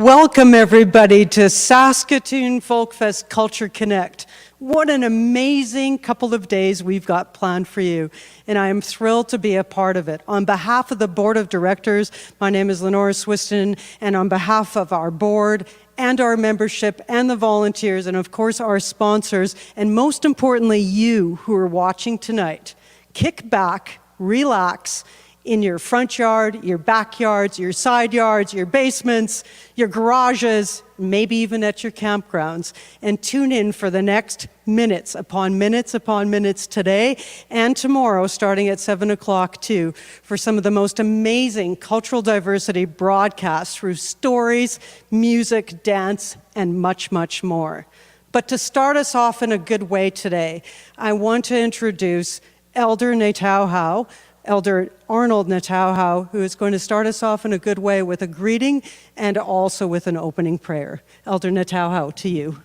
Welcome everybody to Saskatoon Folkfest Culture Connect. What an amazing couple of days we've got planned for you, and I am thrilled to be a part of it. On behalf of the Board of Directors, my name is Lenora Swiston, and on behalf of our board and our membership and the volunteers, and of course our sponsors, and most importantly you who are watching tonight, kick back, relax, in your front yard, your backyards, your side yards, your basements, your garages, maybe even at your campgrounds, and tune in for the next minutes upon minutes upon minutes today and tomorrow starting at 7 o'clock too for some of the most amazing cultural diversity broadcasts through stories, music, dance, and much, much more. But to start us off in a good way today, I want to introduce Elder Netauhau, Elder Arnold Netauhau, who is going to start us off in a good way with a greeting and also with an opening prayer. Elder Netauhau, to you.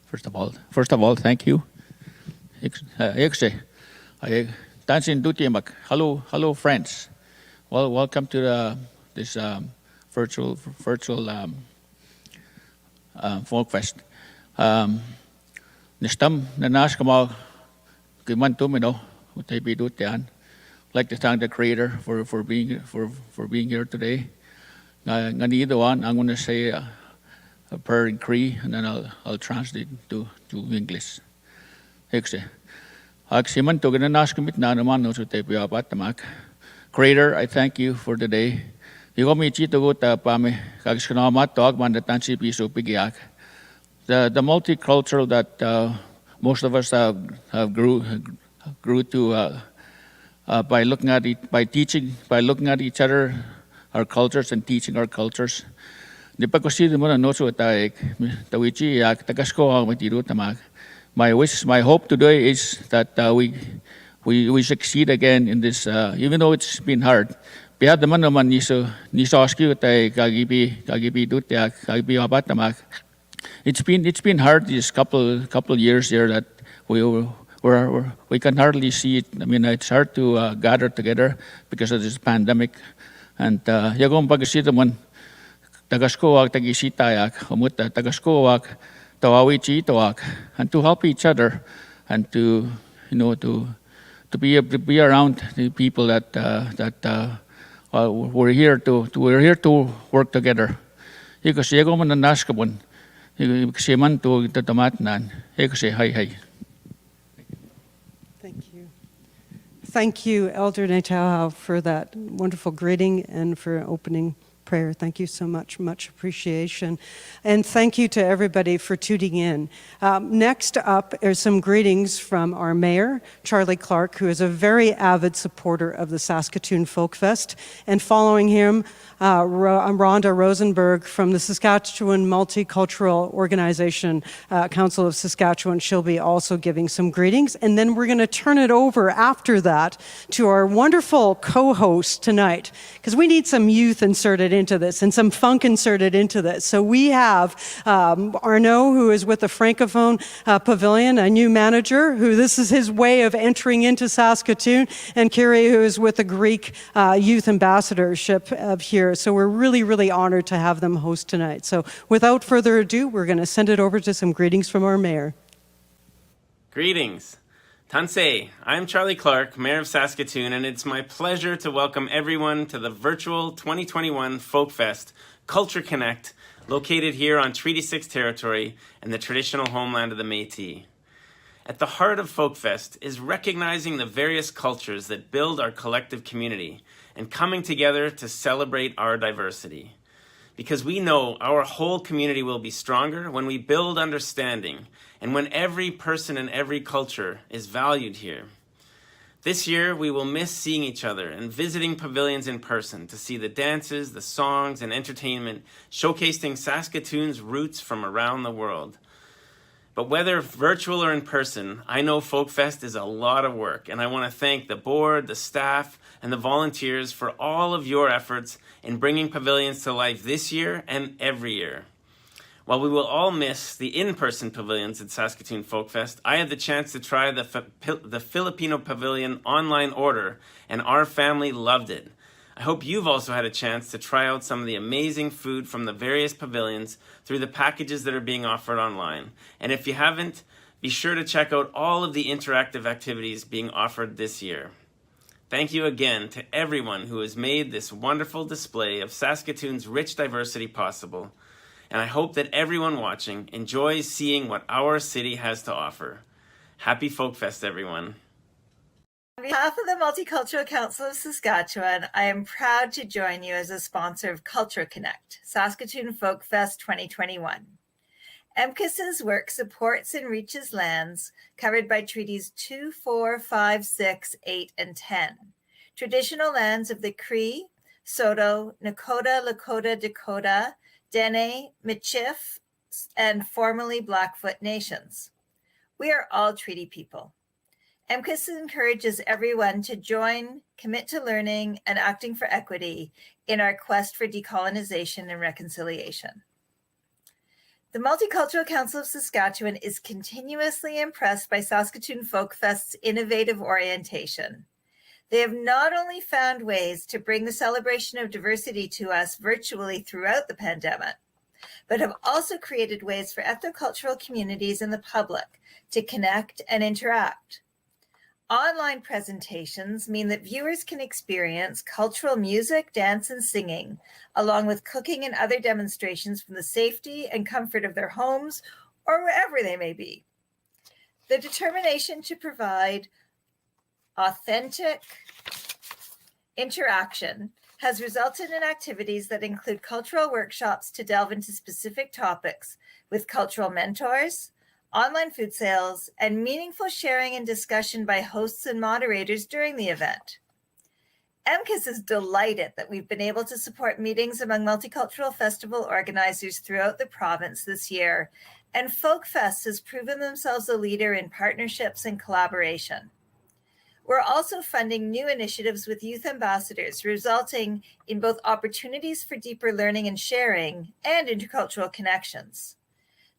First of all, thank you. Hello, friends. Well, welcome to this virtual Folkfest. Nistam nanashkamal kimantumino. I'd like to thank the Creator for being here today. I'm going to say a prayer in Cree, and then I'll translate to English. Creator, I thank you for the day. The multicultural that most of us have grew to by looking at each other, our cultures, and teaching our cultures. My hope today is that we succeed again in this, even though it's been hard. It's been hard these couple of years here that we can hardly see it. I mean, it's hard to gather together because of this pandemic. And yagong pagkasitaman tagaskoak tagisitayak umuta tagaskoak tawawichi toak, and to help each other and to be around the people that we're here to work together. Because yagong mananaskabon kasi man to tatamatnan kasi hi. Thank you, Elder Netauhau, for that wonderful greeting and for opening prayer. Thank you so much, much appreciation. And thank you to everybody for tuning in. Next up are some greetings from our mayor, Charlie Clark, who is a very avid supporter of the Saskatoon Folkfest. And following him, Rhonda Rosenberg from the Saskatchewan Multicultural Organization, Council of Saskatchewan. She'll be also giving some greetings. And then we're going to turn it over after that to our wonderful co-host tonight, because we need some youth inserted into this and some funk inserted into this. So we have Arnaud, who is with the Francophone Pavilion, a new manager, who this is his way of entering into Saskatoon, and Kiri, who is with the Greek Youth Ambassadorship of here. So we're really, really honored to have them host tonight. So without further ado, we're going to send it over to some greetings from our mayor. Greetings. Tansei, I'm Charlie Clark, Mayor of Saskatoon, and it's my pleasure to welcome everyone to the virtual 2021 Folkfest Culture Connect, located here on Treaty 6 territory and the traditional homeland of the Métis. At the heart of Folkfest is recognizing the various cultures that build our collective community and coming together to celebrate our diversity. Because we know our whole community will be stronger when we build understanding and when every person and every culture is valued here. This year, we will miss seeing each other and visiting pavilions in person to see the dances, the songs, and entertainment showcasing Saskatoon's roots from around the world. But whether virtual or in person, I know Folkfest is a lot of work, and I want to thank the board, the staff, and the volunteers for all of your efforts in bringing pavilions to life this year and every year. While we will all miss the in-person pavilions at Saskatoon Folkfest, I had the chance to try the Filipino pavilion online order, and our family loved it. I hope you've also had a chance to try out some of the amazing food from the various pavilions through the packages that are being offered online. And if you haven't, be sure to check out all of the interactive activities being offered this year. Thank you again to everyone who has made this wonderful display of Saskatoon's rich diversity possible. And I hope that everyone watching enjoys seeing what our city has to offer. Happy Folkfest, everyone. On behalf of the Multicultural Council of Saskatchewan, I am proud to join you as a sponsor of Culture Connect, Saskatoon Folkfest 2021. MCAS's work supports and reaches lands covered by Treaties 2, 4, 5, 6, 8, and 10, traditional lands of the Cree, Saulteaux, Nakota, Lakota, Dakota, Dene, Michif, and formerly Blackfoot nations. We are all treaty people. MCAS encourages everyone to join, commit to learning, and acting for equity in our quest for decolonization and reconciliation. The Multicultural Council of Saskatchewan is continuously impressed by Saskatoon Folkfest's innovative orientation. They have not only found ways to bring the celebration of diversity to us virtually throughout the pandemic, but have also created ways for ethnocultural communities and the public to connect and interact. Online presentations mean that viewers can experience cultural music, dance, and singing, along with cooking and other demonstrations from the safety and comfort of their homes or wherever they may be. The determination to provide authentic interaction has resulted in activities that include cultural workshops to delve into specific topics with cultural mentors, online food sales, and meaningful sharing and discussion by hosts and moderators during the event. MCAS is delighted that we've been able to support meetings among multicultural festival organizers throughout the province this year, and Folkfest has proven themselves a leader in partnerships and collaboration. We're also funding new initiatives with youth ambassadors, resulting in both opportunities for deeper learning and sharing and intercultural connections.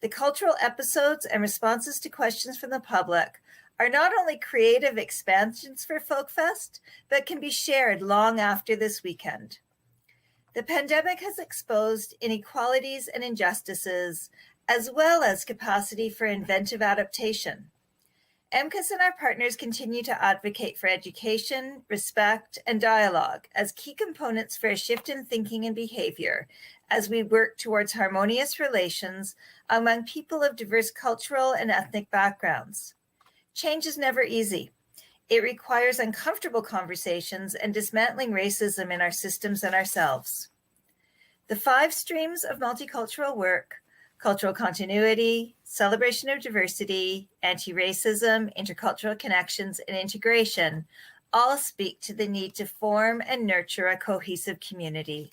The cultural episodes and responses to questions from the public are not only creative expansions for Folkfest, but can be shared long after this weekend. The pandemic has exposed inequalities and injustices, as well as capacity for inventive adaptation. MCAS and our partners continue to advocate for education, respect, and dialogue as key components for a shift in thinking and behavior as we work towards harmonious relations among people of diverse cultural and ethnic backgrounds. Change is never easy. It requires uncomfortable conversations and dismantling racism in our systems and ourselves. The 5 streams of multicultural work, cultural continuity, celebration of diversity, anti-racism, intercultural connections, and integration all speak to the need to form and nurture a cohesive community.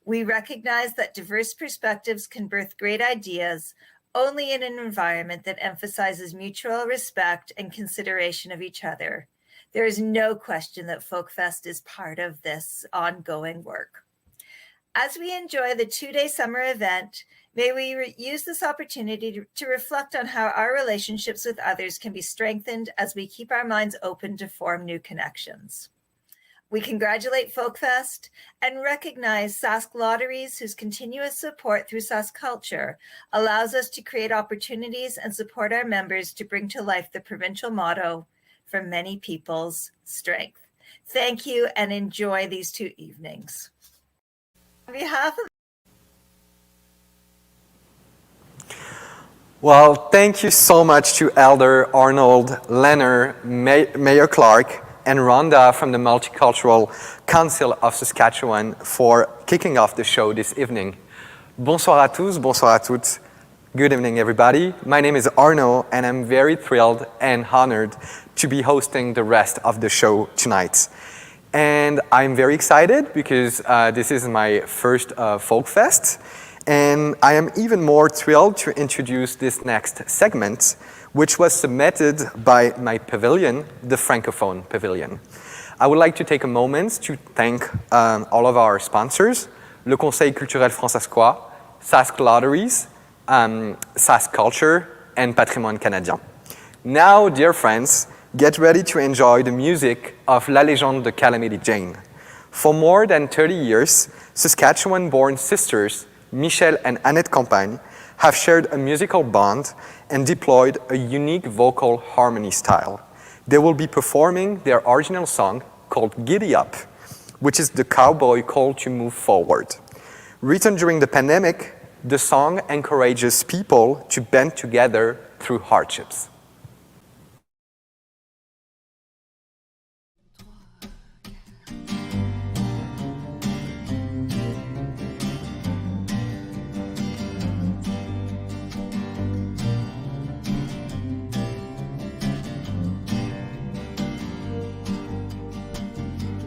We recognize that diverse perspectives can birth great ideas only in an environment that emphasizes mutual respect and consideration of each other. There is no question that Folkfest is part of this ongoing work. As we enjoy the 2-day summer event, may we use this opportunity to reflect on how our relationships with others can be strengthened as we keep our minds open to form new connections. We congratulate Folkfest and recognize Sask Lotteries, whose continuous support through Sask Culture allows us to create opportunities and support our members to bring to life the provincial motto, "For many people's strength." Thank you and enjoy these 2 evenings. On behalf of Well, thank you so much to Elder Arnold, Leonard, Mayor Clark, and Rhonda from the Multicultural Council of Saskatchewan for kicking off the show this evening. Bonsoir à tous, bonsoir à toutes. Good evening, everybody. My name is Arno, and I'm very thrilled and honored to be hosting the rest of the show tonight. And I'm very excited because this is my first Folkfest. And I am even more thrilled to introduce this next segment, which was submitted by my pavilion, the Francophone Pavilion. I would like to take a moment to thank all of our sponsors, le Conseil culturel fransaskois, Sask Lotteries, Sask Culture, and Patrimoine Canadien. Now, dear friends, get ready to enjoy the music of La Légende de Calamity Jane. For more than 30 years, Saskatchewan-born sisters Michelle and Annette Campagne have shared a musical bond and deployed a unique vocal harmony style. They will be performing their original song called Giddy Up, which is the cowboy call to move forward. Written during the pandemic, the song encourages people to band together through hardships.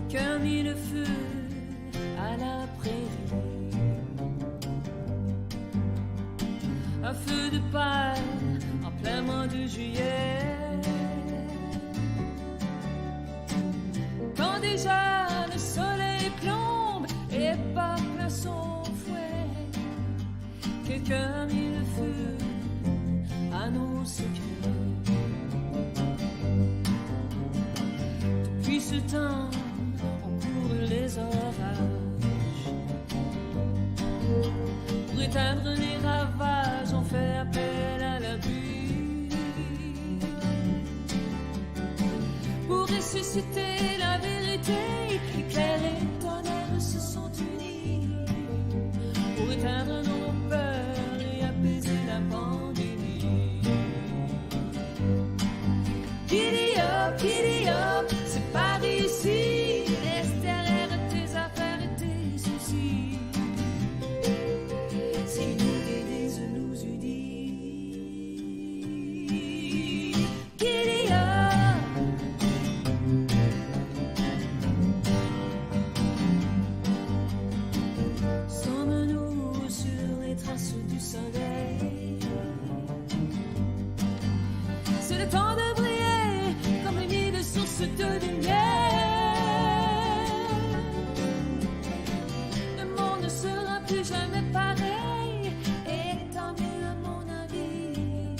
Quelqu'un mit le feu à la prairie, un feu de paille en plein mois de juillet, quand déjà le soleil plombe et bat plein son fouet. Quelqu'un mit le feu à nos secrets. Depuis ce temps les orages, pour éteindre les ravages, on fait appel à la pluie, pour ressusciter la vérité. Éclair et tonnerre se sont unis, pour éteindre nos peurs et apaiser la pandémie. Giddy up, c'est par ici. C'est le temps de briller comme les mille sources de lumière. Le monde ne sera plus jamais pareil, et tant mieux à mon avis.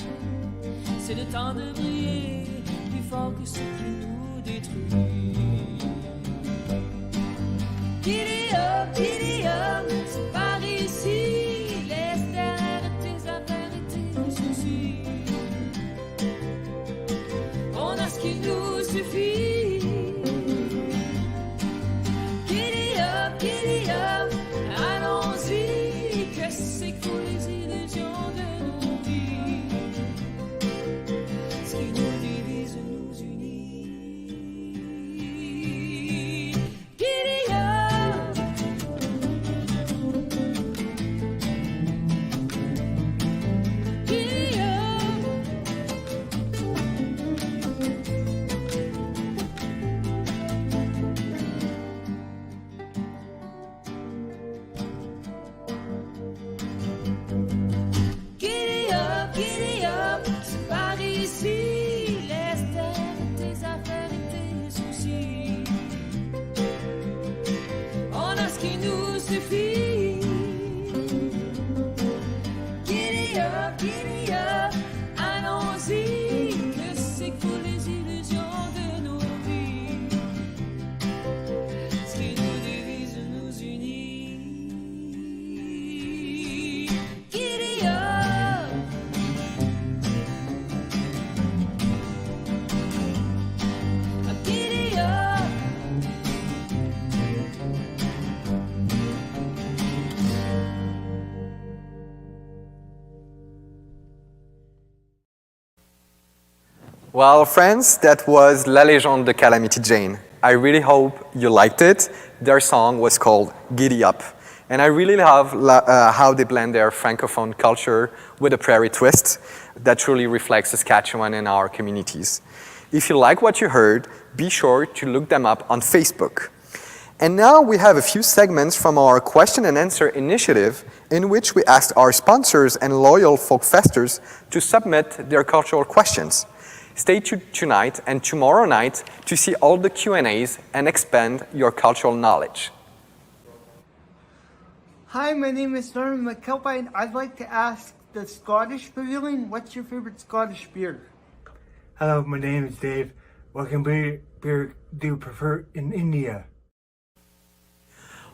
C'est le temps de briller plus fort que ce qui nous détruit. Giddy up, c'est par ici. Qui nous suffit. Giddy up, allons-y. Que c'est que les illusions de nos vies? Ce qui nous divise nous unit. Giddy up. Giddy up. Giddy up, allons-y. Que c'est que les illusions de nos vies? Ce qui nous divise nous unit. Giddy up. Giddy up. Well, friends, that was La Légende de Calamity Jane. I really hope you liked it. Their song was called Giddy Up. And I really love how they blend their Francophone culture with a prairie twist that truly reflects Saskatchewan and our communities. If you like what you heard, be sure to look them up on Facebook. And now we have a few segments from our question and answer initiative in which we asked our sponsors and loyal Folkfesters to submit their cultural questions. Stay tuned tonight and tomorrow night to see all the Q&As and expand your cultural knowledge. Hi, my name is Norman McKelpie, and I'd like to ask the Scottish Pavilion, what's your favorite Scottish beer? Hello, my name is Dave. What kind of beer do you prefer in India?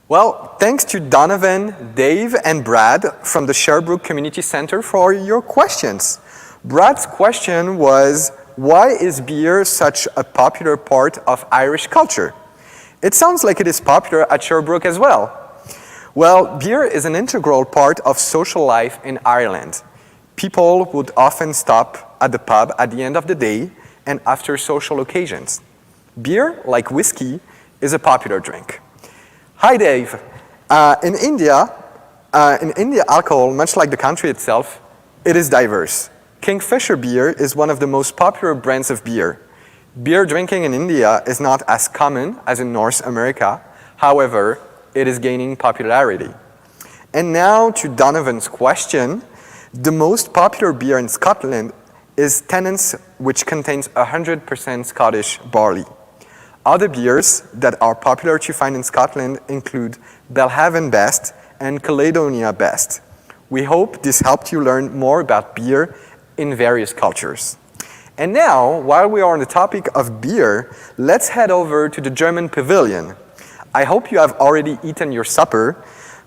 Well, thanks to Donovan, Dave, and Brad from the Sherbrooke Community Center for your questions. Brad's question was, why is beer such a popular part of Irish culture? It sounds like it is popular at Sherbrooke as well. Well, beer is an integral part of social life in Ireland. People would often stop at the pub at the end of the day and after social occasions. Beer, like whiskey, is a popular drink. Hi, Dave. In India, alcohol, much like the country itself, it is diverse. Kingfisher beer is one of the most popular brands of beer. Beer drinking in India is not as common as in North America. However, it is gaining popularity. And now to Donovan's question. The most popular beer in Scotland is Tennent's, which contains 100% Scottish barley. Other beers that are popular to find in Scotland include Belhaven Best and Caledonia Best. We hope this helped you learn more about beer in various cultures. And now, while we are on the topic of beer, let's head over to the German pavilion. I hope you have already eaten your supper,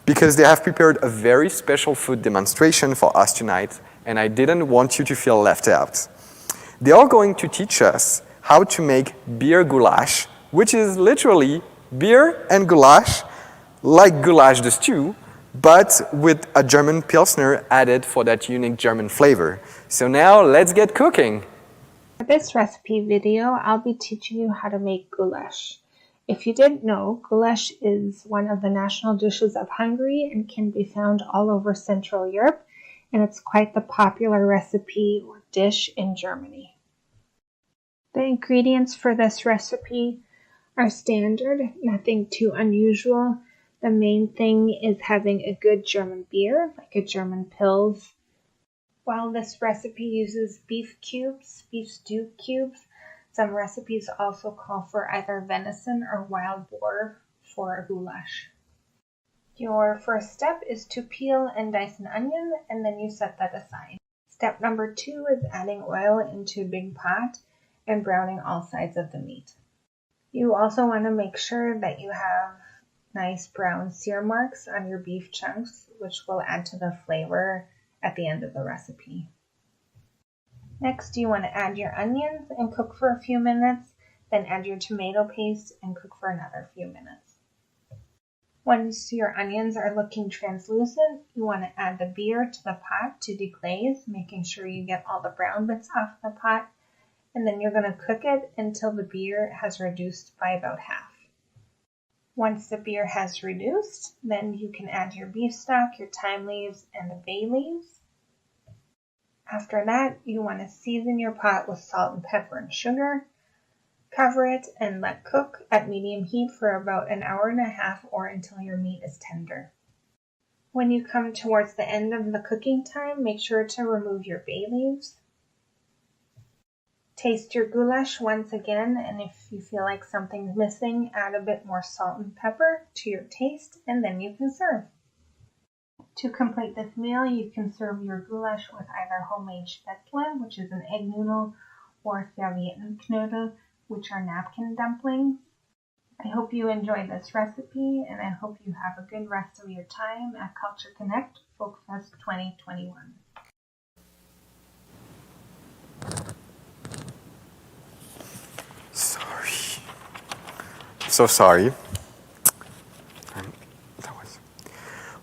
because they have prepared a very special food demonstration for us tonight, and I didn't want you to feel left out. They are going to teach us how to make beer goulash, which is literally beer and goulash, like goulash the stew, but with a German Pilsner added for that unique German flavor. So now let's get cooking. For this recipe video, I'll be teaching you how to make goulash. If you didn't know, goulash is one of the national dishes of Hungary and can be found all over Central Europe, and it's quite the popular recipe or dish in Germany. The ingredients for this recipe are standard, nothing too unusual. The main thing is having a good German beer, like a German Pils. While this recipe uses beef cubes, beef stew cubes, some recipes also call for either venison or wild boar for a goulash. Your first step is to peel and dice an onion, and then you set that aside. Step number 2 is adding oil into a big pot and browning all sides of the meat. You also want to make sure that you have nice brown sear marks on your beef chunks, which will add to the flavor at the end of the recipe. Next, you want to add your onions and cook for a few minutes, then add your tomato paste and cook for another few minutes. Once your onions are looking translucent, you want to add the beer to the pot to deglaze, making sure you get all the brown bits off the pot, and then you're going to cook it until the beer has reduced by about half. Once the beer has reduced, then you can add your beef stock, your thyme leaves, and the bay leaves. After that, you want to season your pot with salt and pepper and sugar, cover it, and let cook at medium heat for about an hour and a half or until your meat is tender. When you come towards the end of the cooking time, make sure to remove your bay leaves. Taste your goulash once again, and if you feel like something's missing, add a bit more salt and pepper to your taste, and then you can serve. To complete this meal, you can serve your goulash with either homemade spätzle, which is an egg noodle, or Serviettenknödel, which are napkin dumplings. I hope you enjoyed this recipe, and I hope you have a good rest of your time at Culture Connect Folkfest 2021. Sorry. So sorry.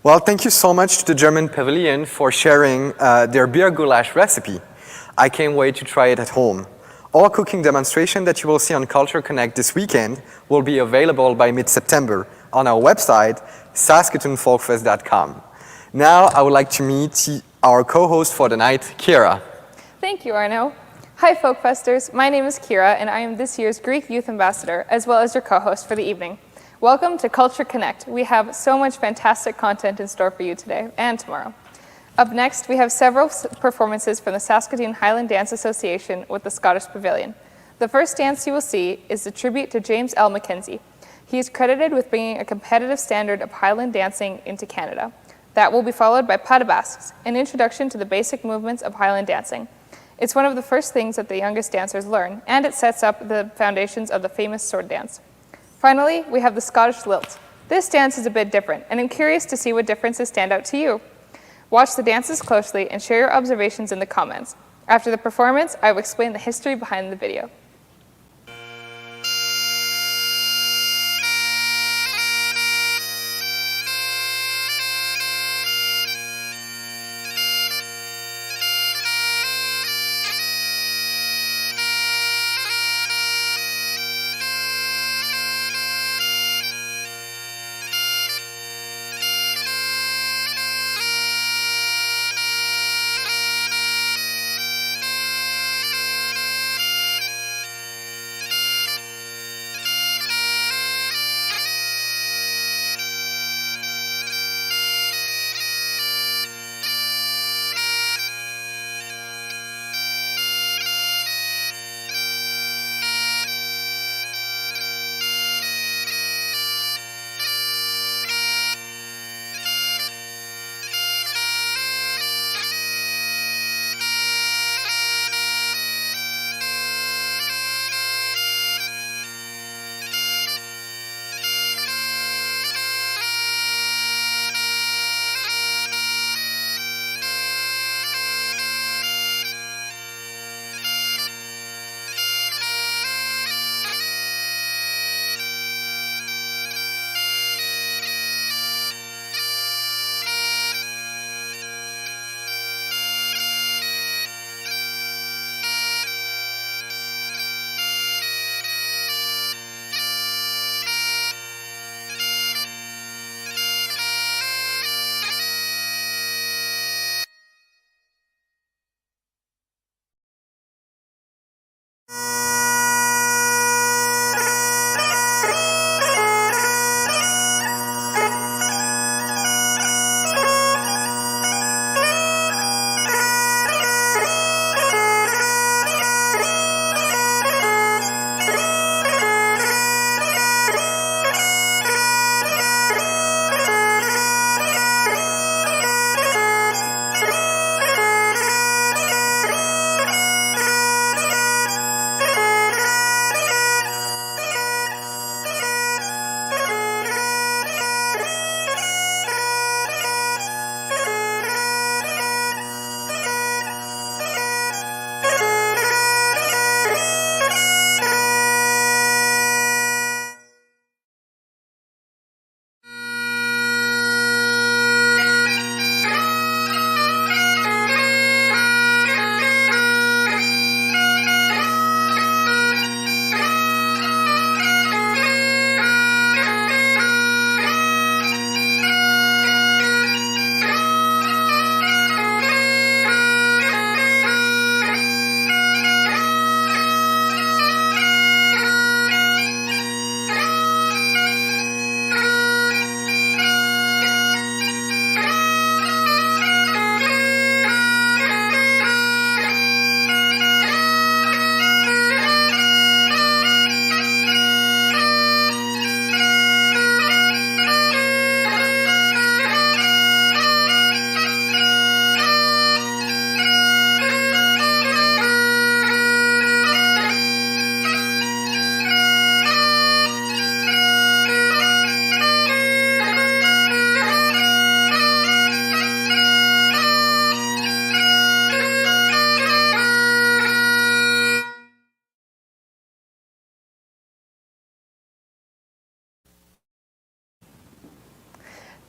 Well, thank you so much to the German Pavilion for sharing their beer goulash recipe. I can't wait to try it at home. All cooking demonstrations that you will see on Culture Connect this weekend will be available by mid-September on our website, saskatoonfolkfest.com. Now, I would like to meet our co-host for the night, Kira. Thank you, Arno. Hi, Folkfesters. My name is Kira, and I am this year's Greek Youth Ambassador, as well as your co-host for the evening. Welcome to Culture Connect. We have so much fantastic content in store for you today and tomorrow. Up next, we have several performances from the Saskatoon Highland Dance Association with the Scottish Pavilion. The first dance you will see is a tribute to James L. Mackenzie. He is credited with bringing a competitive standard of Highland dancing into Canada. That will be followed by pas de basques, an introduction to the basic movements of Highland dancing. It's one of the first things that the youngest dancers learn, and it sets up the foundations of the famous sword dance. Finally, we have the Scottish lilt. This dance is a bit different, and I'm curious to see what differences stand out to you. Watch the dances closely and share your observations in the comments. After the performance, I will explain the history behind the video.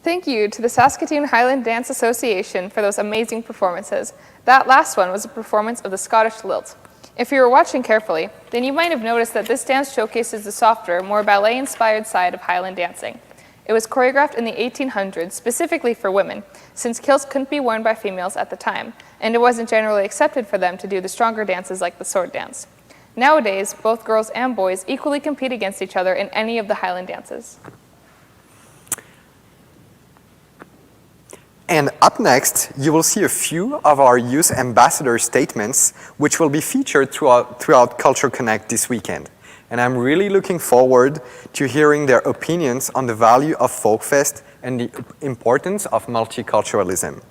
Thank you to the Saskatoon Highland Dance Association for those amazing performances. That last one was a performance of the Scottish lilt. If you were watching carefully, then you might have noticed that this dance showcases the softer, more ballet-inspired side of Highland dancing. It was choreographed in the 1800s specifically for women, since kilts couldn't be worn by females at the time, and it wasn't generally accepted for them to do the stronger dances like the sword dance. Nowadays, both girls and boys equally compete against each other in any of the Highland dances. And up next, you will see a few of our youth ambassador statements, which will be featured throughout Culture Connect this weekend. And I'm really looking forward to hearing their opinions on the value of Folkfest and the importance of multiculturalism.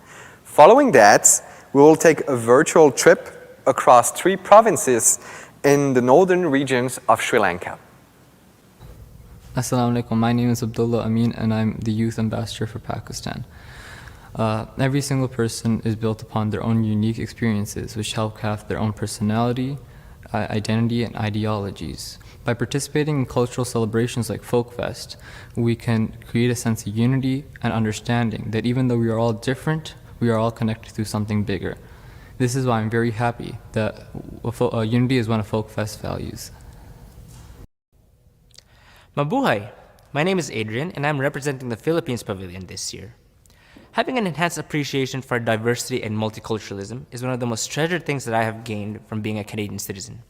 Following that, we will take a virtual trip across 3 provinces in the northern regions of Sri Lanka. Assalamu alaikum. My name is Abdullah Amin, and I'm the youth ambassador for Pakistan. Every single person is built upon their own unique experiences, which help craft their own personality, identity, and ideologies. By participating in cultural celebrations like Folkfest, we can create a sense of unity and understanding that even though we are all different, we are all connected through something bigger. This is why I'm very happy that unity is one of Folkfest's values. Mabuhay! My name is Adrian, and I'm representing the Philippines Pavilion this year. Having an enhanced appreciation for diversity and multiculturalism is one of the most treasured things that I have gained from being a Canadian citizen.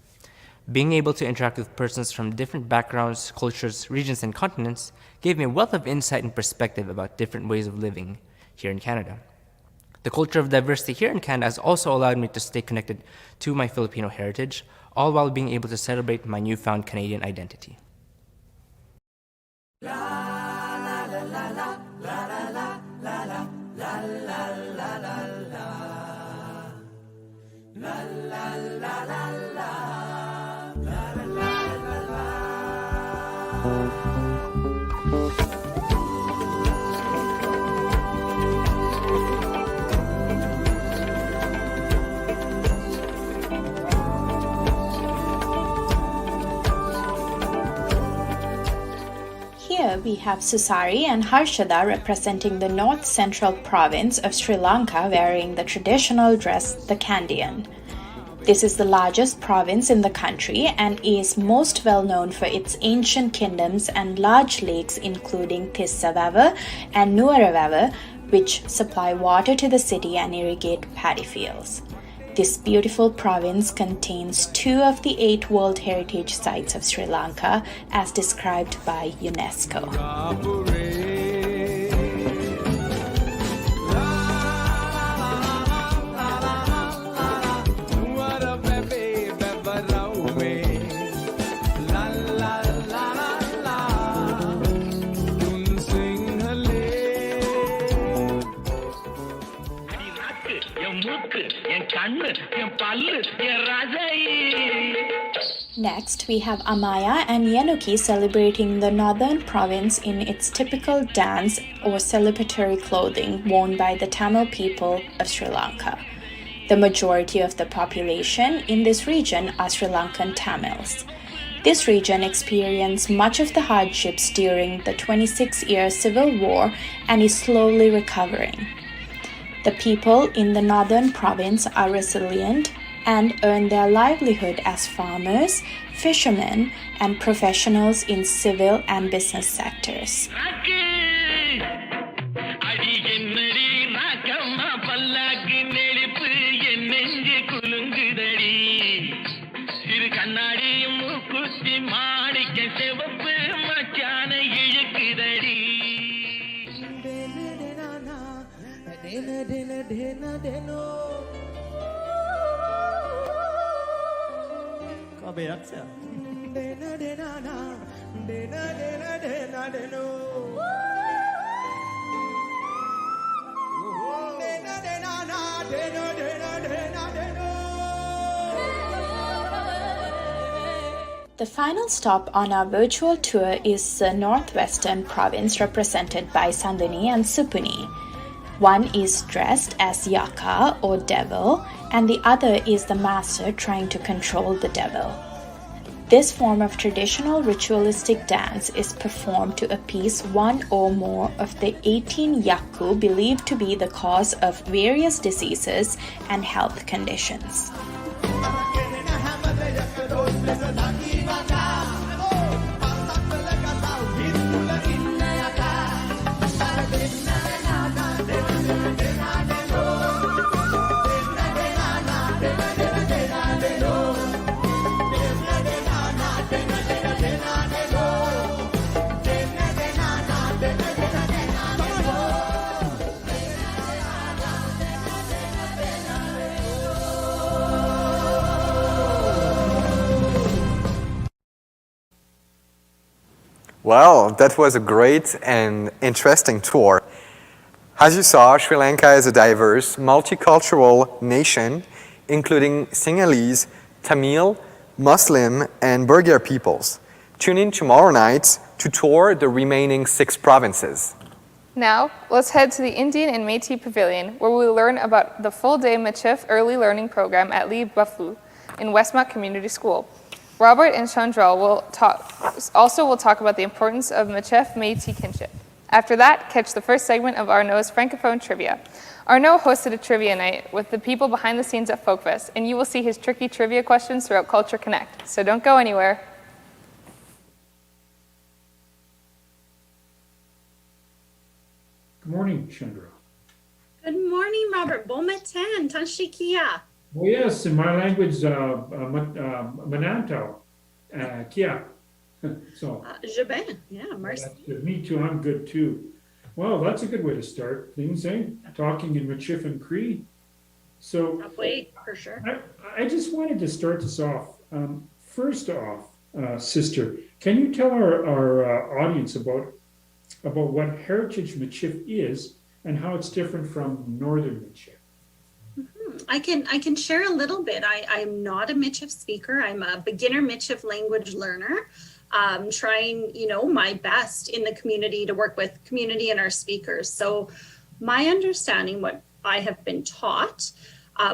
Being able to interact with persons from different backgrounds, cultures, regions, and continents gave me a wealth of insight and perspective about different ways of living here in Canada. The culture of diversity here in Canada has also allowed me to stay connected to my Filipino heritage, all while being able to celebrate my newfound Canadian identity. Here we have Sari and Harshada representing the North Central province of Sri Lanka wearing the traditional dress, the Kandyan. This is the largest province in the country and is most well known for its ancient kingdoms and large lakes including Tissavaava and Nuwaravaava, which supply water to the city and irrigate paddy fields. This beautiful province contains 2 of the 8 World Heritage Sites of Sri Lanka as described by UNESCO. Next, we have Amaya and Yenuki celebrating the northern province in its typical dance or celebratory clothing worn by the Tamil people of Sri Lanka. The majority of the population in this region are Sri Lankan Tamils. This region experienced much of the hardships during the 26-year civil war and is slowly recovering. The people in the northern province are resilient and earn their livelihood as farmers, fishermen, and professionals in civil and business sectors. The final stop on our virtual tour is the northwestern province represented by Sandini and Supuni. One is dressed as Yaka or devil, and the other is the master trying to control the devil. This form of traditional ritualistic dance is performed to appease one or more of the 18 Yaku believed to be the cause of various diseases and health conditions. Well, that was a great and interesting tour. As you saw, Sri Lanka is a diverse, multicultural nation, including Sinhalese, Tamil, Muslim, and Burgher peoples. Tune in tomorrow night to tour the remaining 6 provinces. Now, let's head to the Indian and Métis Pavilion, where we'll learn about the full-day Michif Early Learning Program at Lee Buffalo in Westmont Community School. Robert and Chandral will talk about the importance of Michif Métis kinship. After that, catch the first segment of Arnaud's Francophone Trivia. Arnaud hosted a trivia night with the people behind the scenes at Folkfest, and you will see his tricky trivia questions throughout Culture Connect. So don't go anywhere. Good morning, Chandra. Good morning, Robert. Bon matin, Tanshikia. Oh yes, in my language, Mananto, Kia. So. Je bien, yeah, merci. Me too, I'm good too. Well, that's a good way to start things, eh? Talking in Michif and Cree. So. Wait, for sure. I just wanted to start this off. First off, sister, can you tell our audience about what heritage Michif is and how it's different from Northern Michif? I can share a little bit. I'm not a Michif speaker. I'm a beginner Michif language learner. Trying, my best in the community to work with community and our speakers. So my understanding, what I have been taught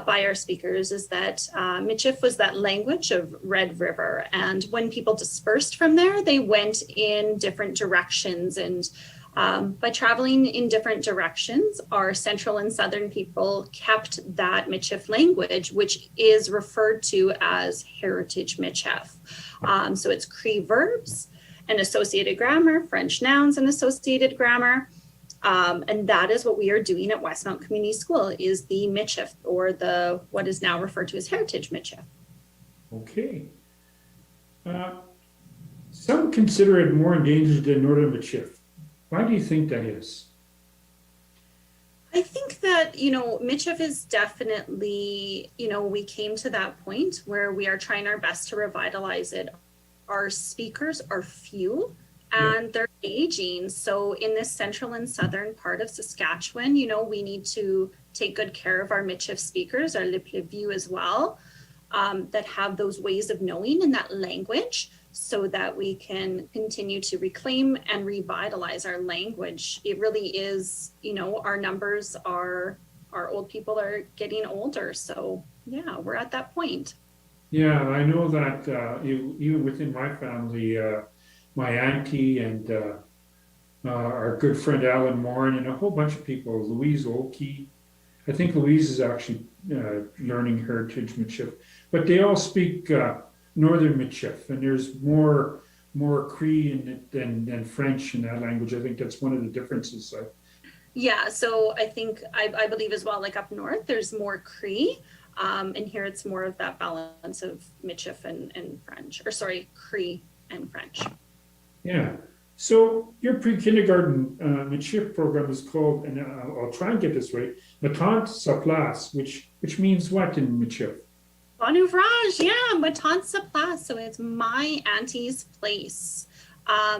by our speakers is that Michif was that language of Red River. And when people dispersed from there, they went in different directions. And by traveling in different directions, our central and southern people kept that Michif language, which is referred to as heritage Michif. So it's Cree verbs and associated grammar, French nouns and associated grammar. And that is what we are doing at Westmount Community School, is the Michif, or what is now referred to as heritage Michif. Okay. Some consider it more endangered than Northern Michif. Why do you think that is? I think that, Michif is definitely, we came to that point where we are trying our best to revitalize it. Our speakers are few and they're aging. So in this central and southern part of Saskatchewan, we need to take good care of our Michif speakers, our Liplevu as well, that have those ways of knowing in that language, so that we can continue to reclaim and revitalize our language. It really is, our numbers our old people are getting older. So yeah, we're at that point. Yeah, I know that even within my family, my auntie and our good friend Alan Morin and a whole bunch of people, Louise Olkey. I think Louise is actually learning heritage Michif, but they all speak Northern Michif, and there's more Cree in it than French in that language. I think that's one of the differences. Yeah, so I think, I believe as well, like up north, there's more Cree, and here it's more of that balance of Michif and French, or sorry, Cree and French. Yeah, so your pre-kindergarten Michif program is called, and I'll try and get this right, Matante sa place, which means what in Michif? Bon ouvrage, yeah, ma tante sa place. So it's my auntie's place.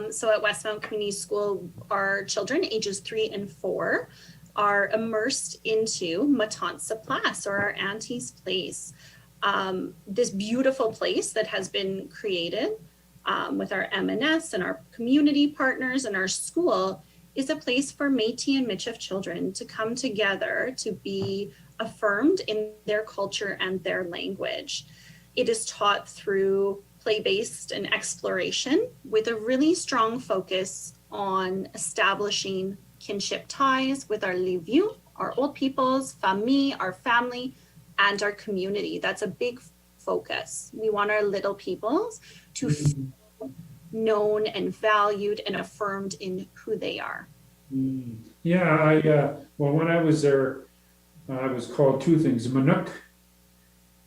So at Westmount Community School, our children ages 3 and 4 are immersed into ma tante sa place, or our auntie's place. This beautiful place that has been created with our M&S and our community partners and our school is a place for Métis and Michif children to come together to be affirmed in their culture and their language. It is taught through play-based and exploration with a really strong focus on establishing kinship ties with our Liviu, our old peoples, famille, our family, and our community. That's a big focus. We want our little peoples to feel known and valued and affirmed in who they are. Yeah, well, when I was there, I was called 2 things, Manuk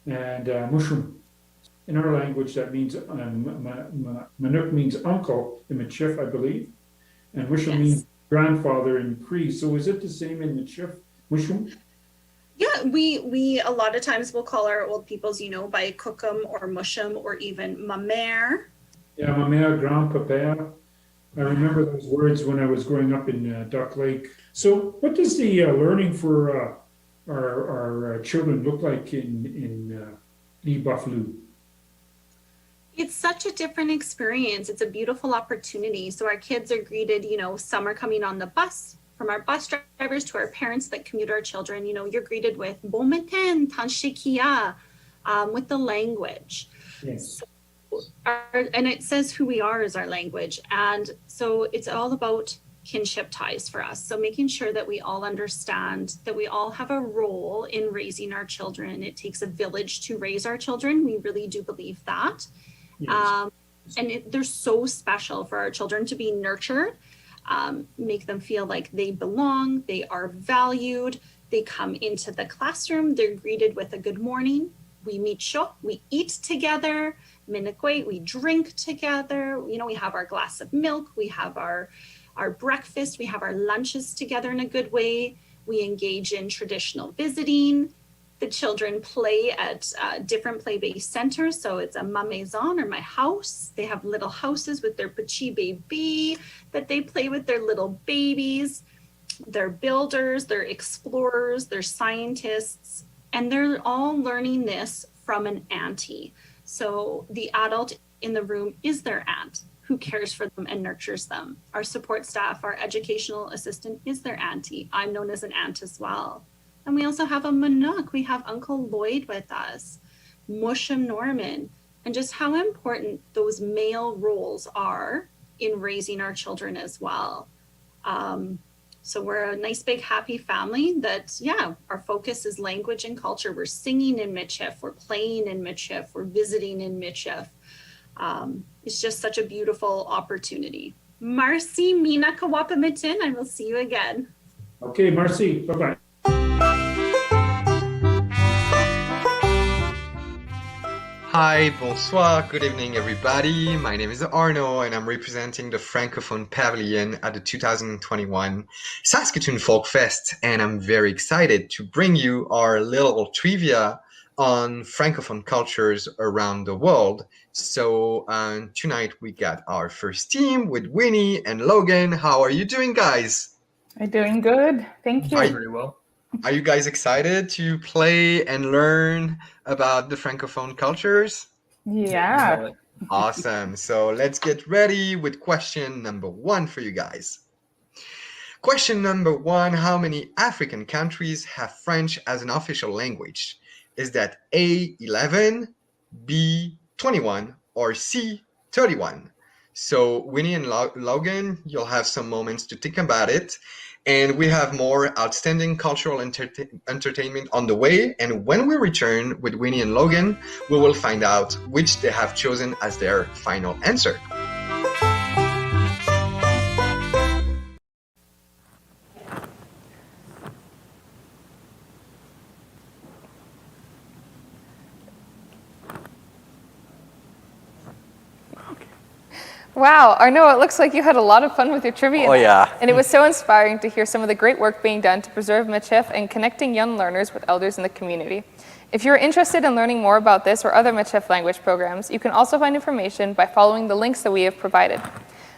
and Mushum. In our language, that means, Manuk means uncle in Michif, I believe, and Mushum means grandfather in Cree. So is it the same in Michif, Mushum? Yeah, we a lot of times will call our old peoples, by Cookum or Mushum or even ma mère. Yeah, ma mère, grandpapa. I remember those words when I was growing up in Duck Lake. So what does the learning for our children look like in Lee Buffalo? It's such a different experience. It's a beautiful opportunity. So our kids are greeted, some are coming on the bus, from our bus drivers to our parents that commute our children. You're greeted with bon matin, tanshikia, with the language. Yes. And it says who we are is our language. And so it's all about kinship ties for us. So making sure that we all understand that we all have a role in raising our children. It takes a village to raise our children. We really do believe that. Yes. They're so special for our children to be nurtured, make them feel like they belong, they are valued. They come into the classroom, they're greeted with a good morning. We meet sho, we eat together, minakwe, we drink together. We have our glass of milk, we have our breakfast, we have our lunches together in a good way. We engage in traditional visiting. The children play at different play-based centers. So it's a ma maison, or my house. They have little houses with their petit baby that they play with their little babies. They're builders, they're explorers, they're scientists, and they're all learning this from an auntie. So the adult in the room is their aunt who cares for them and nurtures them. Our support staff, our educational assistant is their auntie. I'm known as an aunt as well. And we also have a Manuk. We have Uncle Lloyd with us, Musham Norman, and just how important those male roles are in raising our children as well. So we're a nice, big, happy family that, our focus is language and culture. We're singing in Michif, we're playing in Michif, we're visiting in Michif. It's just such a beautiful opportunity. Marcy, Mina Kawapamitin, I will see you again. Okay, Marcy, bye-bye. Hi, bonsoir, good evening everybody. My name is Arno and I'm representing the Francophone Pavilion at the 2021 Saskatoon Folkfest, and I'm very excited to bring you our little trivia on Francophone cultures around the world. So tonight we got our first team with Winnie and Logan. How are you doing, guys? I'm doing good, thank you. Very well. Are you guys excited to play and learn about the Francophone cultures? Yeah. Awesome. So let's get ready with question number 1 for you guys. Question number 1, how many African countries have French as an official language? Is that A, 11, B, 21, or C, 31? So Winnie and Logan, you'll have some moments to think about it. And we have more outstanding cultural entertainment on the way. And when we return with Winnie and Logan, we will find out which they have chosen as their final answer. Wow, Arnaud, it looks like you had a lot of fun with your trivia. Oh, yeah. And it was so inspiring to hear some of the great work being done to preserve Michif and connecting young learners with elders in the community. If you're interested in learning more about this or other Michif language programs, you can also find information by following the links that we have provided.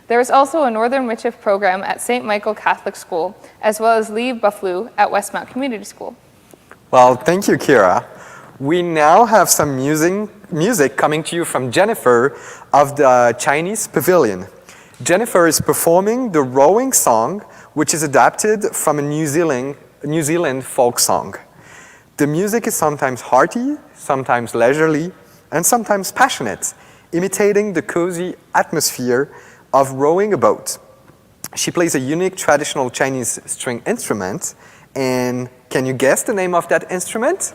There is also a Northern Michif program at St. Michael Catholic School, as well as Liv Baflou at Westmount Community School. Well, thank you, Kira. We now have some music coming to you from Jennifer of the Chinese Pavilion. Jennifer is performing the rowing song, which is adapted from a New Zealand folk song. The music is sometimes hearty, sometimes leisurely, and sometimes passionate, imitating the cozy atmosphere of rowing a boat. She plays a unique traditional Chinese string instrument, and can you guess the name of that instrument?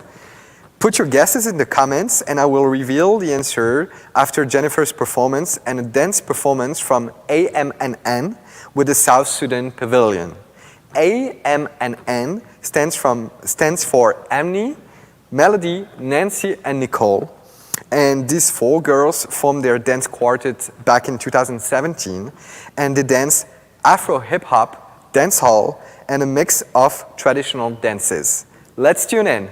Put your guesses in the comments and I will reveal the answer after Jennifer's performance and a dance performance from AMNN with the South Sudan Pavilion. AMNN stands for Amni, Melody, Nancy, and Nicole. And these 4 girls formed their dance quartet back in 2017, and they dance Afro-hip-hop, dancehall, and a mix of traditional dances. Let's tune in.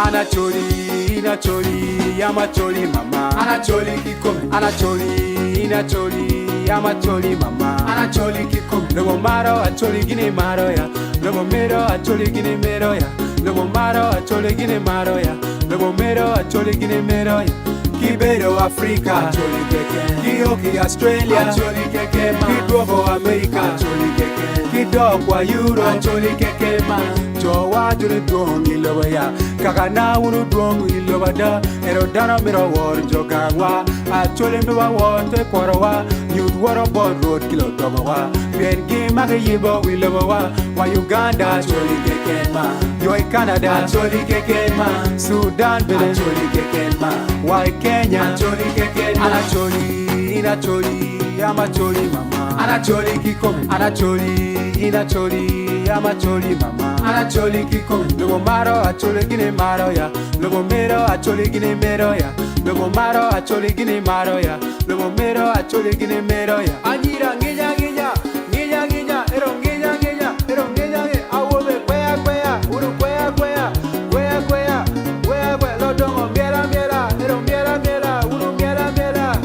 Anacholi, Inacholi, Amacholi mama. Anacholi kikome. Anacholi, Inacholi, Amacholi mama. Anacholi kikome. Lobo maro, acholi gine maro ya. Lobo mero, acholi gine mero ya. Lobo maro, acholi gine maro ya. Lobo mero, acholi gine mero ya. Kibero Africa, acholi keke. Kioki Australia, acholi keke ma. Kidogo America, acholi keke. Kidogo Euro, acholi keke ma. Jowa jure duong iloba ya. Kakana unu duong iloba da. Ero dana miro war jogangwa. Acholi mbiwa wote kwarawa. You'd water board road kilo toba wa. Bien game ake yibo iloba wa. Wa Uganda, acholi keke ma. Yoi Canada, acholi keke ma. Sudan, Benin, acholi keke ma. Why Kenya, acholi keke ma. Anacholi, Inacholi, Amacholi mama. Anacholi kikome. Anacholi, Inacholi, Amacholi mama. Anacholi kikome. Lobo maro, acholi gine maro ya. Lobo mero, acholi gine mero ya. Lobo maro, acholi gine maro ya. Lobo mero, acholi gine mero ya. Anira nginya nginya, nginya nginya, ero nginya nginya, ero nginya nginya. Awobe kwea kwea, uru kwea kwea, kwea kwea, kwea kwea. Lodongo miera miera, ero miera miera, uru miera miera.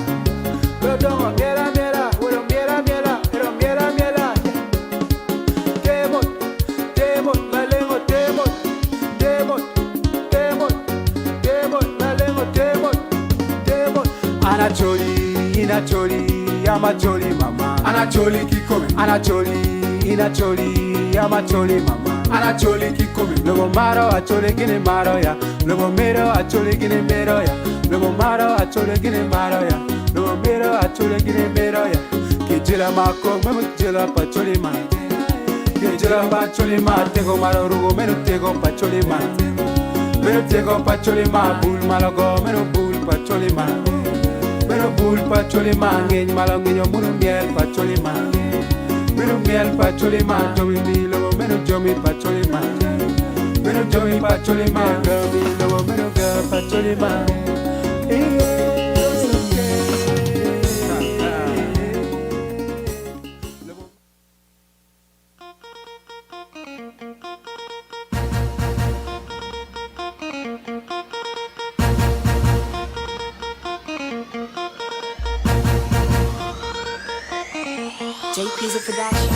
Lodongo miera miera, uru miera miera, ero miera miera. Temot, temot, malengo temot, temot, temot, temot, malengo temot, temot. Anacholi, Inacholi, Amacholi mama. Anacholi kikome. Anacholi, Inacholi, Amacholi mama. Anacholi kikome. Lobo maro, acholi gine maro ya. Lobo mero, acholi gine mero ya. Lobo maro, acholi gine maro ya. Lobo mero, acholi gine mero ya. Kijila mako, memu jila pacholi ma. Kijila pacholi ma. Tego maro rugo, menu tego pacholi ma. Menu tego pacholi ma. Bul malago, menu bul pacholi ma. Menu bul pacholi ma. Ngeny malo ngenyo munu miel pacholi ma. Menu miel pacholi ma. Jomi milo, menu jomi pacholi ma. Menu jomi pacholi ma. Gami lo, menu ga pacholi ma. JP's a production.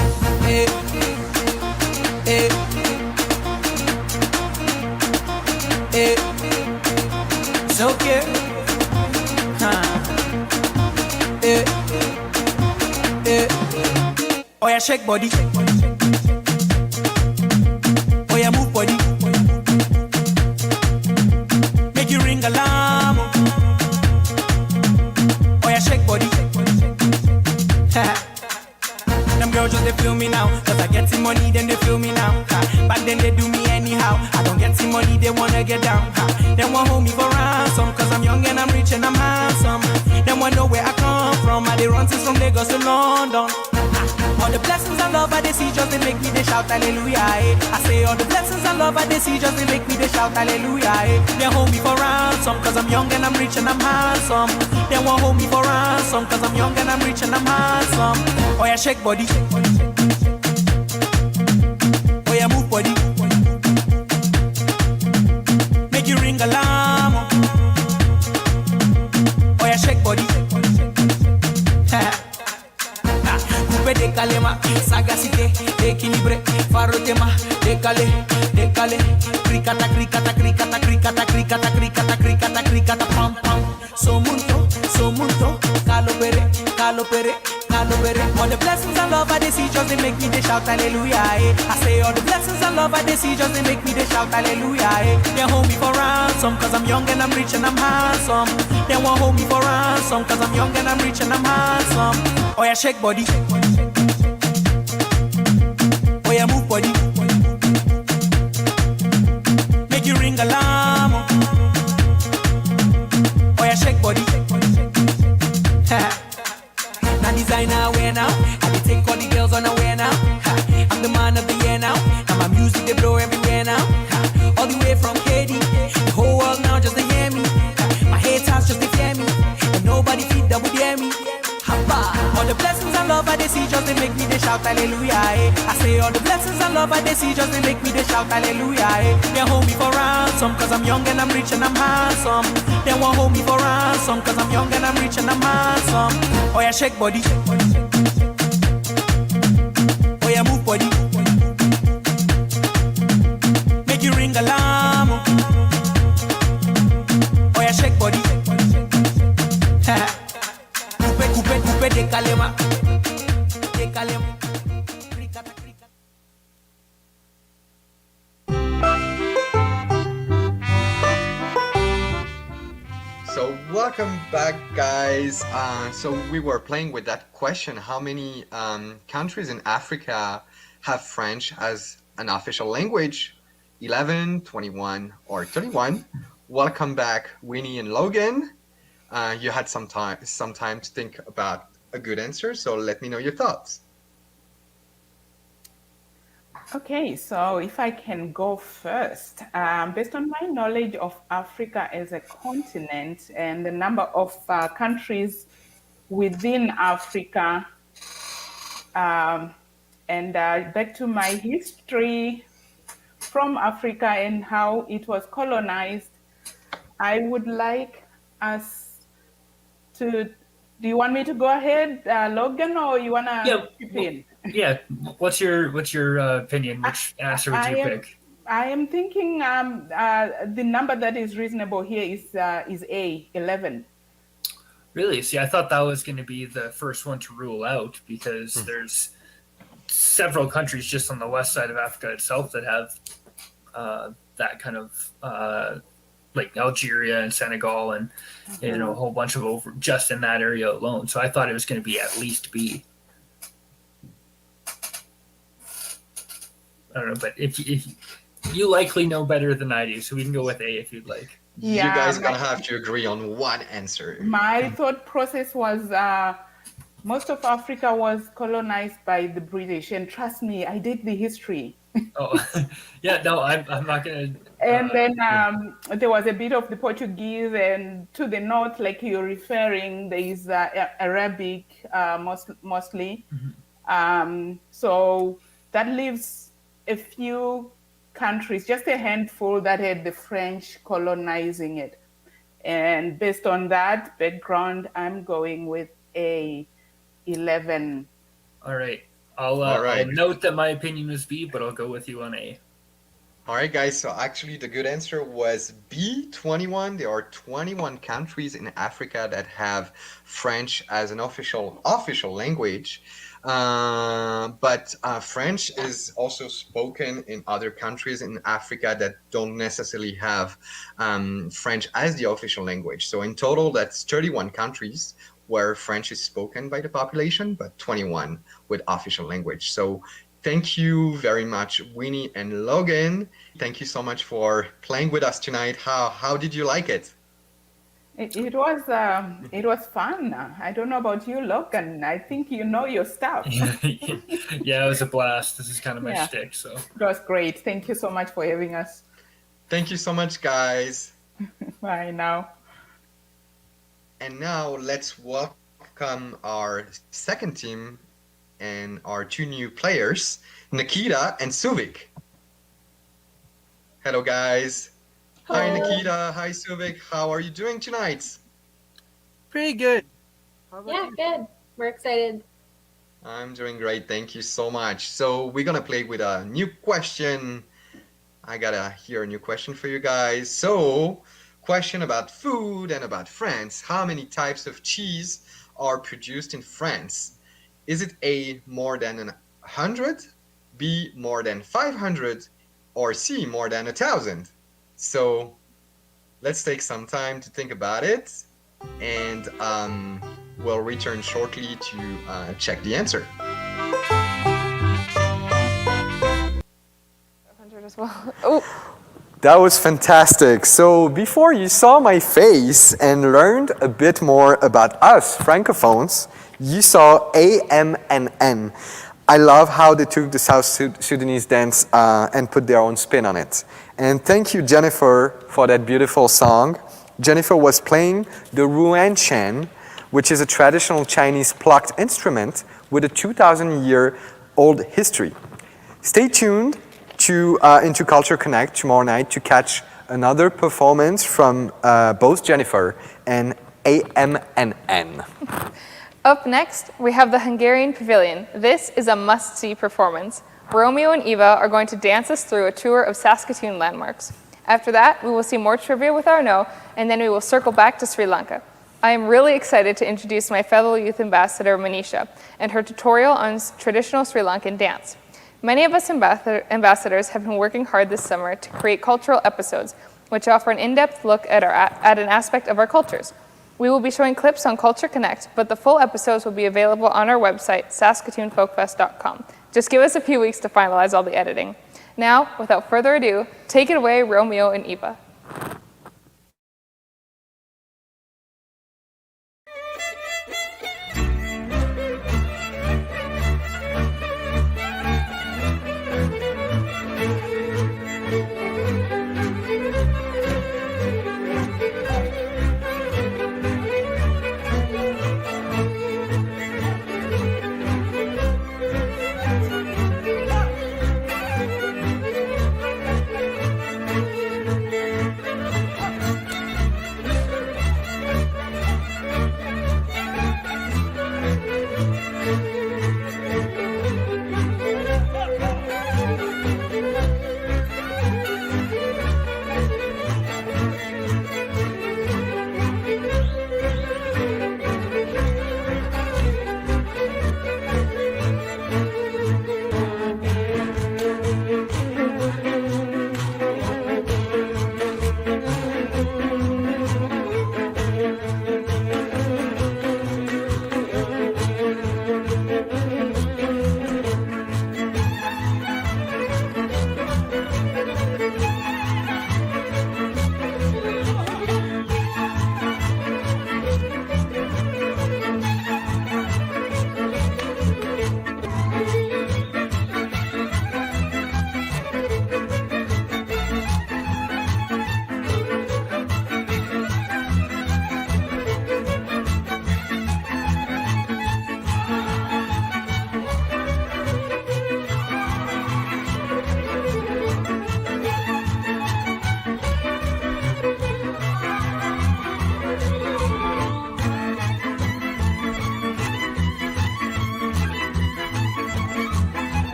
It's okay. Oh yeah, shake body. Oh yeah, move body. Make you ring alarm. Oh yeah, shake body. Them girls just they feel me now. Cause I get some money, then they feel me now. Back then they do me anyhow. I don't get some money, they wanna get down. They want hold me for ransom. Cause I'm young and I'm rich and I'm handsome. They want know where I come from. I they run since from Lagos to London. All the blessings and love I they see just they make me they shout hallelujah. I say all the blessings and love I they see just they make me they shout hallelujah. They hold me for ransom. Cause I'm young and I'm rich and I'm handsome. They want hold me for ransom. Cause I'm young and I'm rich and I'm handsome. Oh yeah, shake body. Oh yeah, move body. Make you ring alarm. Oh yeah, shake body. Coupe de calema, sagacité, équilibré, farotema, décalé, décalé, cricata, cricata, cricata, cricata, cricata, cricata, cricata, cricata, pam pam. So munto, calo pere, calo pere. All the blessings and love I they see just they make me they shout hallelujah. I say all the blessings and love I they see just they make me they shout hallelujah. They hold me for ransom cause I'm young and I'm rich and I'm handsome. They won't hold me for ransom cause I'm young and I'm rich and I'm handsome. Oh yeah, shake body. Oh yeah, move body. Make you ring alarm. Oh yeah, shake body. Now designer wear now. I be take all the girls on a wear now. I'm the man of the year now. And my music they blow everywhere now. All the way from KD, the whole world now just to hear me. My haters just to fear me, and nobody feed that would hear me. All the blessings and love I they see just they make me they shout shout hallelujah, eh. I say all the blessings and love I they see just they make me they shout hallelujah, eh. They hold me for ransom cause I'm young and I'm rich and I'm handsome. They won't hold me for ransom cause I'm young and I'm rich and I'm handsome. Oh yeah, shake body. Oh yeah, move body. Make you ring alarm. Oh yeah, shake body. Coupe de calema. De calema. So welcome back, guys. So we were playing with that question: how many countries in Africa have French as an official language? 11, 21, or 31? Welcome back, Winnie and Logan. You had some time to think about a good answer, so let me know your thoughts. Okay, so if I can go first, based on my knowledge of Africa as a continent and the number of countries within Africa, and back to my history from Africa and how it was colonized, I would like us to, do you want me to go ahead, Logan, or you want to chip in? Yeah, what's your opinion? Which answer would you pick? I am thinking the number that is reasonable here is A, 11. Really? See, I thought that was going to be the first one to rule out because there's several countries just on the west side of Africa itself that have that kind of like Algeria and Senegal and a whole bunch of over just in that area alone. So I thought it was going to be at least B. I don't know, but if you likely know better than I do, so we can go with A if you'd like. Yeah, you guys are gonna have to agree on one answer. My thought process was most of Africa was colonized by the British, and trust me, I did the history. Oh, yeah, no, I'm not gonna. And then there was a bit of the Portuguese, and to the north, like you're referring, there is Arabic mostly. Mm-hmm. So that leaves a few countries, just a handful that had the French colonizing it. And based on that background, I'm going with A, 11. All right. I'll note that my opinion was B, but I'll go with you on A. All right, guys. So actually, the good answer was B, 21. There are 21 countries in Africa that have French as an official language. But French is also spoken in other countries in Africa that don't necessarily have French as the official language. So in total, that's 31 countries where French is spoken by the population, but 21 with official language. So thank you very much, Winnie and Logan. Thank you so much for playing with us tonight. How did you like it? It was fun. I don't know about you, Logan. I think you know your stuff. Yeah, it was a blast. This is kind of my shtick. So it was great. Thank you so much for having us. Thank you so much, guys. Bye now. And now let's welcome our second team and our two new players, Nikita and Suvik. Hello, guys. Hi, Nikita. Hi, Suvik. How are you doing tonight? Pretty good. Yeah, good. We're excited. I'm doing great. Thank you so much. So we're going to play with a new question. I got to hear a new question for you guys. So question about food and about France. How many types of cheese are produced in France? Is it A, more than 100, B, more than 500, or C, more than 1,000? So let's take some time to think about it, and we'll return shortly to check the answer. 500 as well. Oh. That was fantastic. So before you saw my face and learned a bit more about us, Francophones, you saw A, M, and N. I love how they took the South Sudanese dance and put their own spin on it. And thank you, Jennifer, for that beautiful song. Jennifer was playing the ruanshan, which is a traditional Chinese plucked instrument with a 2,000-year old history. Stay tuned to into Culture Connect tomorrow night to catch another performance from both Jennifer and AMNN. Up next, we have the Hungarian Pavilion. This is a must-see performance. Romeo and Eva are going to dance us through a tour of Saskatoon landmarks. After that, we will see more trivia with Arnaud, and then we will circle back to Sri Lanka. I am really excited to introduce my fellow youth ambassador, Manisha, and her tutorial on traditional Sri Lankan dance. Many of us ambassadors have been working hard this summer to create cultural episodes, which offer an in-depth look at an aspect of our cultures. We will be showing clips on Culture Connect, but the full episodes will be available on our website, saskatoonfolkfest.com. Just give us a few weeks to finalize all the editing. Now, without further ado, take it away, Romeo and Eva.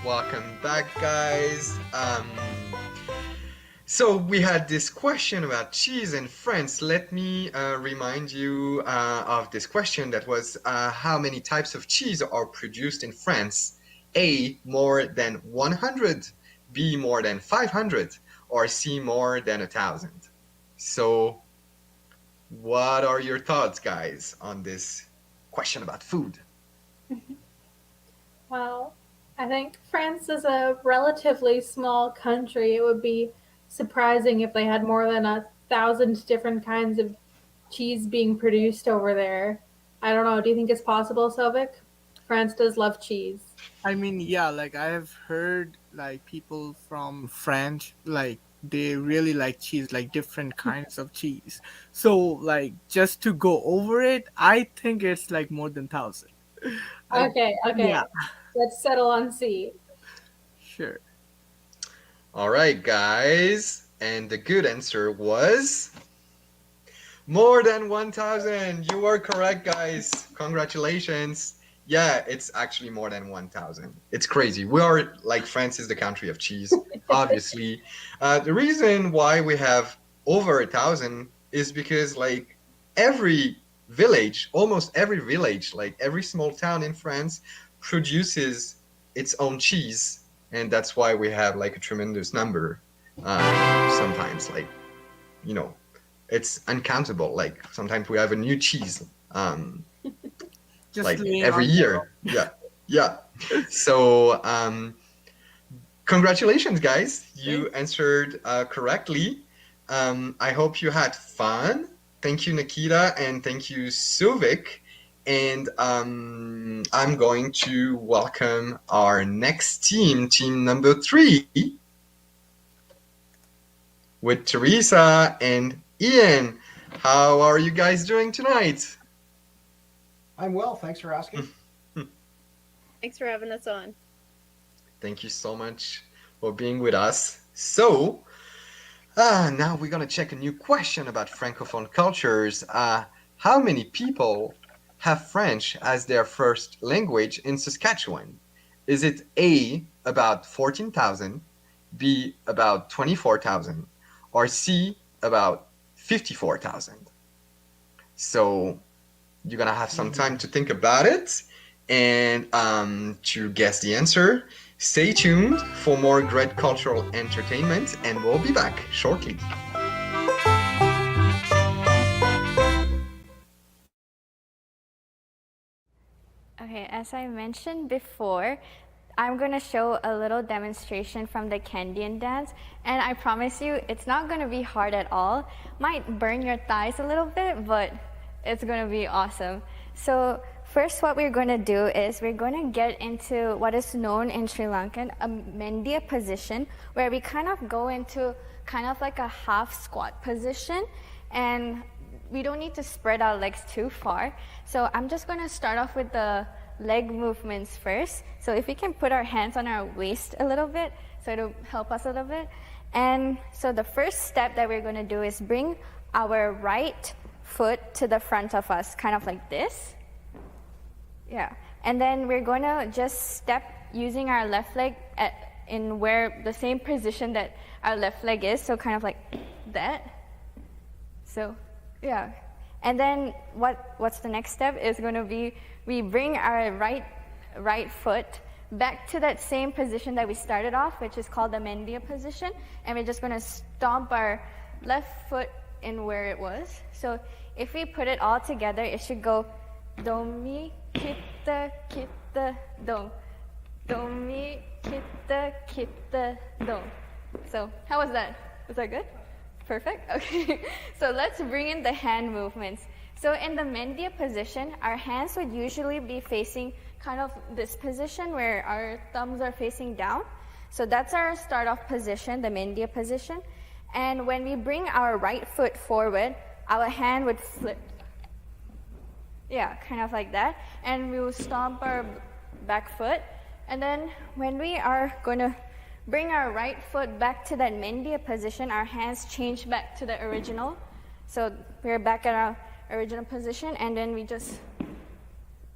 Welcome back, guys. So we had this question about cheese in France. Let me remind you of this question that was how many types of cheese are produced in France? A, more than 100, B, more than 500, or C, more than 1,000. So what are your thoughts, guys, on this question about food? Well, I think France is a relatively small country. It would be surprising if they had more than 1,000 different kinds of cheese being produced over there. I don't know. Do you think it's possible, Selvik? France does love cheese. I mean, yeah, like I have heard like people from France, like they really like cheese, like different kinds of cheese. So like just to go over it, I think it's like more than 1,000. Okay. Yeah. Let's settle on C. Sure. All right, guys. And the good answer was more than 1,000. You are correct, guys. Congratulations. Yeah, it's actually more than 1,000. It's crazy. We are like France is the country of cheese, obviously. The reason why we have over 1,000 is because like every village, almost every village, like every small town in France produces its own cheese, and that's why we have like a tremendous number. Sometimes, like, you know, it's uncountable. Like sometimes we have a new cheese, Just like laying every on year. Yeah. So congratulations, guys! You answered correctly. I hope you had fun. Thank you, Nikita, and thank you, Suvik. And I'm going to welcome our next team, team number 3, with Teresa and Ian. How are you guys doing tonight? I'm well, thanks for asking. Thanks for having us on. Thank you so much for being with us. So, now we're going to check a new question about Francophone cultures. How many people have French as their first language in Saskatchewan? Is it A, about 14,000, B, about 24,000, or C, about 54,000? So you're going to have some time to think about it and to guess the answer. Stay tuned for more great cultural entertainment, and we'll be back shortly. Okay, as I mentioned before, I'm going to show a little demonstration from the Canadian dance, and I promise you it's not going to be hard at all. Might burn your thighs a little bit, but it's going to be awesome. So first what we're going to do is we're going to get into what is known in Sri Lankan a Mendia position, where we kind of go into kind of like a half squat position, and we don't need to spread our legs too far. So I'm just going to start off with the leg movements first. So if we can put our hands on our waist a little bit, so it'll help us a little bit. And so the first step that we're going to do is bring our right foot to the front of us, kind of like this. Yeah. And then we're going to just step using our left leg in where the same position that our left leg is, so kind of like that. So yeah. And then what's the next step is going to be we bring our right foot back to that same position that we started off, which is called the Mendia position, and we're just going to stomp our left foot in where it was. So if we put it all together, it should go do mi kita kita do, do mi kita kita do. So how was that? Was that good? Perfect. Okay. So let's bring in the hand movements. So in the Mendia position, our hands would usually be facing kind of this position where our thumbs are facing down. So that's our start off position, the Mendia position. And when we bring our right foot forward, our hand would flip. Yeah, kind of like that. And we will stomp our back foot. And then when we are going to bring our right foot back to that Mendia position, our hands change back to the original. So we're back at our original position, and then we just,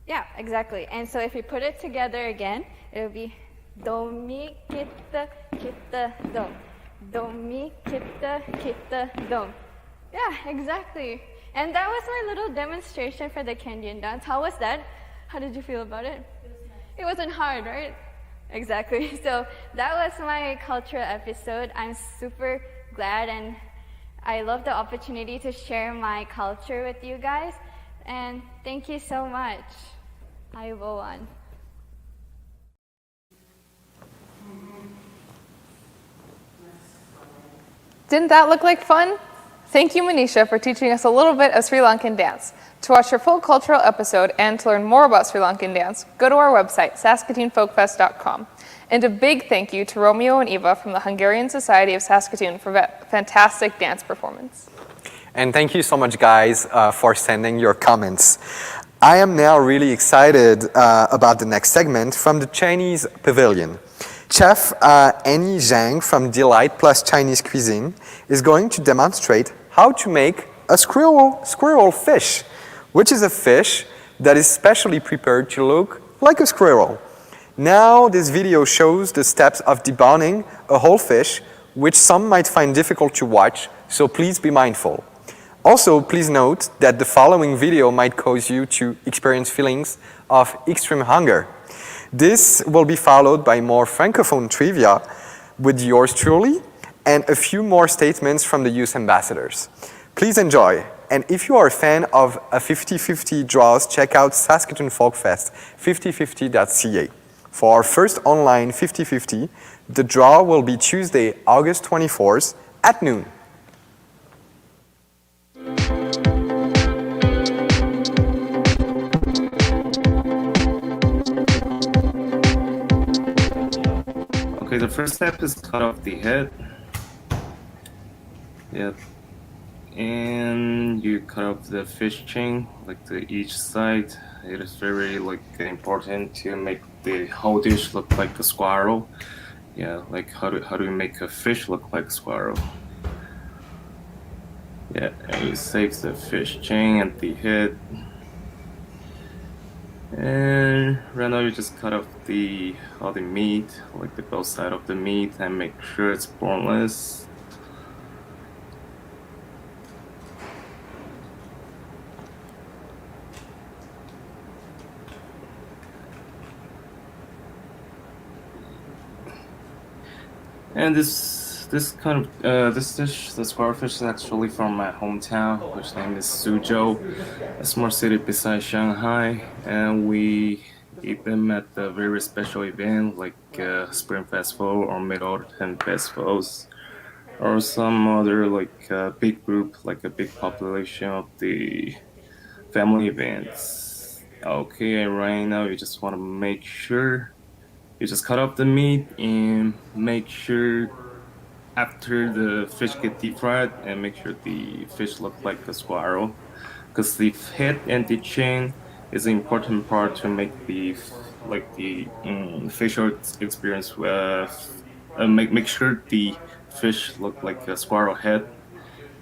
yeah, exactly. And so if we put it together again, it'll be do mi kita kita do, do mi kita kita do. Yeah, exactly. And that was my little demonstration for the Canadian dance. How was that? How did you feel about it? It wasn't hard, right? Exactly. So that was my cultural episode. I'm super glad, and I love the opportunity to share my culture with you guys. And thank you so much. Ayubowan. Didn't that look like fun? Thank you, Manisha, for teaching us a little bit of Sri Lankan dance. To watch our full cultural episode and to learn more about Sri Lankan dance, go to our website, saskatoonfolkfest.com. And a big thank you to Romeo and Eva from the Hungarian Society of Saskatoon for that fantastic dance performance. And thank you so much, guys, for sending your comments. I am now really excited about the next segment from the Chinese Pavilion. Chef Annie Zhang from Delight Plus Chinese Cuisine is going to demonstrate how to make a squirrel fish, which is a fish that is specially prepared to look like a squirrel. Now this video shows the steps of deboning a whole fish, which some might find difficult to watch, so please be mindful. Also, please note that the following video might cause you to experience feelings of extreme hunger. This will be followed by more Francophone trivia with yours truly and a few more statements from the youth ambassadors. Please enjoy. And if you are a fan of a 50-50 draws, check out Saskatoon Folkfest, 5050.ca. For our first online 50-50, the draw will be Tuesday, August 24th at noon. Okay, the first step is cut off the head. Yep. And you cut off the fish chain, like to each side. It is very important to make the whole dish look like a squirrel. Yeah, like how do you make a fish look like a squirrel? Yeah, and you save the fish chain and the head. And right now you just cut off all the meat, like the both side of the meat, and make sure it's boneless. And this dish, the squirrelfish, is actually from my hometown, which name is Suzhou, a small city beside Shanghai, and we eat them at the very special event like Spring Festival or Mid-Autumn Festivals, or some other big group, like a big population of the family events. Okay, and right now you just want to make sure you just cut off the meat and make sure after the fish get deep fried and make sure the fish look like a squirrel, because the head and the chain is an important part to make the facial experience. Make sure the fish look like a squirrel head,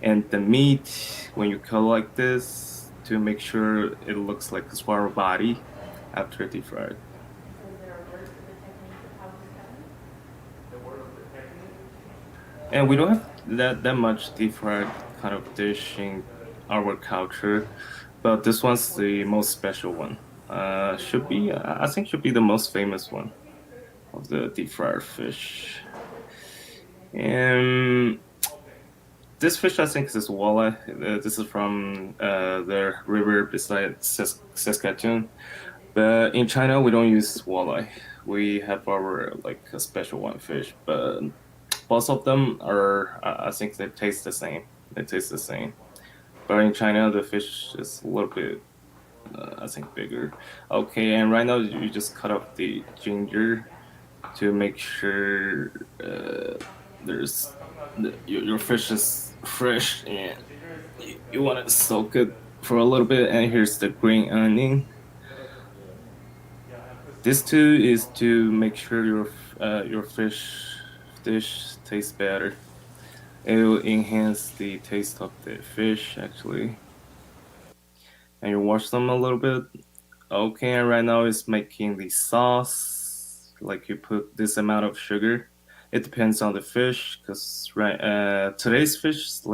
and the meat when you cut like this to make sure it looks like a squirrel body after deep fried. And we don't have that much deep fried kind of dish in our culture, but this one's the most special one. I think should be the most famous one of the deep fried fish. And this fish, I think, is walleye. This is from the river beside Saskatoon. But in China, we don't use walleye. We have our a special one fish, but both of them are, I think they taste the same. But in China, the fish is a little bit, I think, bigger. Okay, and right now you just cut off the ginger to make sure your fish is fresh, and you want to soak it for a little bit. And here's the green onion. This too is to make sure your fish dish tastes better. It will enhance the taste of the fish actually. And you wash them a little bit. Okay, and right now it's making the sauce. Like you put this amount of sugar. It depends on the fish, because today's fish is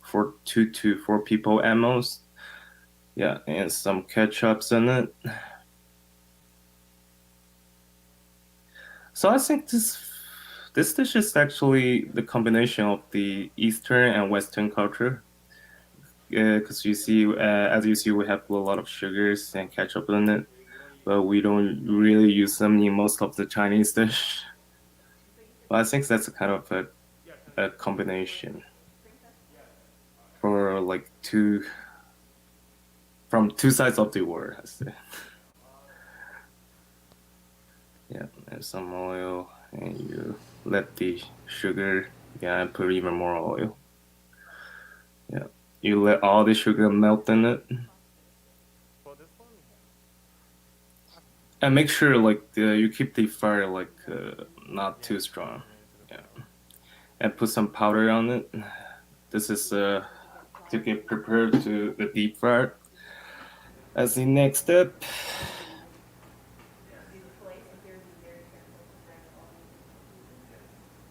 for 2 to 4 people at most. Yeah, and some ketchups in it. So I think this dish is actually the combination of the Eastern and Western culture. Because as you see, we have a lot of sugars and ketchup in it, but we don't really use them in most of the Chinese dish. But I think that's a kind of a combination for from two sides of the world, I say. Yeah, and some oil, and you let the sugar, and put even more oil. Yeah, you let all the sugar melt in it. And make sure you keep the fire not too strong. Yeah. And put some powder on it. This is to get prepared to the deep fry. As the next step.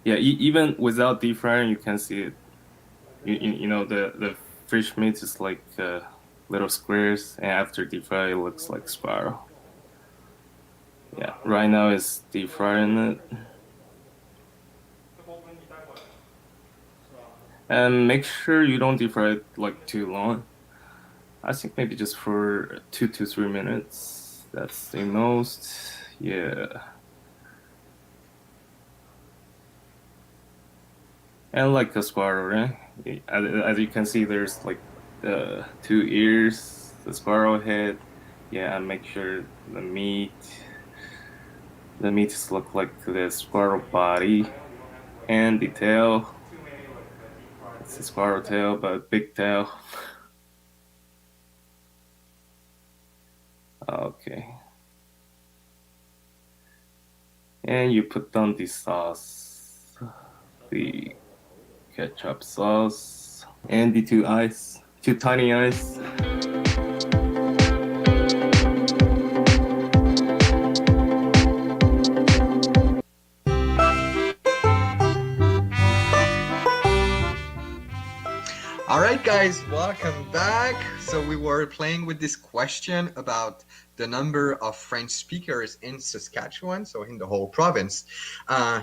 Yeah, even without deep frying, you can see it. You know, the fish meat is like little squares, and after deep fry, it looks like spiral. Yeah, right now it's deep frying it. And make sure you don't deep fry it like too long. I think maybe just for 2 to 3 minutes. That's the most. Yeah. And like a squirrel, right? As you can see, there's like 2 ears, the squirrel head. Yeah, and make sure the meat look like the squirrel body, and the tail. It's a squirrel tail, but big tail. Okay. And you put on the sauce, the ketchup sauce, and the 2 tiny eyes. All right, guys, welcome back. So we were playing with this question about the number of French speakers in Saskatchewan, so in the whole province.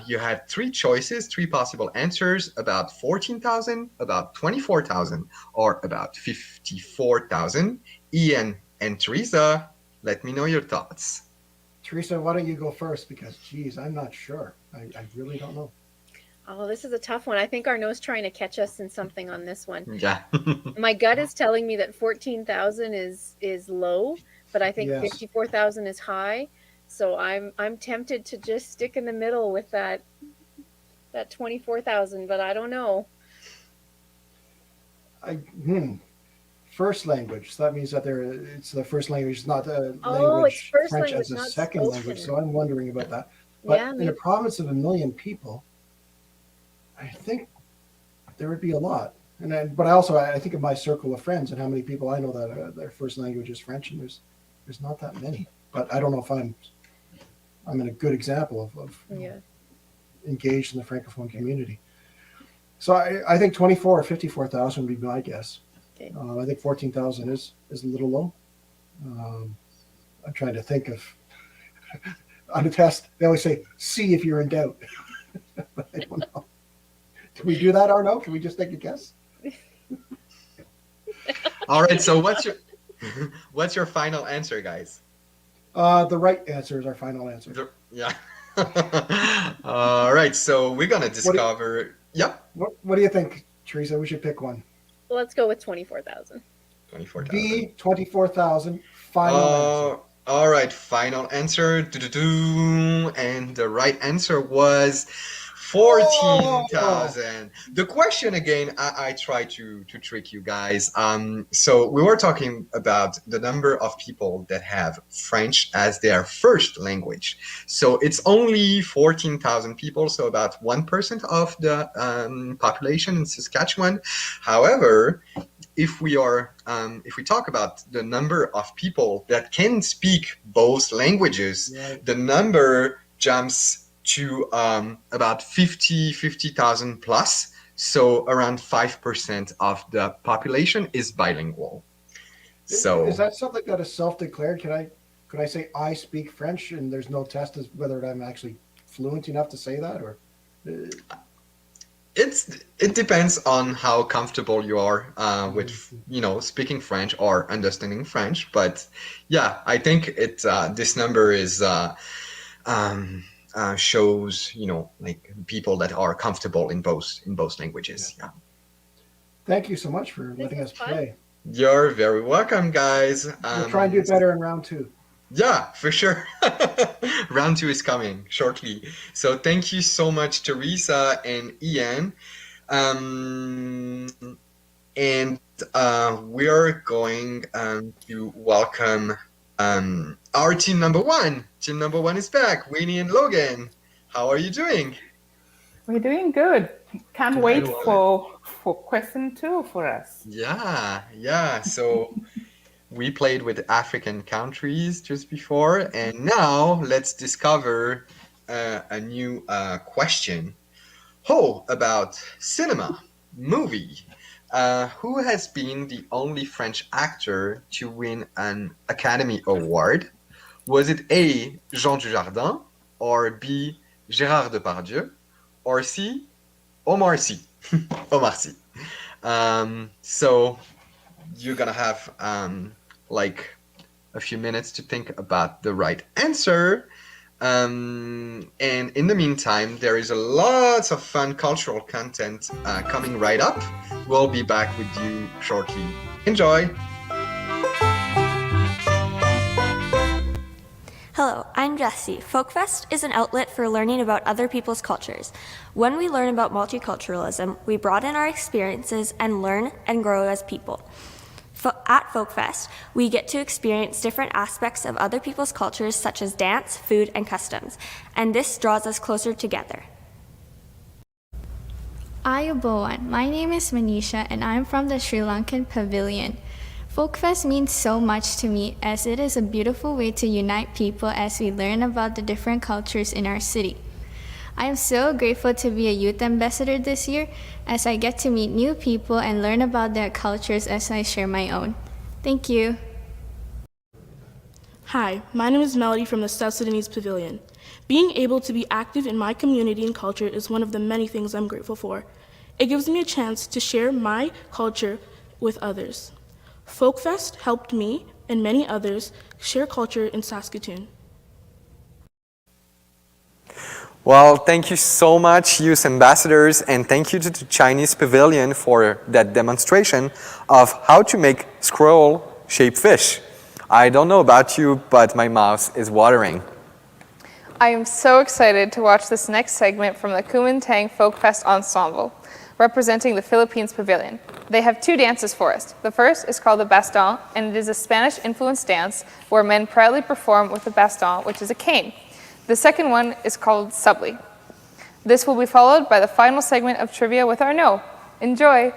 You had 3 choices, 3 possible answers, about 14,000, about 24,000, or about 54,000. Ian and Teresa, let me know your thoughts. Teresa, why don't you go first? Because, geez, I'm not sure. I really don't know. Oh, this is a tough one. I think Arnaud's trying to catch us in something on this one. Yeah. My gut is telling me that 14,000 is low, but I think 54,000 is high. So I'm tempted to just stick in the middle with that 24,000, but I don't know. First language. So that means that it's the first language, not a it's first French language, as a not second spoken. language. So I'm wondering about that. But Yeah, in a province of 1 million people, I think there would be a lot. But I think of my circle of friends and how many people I know that their first language is French, and there's not that many. But I don't know if I'm in a good example of engaged in the Francophone community. So I think 24 or 54,000 would be my guess. Okay. I think 14,000 is a little low. I'm trying to think of on a test. They always say, "See if you're in doubt." But I don't know. Can we do that, Arnaud? Can we just take a guess? All right. So what's your final answer, guys? The right answer is our final answer. Yeah. All right. So we're gonna discover. What do you think, Teresa? We should pick one. Well, let's go with 24,000. 24,000. B, 24,000. Final answer. All right, final answer. And the right answer was 14,000. The question again, I try to trick you guys. So we were talking about the number of people that have French as their first language. So it's only 14,000 people, so about 1% of the population in Saskatchewan. However, if we talk about the number of people that can speak both languages, the number jumps to about 50,000 plus. So around 5% of the population is bilingual. So is that something that is self-declared? Could I say I speak French and there's no test as whether I'm actually fluent enough to say that, or? It depends on how comfortable you are with speaking French or understanding French. But yeah, I think this number is shows like people that are comfortable in both languages. Yeah. Thank you so much for letting us play. You're very welcome, guys. We'll try and do better in round 2. Yeah, for sure. Round 2 is coming shortly. So thank you so much, Teresa and Ian. And we are going to welcome our team number 1. Team number 1 is back. Winnie and Logan. How are you doing? We're doing good. Can't wait for question 2 for us. Yeah. So we played with African countries just before, and now let's discover a new question. About cinema, movie. Who has been the only French actor to win an Academy Award? Was it A, Jean Dujardin, or B, Gérard Depardieu, or C, Omar Sy? Omar Sy. So you're gonna have like a few minutes to think about the right answer. And in the meantime, there is a lots of fun cultural content coming right up. We'll be back with you shortly. Enjoy! Hello, I'm Jessie. Folkfest is an outlet for learning about other people's cultures. When we learn about multiculturalism, we broaden our experiences and learn and grow as people. At Folkfest, we get to experience different aspects of other people's cultures such as dance, food, and customs, and this draws us closer together. Ayubowan, my name is Manisha and I'm from the Sri Lankan Pavilion. Folkfest means so much to me as it is a beautiful way to unite people as we learn about the different cultures in our city. I am so grateful to be a youth ambassador this year as I get to meet new people and learn about their cultures as I share my own. Thank you. Hi, my name is Melody from the South Sudanese Pavilion. Being able to be active in my community and culture is one of the many things I'm grateful for. It gives me a chance to share my culture with others. Folkfest helped me and many others share culture in Saskatoon. Well, thank you so much, youth ambassadors, and thank you to the Chinese Pavilion for that demonstration of how to make scroll-shaped fish. I don't know about you, but my mouth is watering. I am so excited to watch this next segment from the Kumintang Folkfest Ensemble, representing the Philippines Pavilion. They have two dances for us. The first is called the baston, and it is a Spanish-influenced dance where men proudly perform with the baston, which is a cane. The second one is called Subli. This will be followed by the final segment of trivia with Arnaud. Enjoy!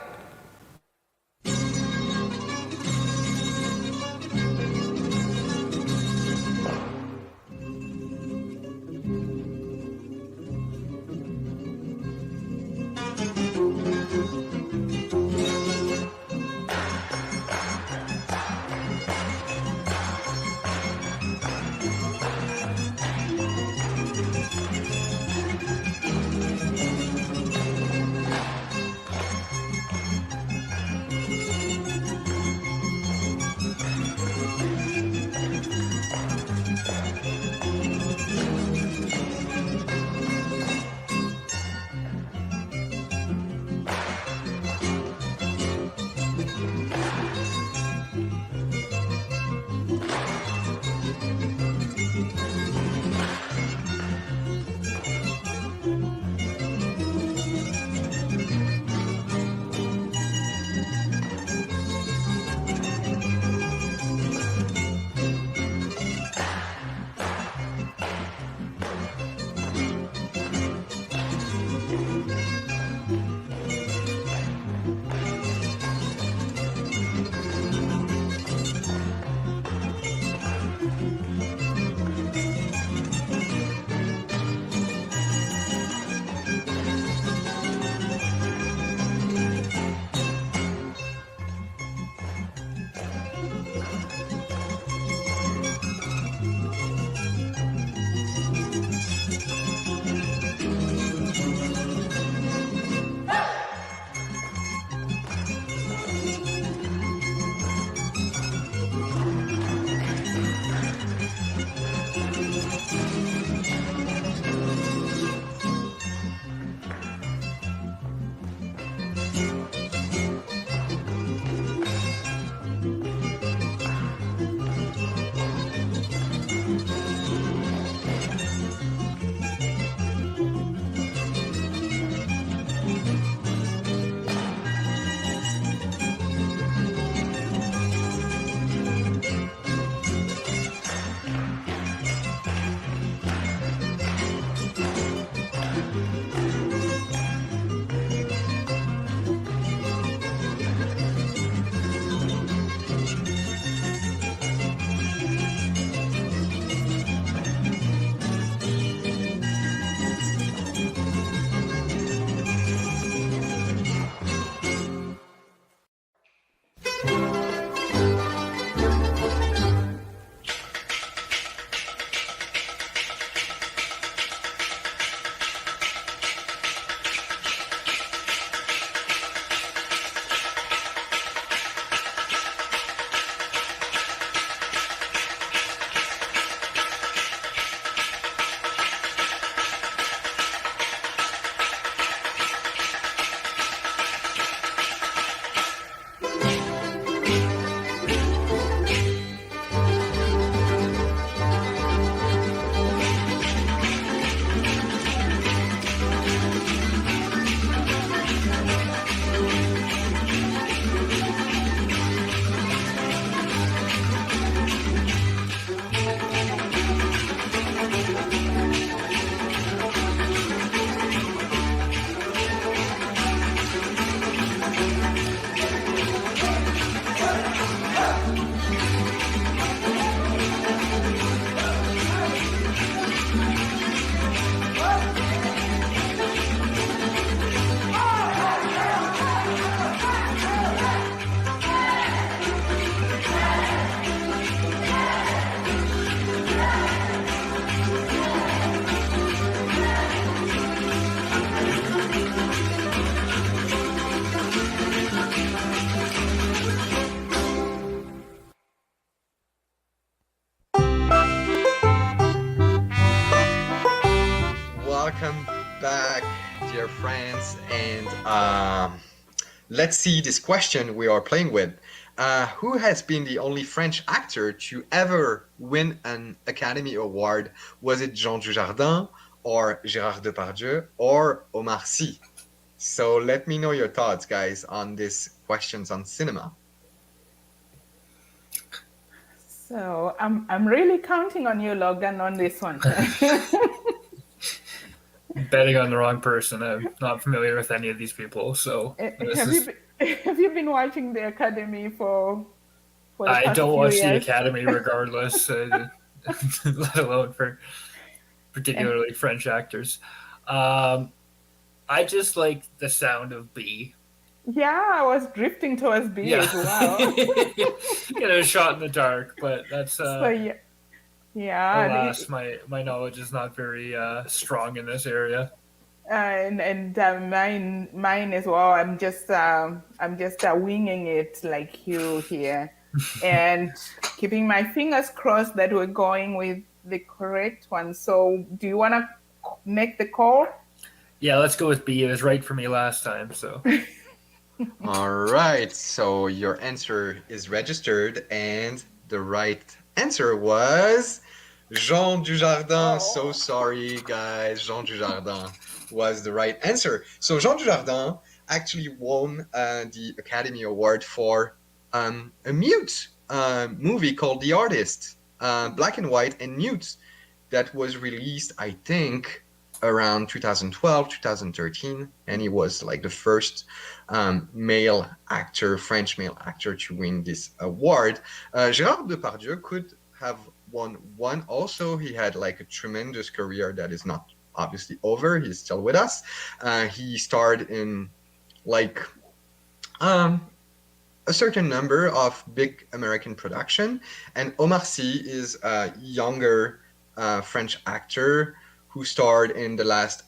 back, dear friends, and let's see this question we are playing with. Who has been the only French actor to ever win an Academy Award? Was it Jean Dujardin, or Gérard Depardieu, or Omar Sy? So let me know your thoughts, guys, on these questions on cinema. So I'm really counting on you, Logan, on this one. Betting on the wrong person. I'm not familiar with any of these people, so Have you been watching the Academy for the I past don't few watch the years? Academy regardless, let alone for particularly French actors. I just like the sound of bee. Yeah, I was drifting towards B as well. A shot in the dark, but that's So yeah. alas, my knowledge is not very strong in this area. And mine as well. I'm just winging it like you here, and keeping my fingers crossed that we're going with the correct one. So, do you want to make the call? Yeah, let's go with B. It was right for me last time, so. All right, so your answer is registered, and the right answer was Jean Dujardin. So sorry, guys. Jean Dujardin was the right answer. So Jean Dujardin actually won the Academy Award for a mute movie called The Artist, black and white and mute, that was released, I think, around 2012, 2013, and he was like the first French male actor to win this award. Gérard Depardieu could have won one also. He had like a tremendous career that is not obviously over. He's still with us. He starred in like a certain number of big American production, and Omar Sy is a younger French actor who starred in the last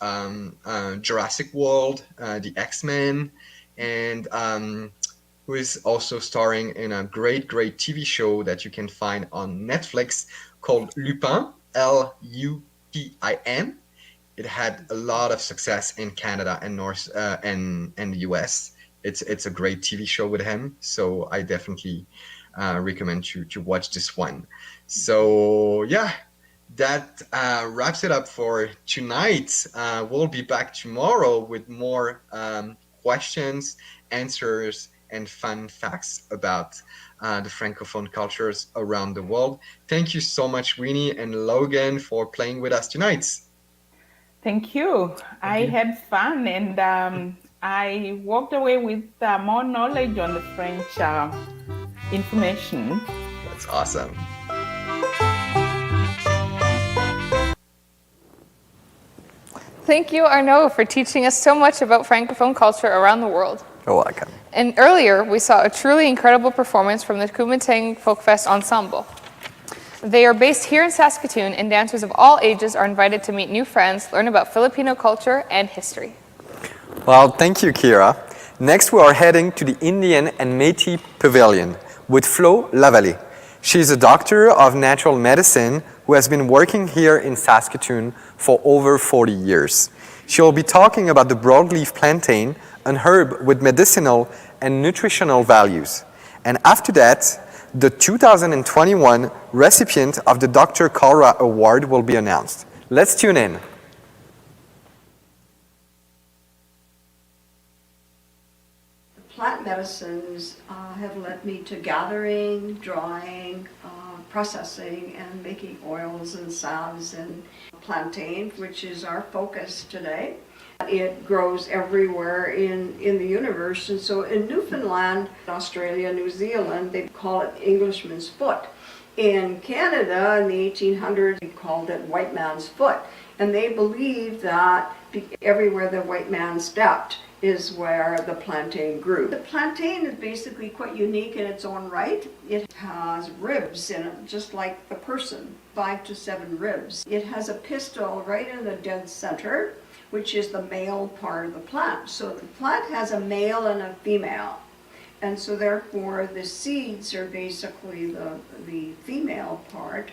Jurassic World, the X-Men, and who is also starring in a great TV show that you can find on Netflix called Lupin, Lupin. It had a lot of success in Canada and and the US. It's a great TV show with him, so I definitely recommend you to watch this one. So yeah, that wraps it up for tonight. We'll be back tomorrow with more questions, answers, and fun facts about the Francophone cultures around the world. Thank you so much, Winnie and Logan, for playing with us tonight. Thank you. I had fun, and I walked away with more knowledge on the French information. That's awesome. Thank you, Arnaud, for teaching us so much about Francophone culture around the world. You're welcome. And earlier, we saw a truly incredible performance from the Kumitang Folkfest Ensemble. They are based here in Saskatoon, and dancers of all ages are invited to meet new friends, learn about Filipino culture and history. Well, thank you, Kira. Next, we are heading to the Indian and Metis Pavilion with Flo Lavallée. She's a doctor of natural medicine who has been working here in Saskatoon for over 40 years. She will be talking about the broadleaf plantain, an herb with medicinal and nutritional values. And after that, the 2021 recipient of the Dr. Kalra Award will be announced. Let's tune in. Plant medicines have led me to gathering, drying, processing, and making oils and salves and plantain, which is our focus today. It grows everywhere in the universe, and so in Newfoundland, Australia, New Zealand, they call it Englishman's foot. In Canada, in the 1800s, they called it white man's foot, and they believed that everywhere the white man stepped is where the plantain grew. The plantain is basically quite unique in its own right. It has ribs in it, just like the person, 5 to 7 ribs. It has a pistil right in the dead center, which is the male part of the plant. So the plant has a male and a female. And so therefore the seeds are basically the female part,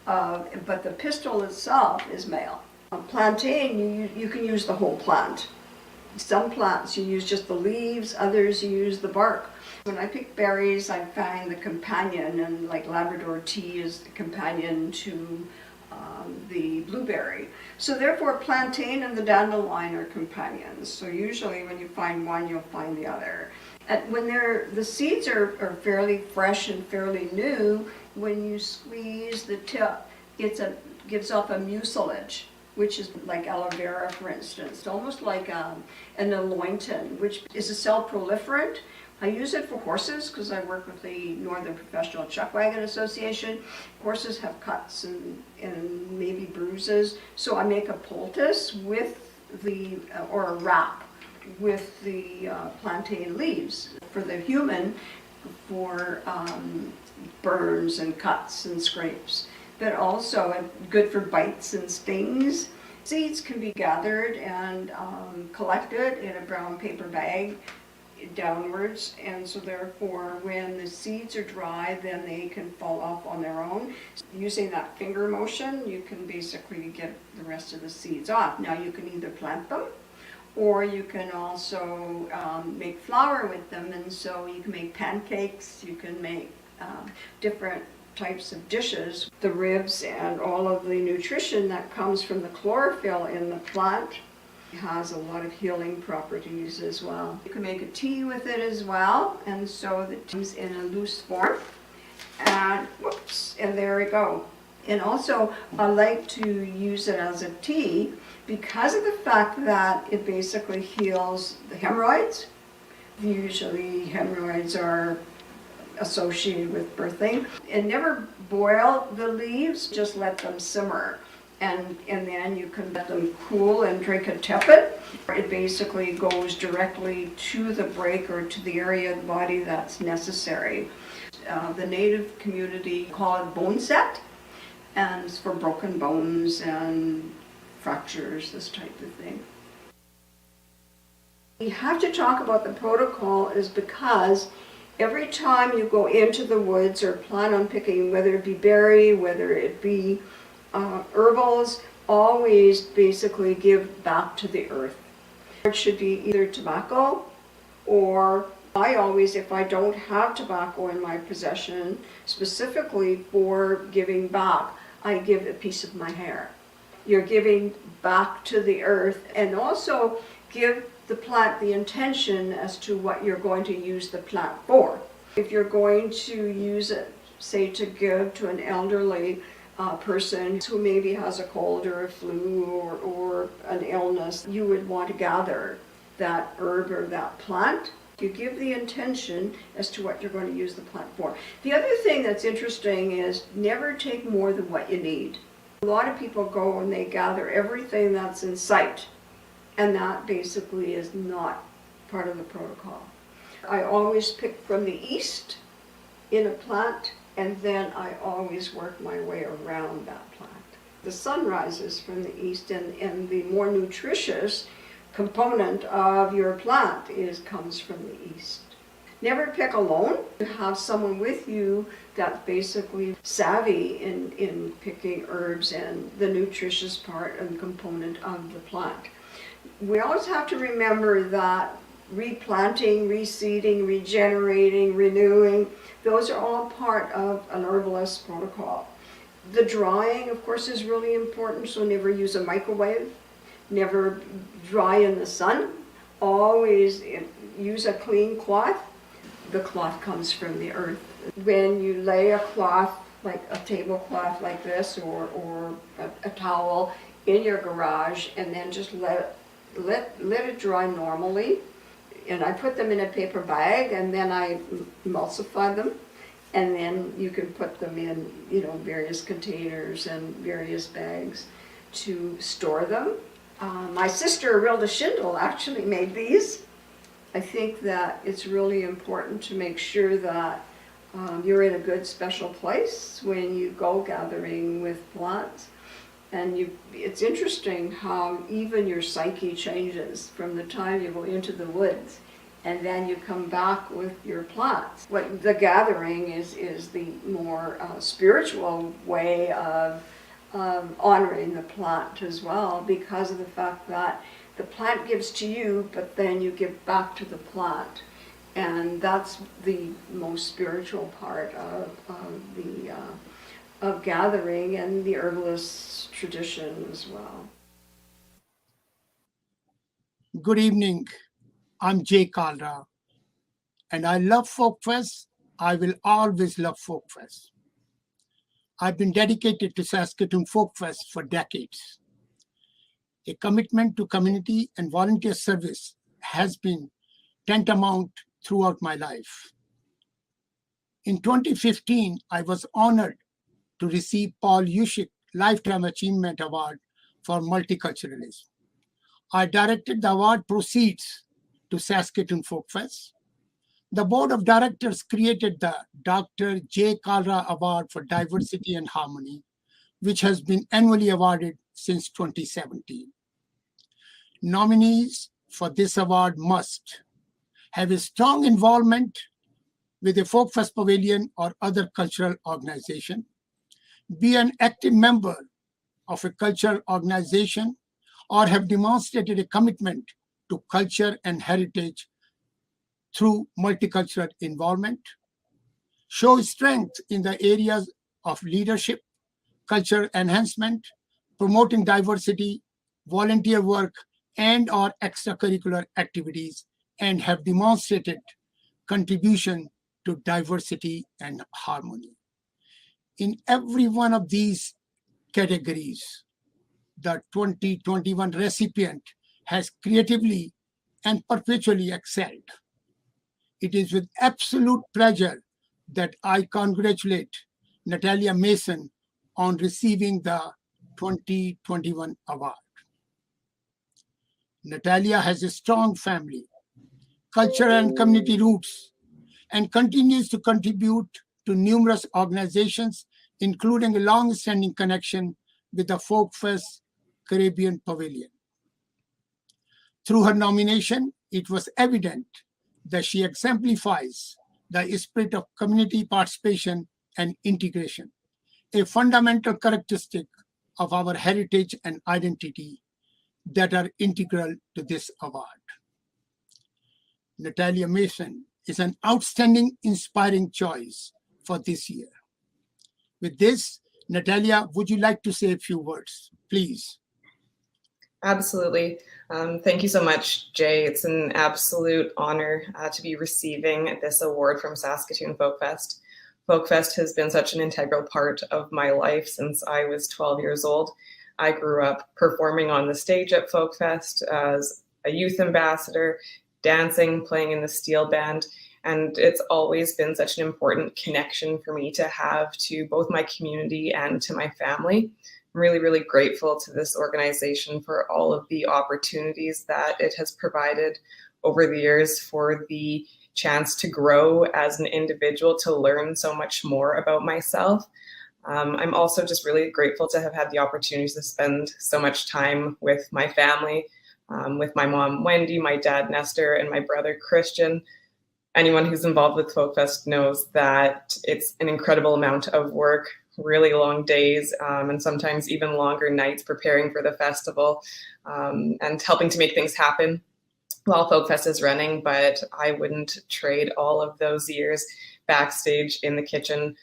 but the pistil itself is male. Plantain, you can use the whole plant. Some plants you use just the leaves, others you use the bark. When I pick berries, I find the companion, and like Labrador tea is the companion to the blueberry. So therefore plantain and the dandelion are companions. So usually when you find one, you'll find the other. And when the seeds are fairly fresh and fairly new, when you squeeze the tip, gives off a mucilage, which is like aloe vera, for instance, almost like an alointin, which is a cell proliferant. I use it for horses because I work with the Northern Professional Chuck Wagon Association. Horses have cuts and maybe bruises, so I make a poultice with or a wrap with the plantain leaves for the human for burns and cuts and scrapes, but also good for bites and stings. Seeds can be gathered and collected in a brown paper bag downwards, and so therefore when the seeds are dry, then they can fall off on their own. Using that finger motion, you can basically get the rest of the seeds off. Now you can either plant them, or you can also make flour with them, and so you can make pancakes, you can make different types of dishes. The ribs and all of the nutrition that comes from the chlorophyll in the plant has a lot of healing properties as well. You can make a tea with it as well, and so the tea's in a loose form, and whoops, and there we go. And also I like to use it as a tea because of the fact that it basically heals the hemorrhoids. Usually hemorrhoids are associated with birthing. And never boil the leaves, just let them simmer. And then you can let them cool and drink it tepid. It basically goes directly to the break or to the area of the body that's necessary. The native community call it bone set, and it's for broken bones and fractures, this type of thing. We have to talk about the protocol is because every time you go into the woods or plan on picking, whether it be berry, whether it be herbals, always basically give back to the earth. It should be either tobacco, or I always, if I don't have tobacco in my possession, specifically for giving back, I give a piece of my hair. You're giving back to the earth, and also give the plant the intention as to what you're going to use the plant for. If you're going to use it, say to give to an elderly person who maybe has a cold or a flu or an illness, you would want to gather that herb or that plant. You give the intention as to what you're going to use the plant for. The other thing that's interesting is never take more than what you need. A lot of people go and they gather everything that's in sight, and that basically is not part of the protocol. I always pick from the east in a plant, and then I always work my way around that plant. The sun rises from the east, and the more nutritious component of your plant comes from the east. Never pick alone. You have someone with you that's basically savvy in picking herbs and the nutritious part and component of the plant. We always have to remember that replanting, reseeding, regenerating, renewing, those are all part of an herbalist protocol. The drying, of course, is really important, so never use a microwave, never dry in the sun, always use a clean cloth. The cloth comes from the earth. When you lay a cloth, like a tablecloth like this, or a towel in your garage, and then just let it dry normally, and I put them in a paper bag, and then I emulsify them, and then you can put them in, various containers and various bags to store them. My sister, Rilda Schindel, actually made these. I think that it's really important to make sure that you're in a good special place when you go gathering with plants. And it's interesting how even your psyche changes from the time you go into the woods and then you come back with your plants. What the gathering is the more spiritual way of honoring the plant as well, because of the fact that the plant gives to you, but then you give back to the plant. And that's the most spiritual part of gathering and the herbalist tradition as well. Good evening. I'm Jay Kalra, and I love Folkfest. I will always love Folkfest. I've been dedicated to Saskatoon Folkfest for decades. A commitment to community and volunteer service has been tantamount throughout my life. In 2015, I was honored to receive Paul Yushik Lifetime Achievement Award for Multiculturalism. I directed the award proceeds to Saskatoon Folkfest. The board of directors created the Dr. J. Kalra Award for Diversity and Harmony, which has been annually awarded since 2017. Nominees for this award must have a strong involvement with a Folkfest pavilion or other cultural organization, be an active member of a cultural organization, or have demonstrated a commitment to culture and heritage through multicultural involvement, show strength in the areas of leadership, culture enhancement, promoting diversity, volunteer work, and/or extracurricular activities, and have demonstrated contribution to diversity and harmony. In every one of these categories, the 2021 recipient has creatively and perpetually excelled. It is with absolute pleasure that I congratulate Natalia Mason on receiving the 2021 award. Natalia has a strong family, culture and community roots, and continues to contribute to numerous organizations, including a long-standing connection with the Folkfest Caribbean Pavilion. Through her nomination, it was evident that she exemplifies the spirit of community participation and integration, a fundamental characteristic of our heritage and identity that are integral to this award. Natalia Mason is an outstanding, inspiring choice for this year. With this, Natalia, would you like to say a few words, please? Absolutely. Thank you so much, Jay. It's an absolute honor to be receiving this award from Saskatoon Folkfest. Folkfest has been such an integral part of my life since I was 12 years old. I grew up performing on the stage at Folkfest as a youth ambassador, dancing, playing in the steel band, and it's always been such an important connection for me to have to both my community and to my family. I'm really, really grateful to this organization for all of the opportunities that it has provided over the years, for the chance to grow as an individual, to learn so much more about myself. I'm also just really grateful to have had the opportunity to spend so much time with my family, with my mom, Wendy, my dad, Nestor, and my brother, Christian. Anyone who's involved with Folkfest knows that it's an incredible amount of work, really long days, and sometimes even longer nights preparing for the festival and helping to make things happen while Folkfest is running. But I wouldn't trade all of those years backstage in the kitchen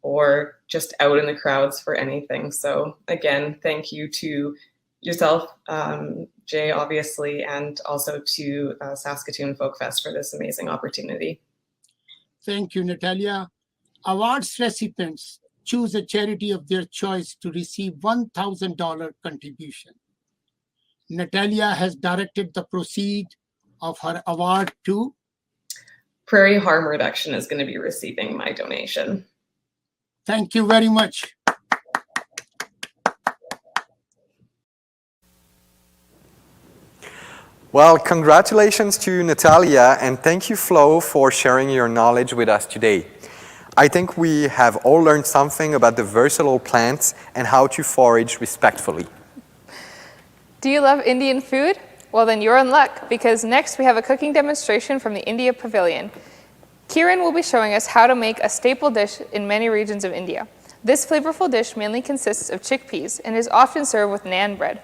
or just out in the crowds for anything. So again, thank you to yourself, Jay, obviously, and also to Saskatoon Folkfest for this amazing opportunity. Thank you, Natalia. Awards recipients choose a charity of their choice to receive $1,000 contribution. Natalia has directed the proceed of her award to Prairie Harm Reduction is going to be receiving my donation. Thank you very much. Well, congratulations to Natalia, and thank you, Flo, for sharing your knowledge with us today. I think we have all learned something about the versatile plants and how to forage respectfully. Do you love Indian food? Well, then you're in luck, because next we have a cooking demonstration from the India Pavilion. Kiran will be showing us how to make a staple dish in many regions of India. This flavorful dish mainly consists of chickpeas and is often served with naan bread.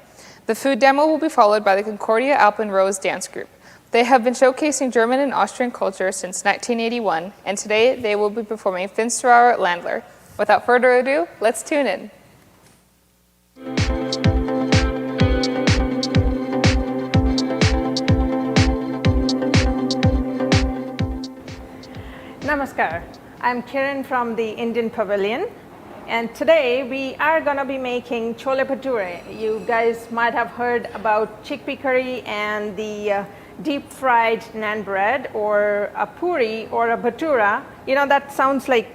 The food demo will be followed by the Concordia Alpenrose dance group. They have been showcasing German and Austrian culture since 1981, and today they will be performing Finsterauer Landler. Without further ado, let's tune in. Namaskar. I'm Kiran from the Indian Pavilion, and today we are going to be making chole bhature. You guys might have heard about chickpea curry and the deep fried naan bread, or a puri or a bhatura. You know, that sounds like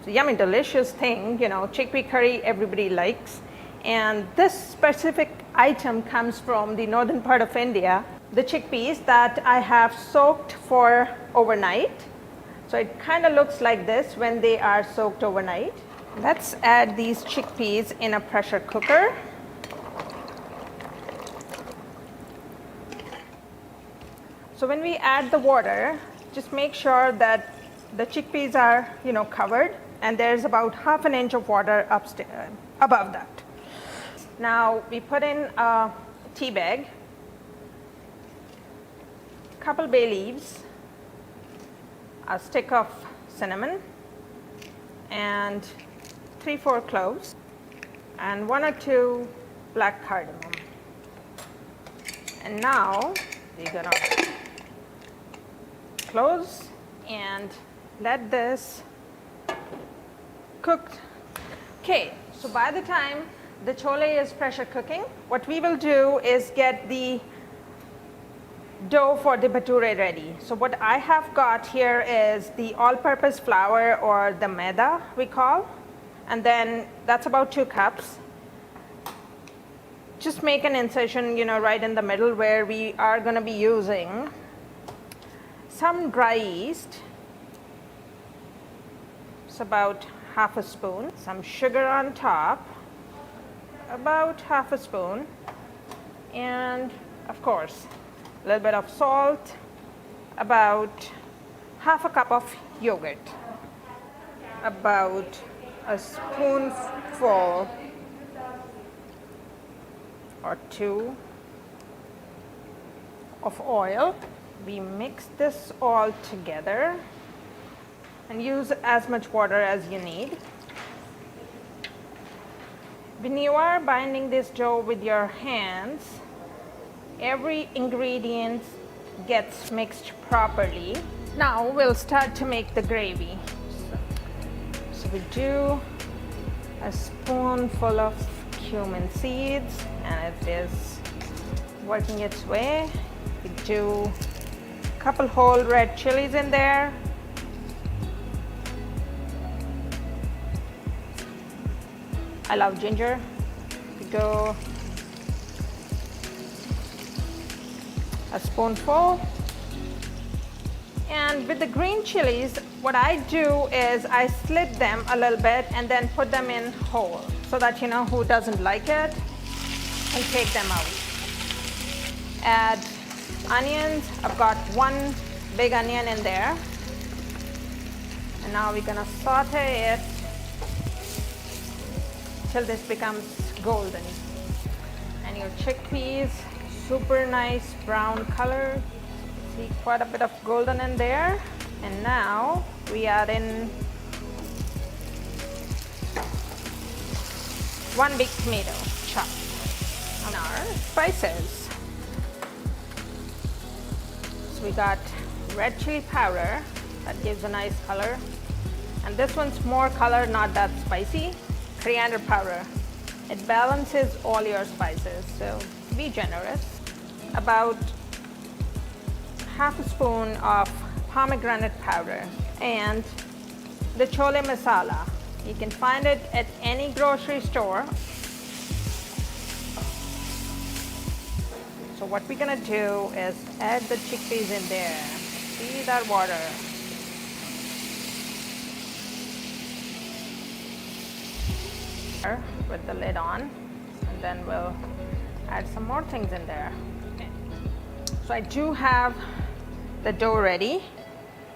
a yummy, delicious thing. You know, chickpea curry everybody likes. And this specific item comes from the northern part of India. The chickpeas that I have soaked for overnight. So it kind of looks like this when they are soaked overnight. Let's add these chickpeas in a pressure cooker. So when we add the water, just make sure that the chickpeas are, covered, and there's about ½ an inch of water upstairs, above that. Now we put in a tea bag, couple bay leaves, a stick of cinnamon, and 3-4 cloves, and 1 or 2 black cardamom. And now we're gonna close and let this cook. Okay, so by the time the chole is pressure cooking, what we will do is get the dough for the bhature ready. So what I have got here is the all-purpose flour, or the maida we call, and then that's about 2 cups. Just make an incision, right in the middle, where we are going to be using some dry yeast. It's about ½ a spoon. Some sugar on top, about ½ a spoon, and of course a little bit of salt, about ½ a cup of yogurt, about a spoonful or 2 of oil. We mix this all together and use as much water as you need. When you are binding this dough with your hands, every ingredient gets mixed properly. Now we'll start to make the gravy. So we do a spoonful of cumin seeds, and it is working its way. We do a couple whole red chilies in there. I love ginger. We go a spoonful. And with the green chilies, what I do is I slit them a little bit and then put them in whole, so that who doesn't like it can take them out. Add onions. I've got 1 big onion in there. And now we're gonna saute it till this becomes golden. And your chickpeas, super nice brown color. See quite a bit of golden in there. And now we add in 1 big tomato chopped. And our spices. So we got red chili powder, that gives a nice color. And this one's more color, not that spicy. Coriander powder. It balances all your spices, so be generous. About ½ a spoon of pomegranate powder, and the chole masala. You can find it at any grocery store. So what we're gonna do is add the chickpeas in there. See that water? With the lid on, and then we'll add some more things in there. So I do have the dough ready,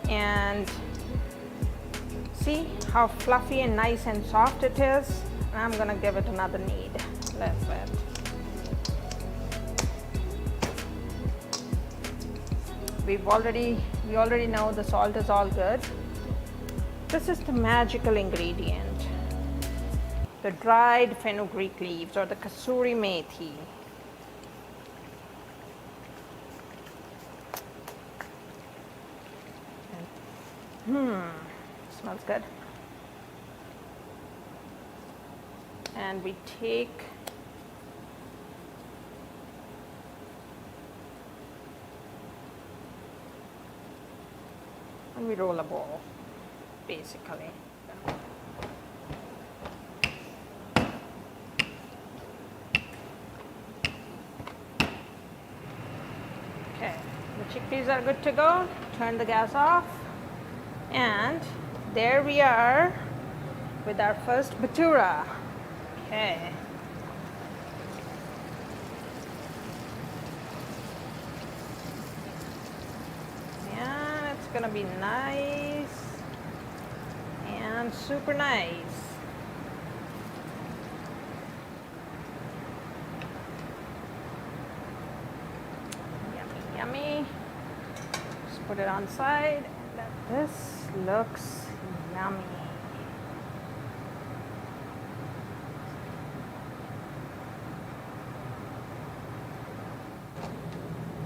and See how fluffy and nice and soft it is? I'm gonna give it another knead. That's it. We already know the salt is all good. This is the magical ingredient. The dried fenugreek leaves or the kasuri methi. Smells good. And we take and we roll a ball, basically. Okay, the chickpeas are good to go. Turn the gas off. And there we are with our first bhatura. Okay. And it's gonna be nice and super nice. Yummy, yummy. Just put it on side. This looks yummy.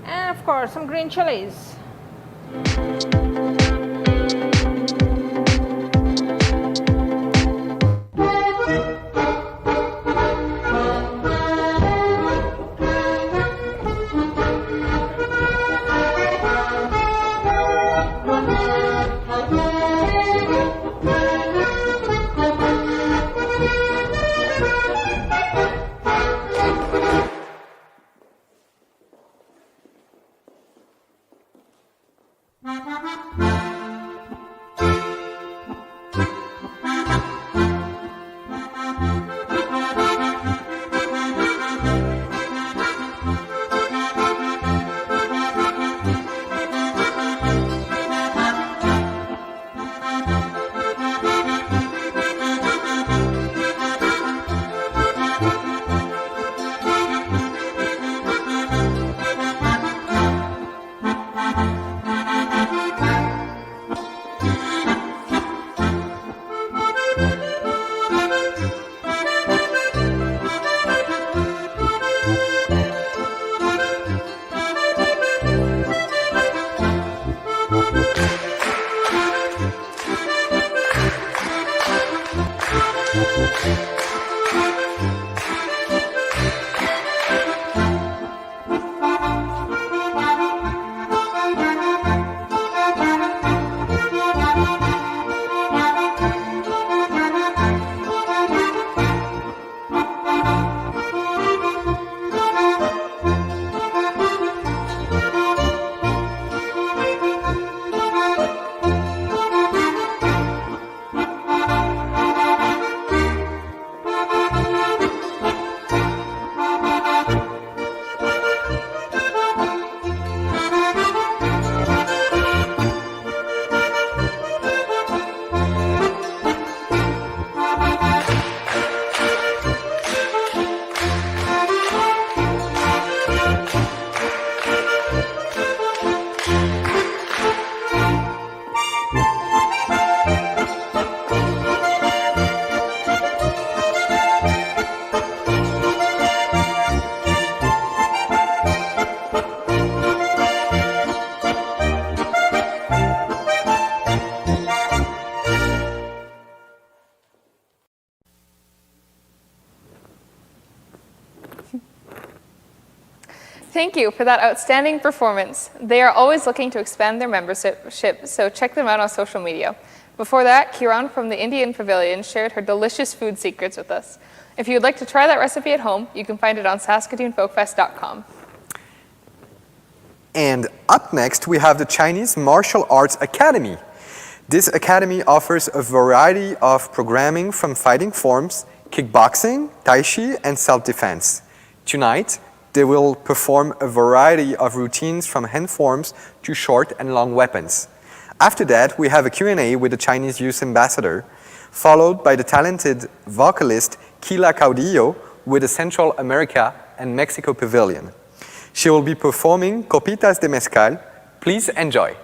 And of course, some green chilies. Thank you for that outstanding performance. They are always looking to expand their membership, so check them out on social media. Before that, Kiran from the Indian Pavilion shared her delicious food secrets with us. If you'd like to try that recipe at home, you can find it on saskatoonfolkfest.com. And up next, we have the Chinese Martial Arts Academy. This academy offers a variety of programming from fighting forms, kickboxing, tai chi, and self-defense. Tonight, they will perform a variety of routines from hand forms to short and long weapons. After that, we have a Q&A with the Chinese Youth Ambassador, followed by the talented vocalist Kila Caudillo with the Central America and Mexico Pavilion. She will be performing Copitas de Mezcal. Please enjoy.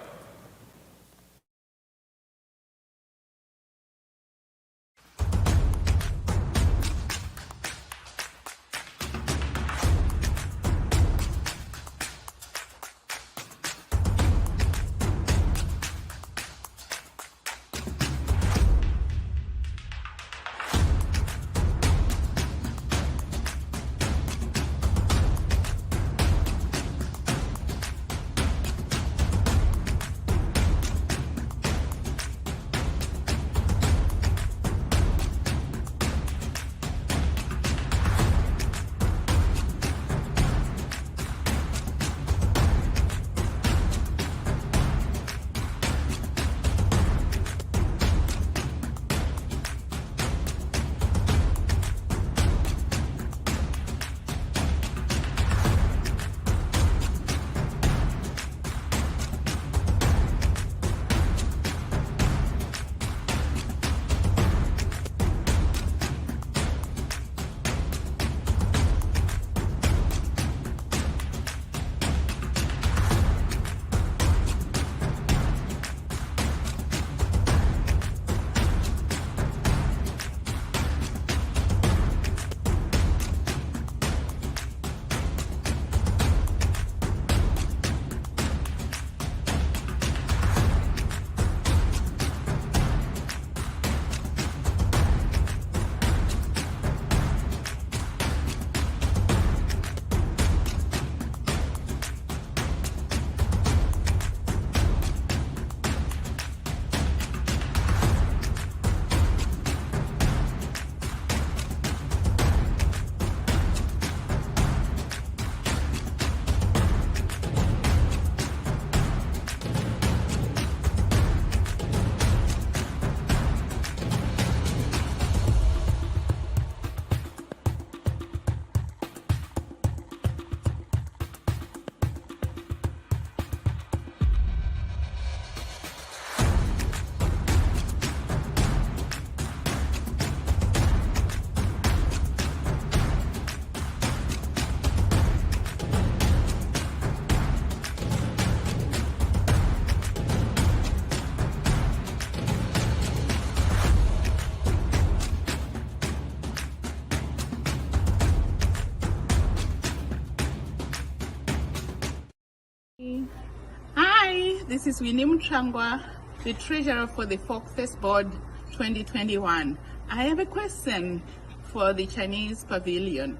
Hi, this is Winnie Mchangwa, the treasurer for the Folkfest Board 2021. I have a question for the Chinese Pavilion.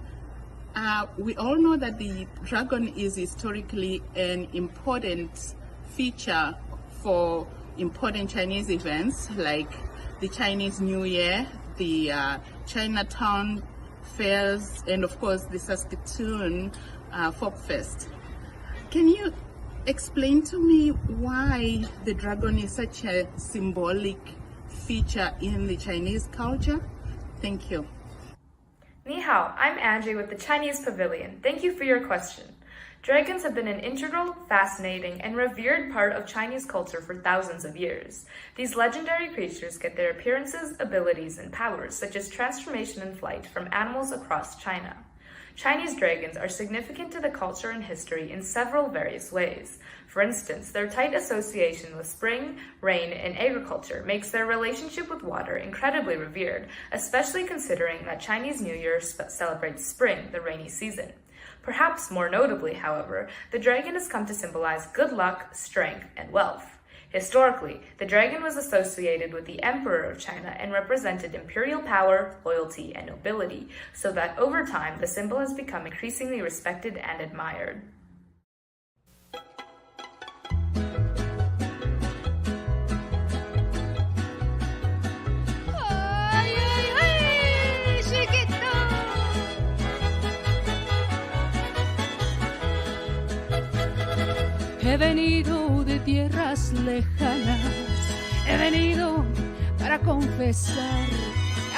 We all know that the dragon is historically an important feature for important Chinese events like the Chinese New Year, the Chinatown fairs, and of course the Saskatoon Folkfest. Can you explain to me why the dragon is such a symbolic feature in the Chinese culture? Thank you. Ni hao, I'm Angie with the Chinese Pavilion. Thank you for your question. Dragons have been an integral, fascinating, and revered part of Chinese culture for thousands of years. These legendary creatures get their appearances, abilities, and powers, such as transformation and flight, from animals across China. Chinese dragons are significant to the culture and history in several various ways. For instance, their tight association with spring, rain, and agriculture makes their relationship with water incredibly revered, especially considering that Chinese New Year celebrates spring, the rainy season. Perhaps more notably, however, the dragon has come to symbolize good luck, strength, and wealth. Historically, the dragon was associated with the Emperor of China and represented imperial power, loyalty, and nobility, so that over time the symbol has become increasingly respected and admired. He venido de tierras lejanas, he venido para confesar,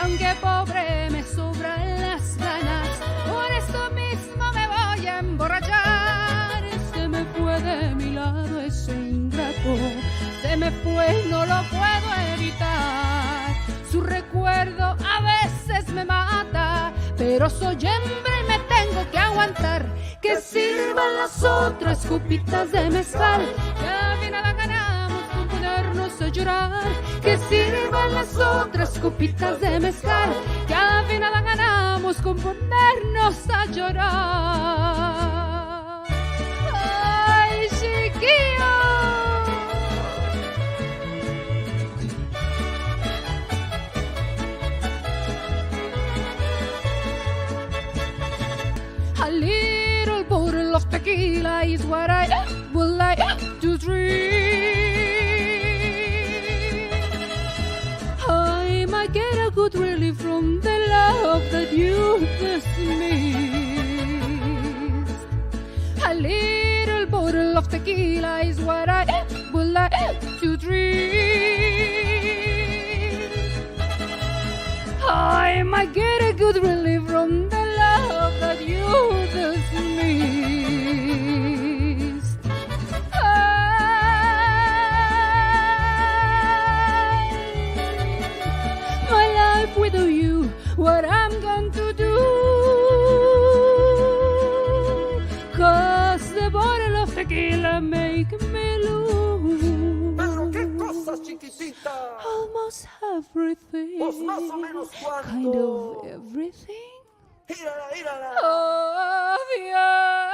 aunque pobre me sobran las ganas, por esto mismo me voy a emborrachar. Se me fue de mi lado ese ingrato, se se me fue, no lo puedo evitar. Su recuerdo a veces me mata, pero soy hembra y me tengo que aguantar. Que sirvan las otras copitas de mezcal, que al final ganamos con ponernos a llorar. Que sirvan las otras copitas de mezcal, que al final ganamos con ponernos a llorar. ¡Ay, chiquillo! A little bottle of tequila is what I would like to drink. I might get a good relief from the love that you dismissed. A little bottle of tequila is what I would like to drink. I might get a good relief from the love that you dismissed. My life without you, what I'm going to do? 'Cause the bottle of tequila make me lose. Pero qué cosas, chiquitita. Almost everything. Pues más o menos cuánto. Kind of everything. Mírala, mírala. Oh, Viola.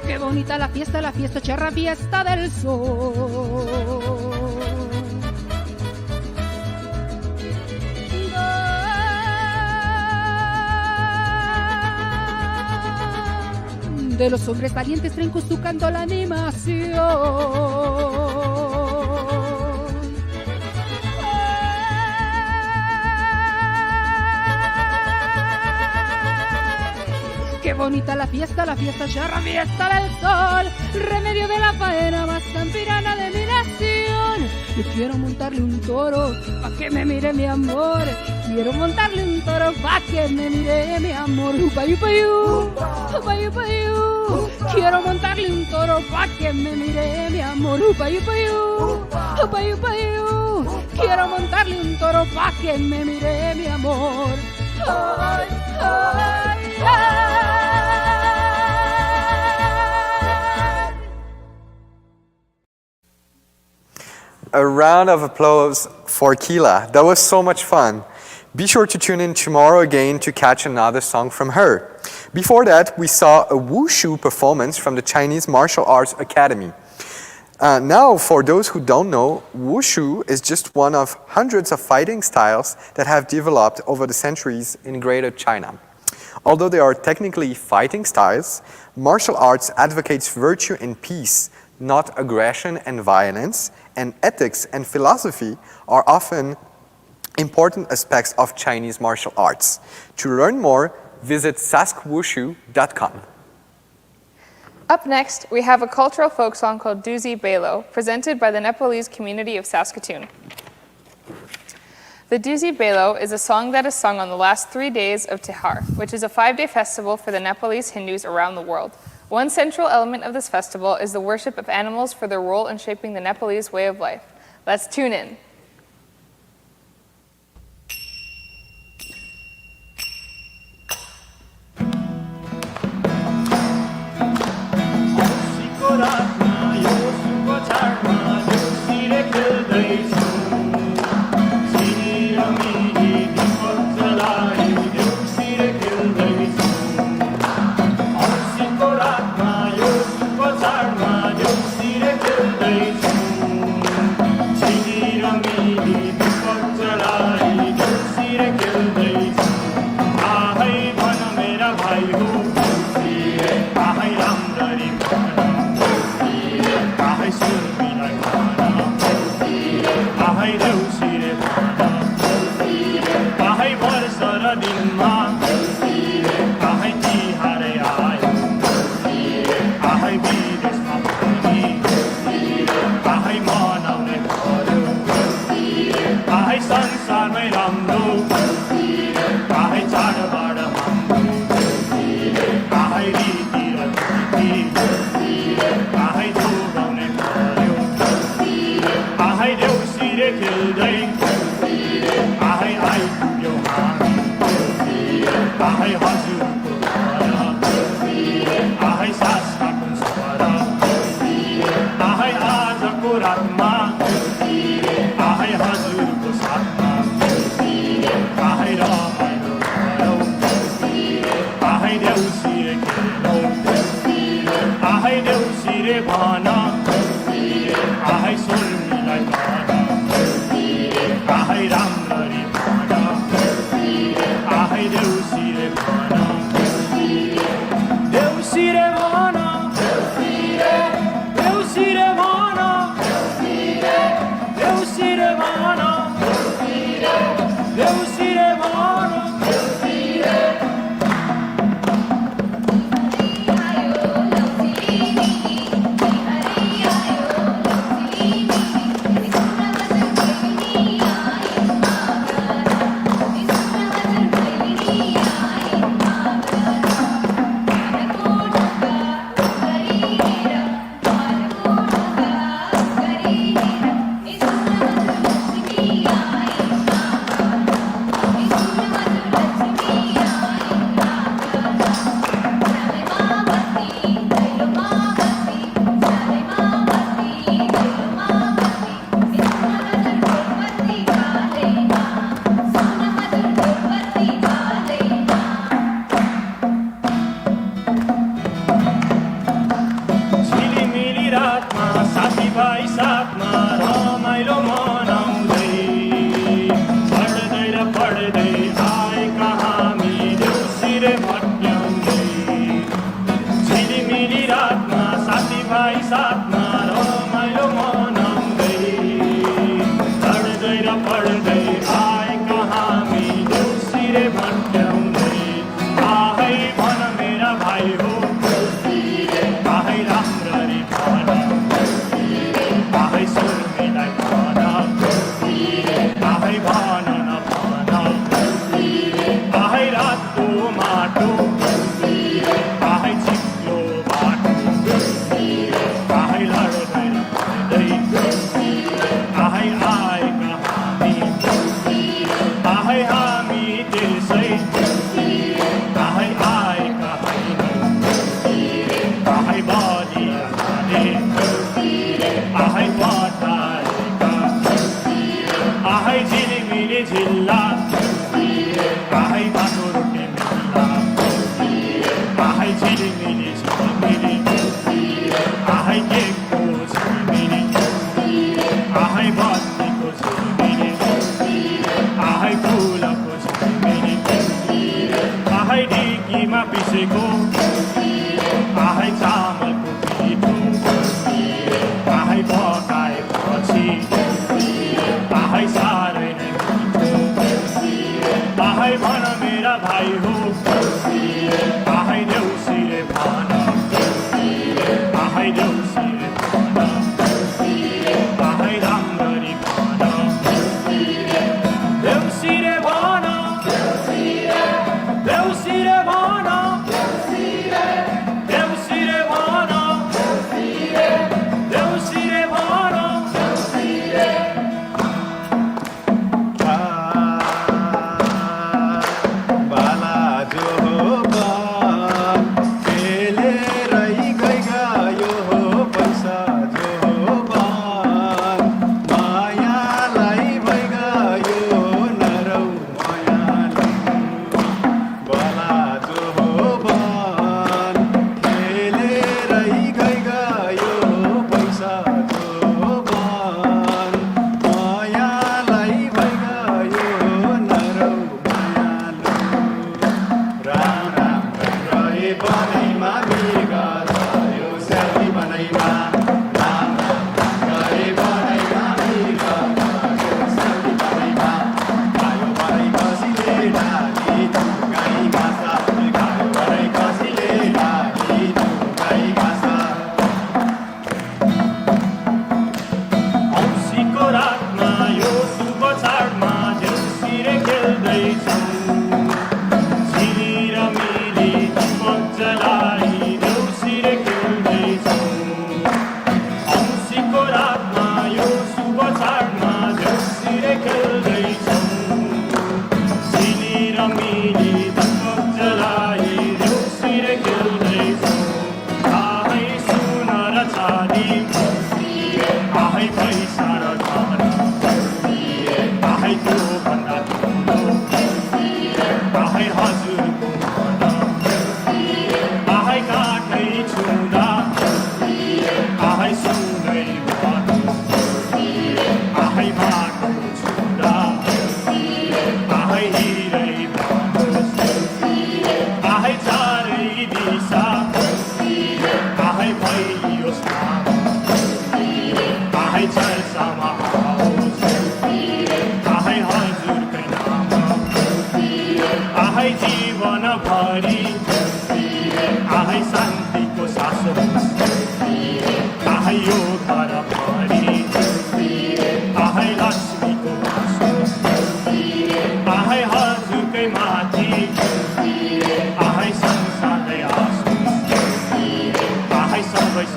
Qué bonita la fiesta, charra fiesta del sol. De los hombres valientes traen justucando la animación. Qué bonita la fiesta, charra fiesta del sol. Remedio de la faena, más campirana de mi nación. Yo quiero montarle un toro, pa' que me mire mi amor. Quiero montarle un toro, pa' que me mire mi amor. Upayupayú, upayupayú. Quiero montarle un toro, pa' que me mire mi amor. Upayupayú, upayupayú. Quiero montarle un toro, pa' que me mire mi amor. Ay, ay, ay. A round of applause for Keela. That was so much fun. Be sure to tune in tomorrow again to catch another song from her. Before that, we saw a wushu performance from the Chinese Martial Arts Academy. Now, for those who don't know, wushu is just one of hundreds of fighting styles that have developed over the centuries in Greater China. Although they are technically fighting styles, martial arts advocates virtue and peace, not aggression and violence, and ethics and philosophy are often important aspects of Chinese martial arts. To learn more, visit saskwushu.com. Up next, we have a cultural folk song called Duzi Belo, presented by the Nepalese community of Saskatoon. The Duzi Belo is a song that is sung on the last 3 days of Tihar, which is a 5-day festival for the Nepalese Hindus around the world. One central element of this festival is the worship of animals for their role in shaping the Nepalese way of life. Let's tune in. Siri भन आहै सुर्मीलाई भन आहै राम्ररी भन आहै देउसीले भन देउसीले भन देउसीले भन देउसीले भन देउसीले भन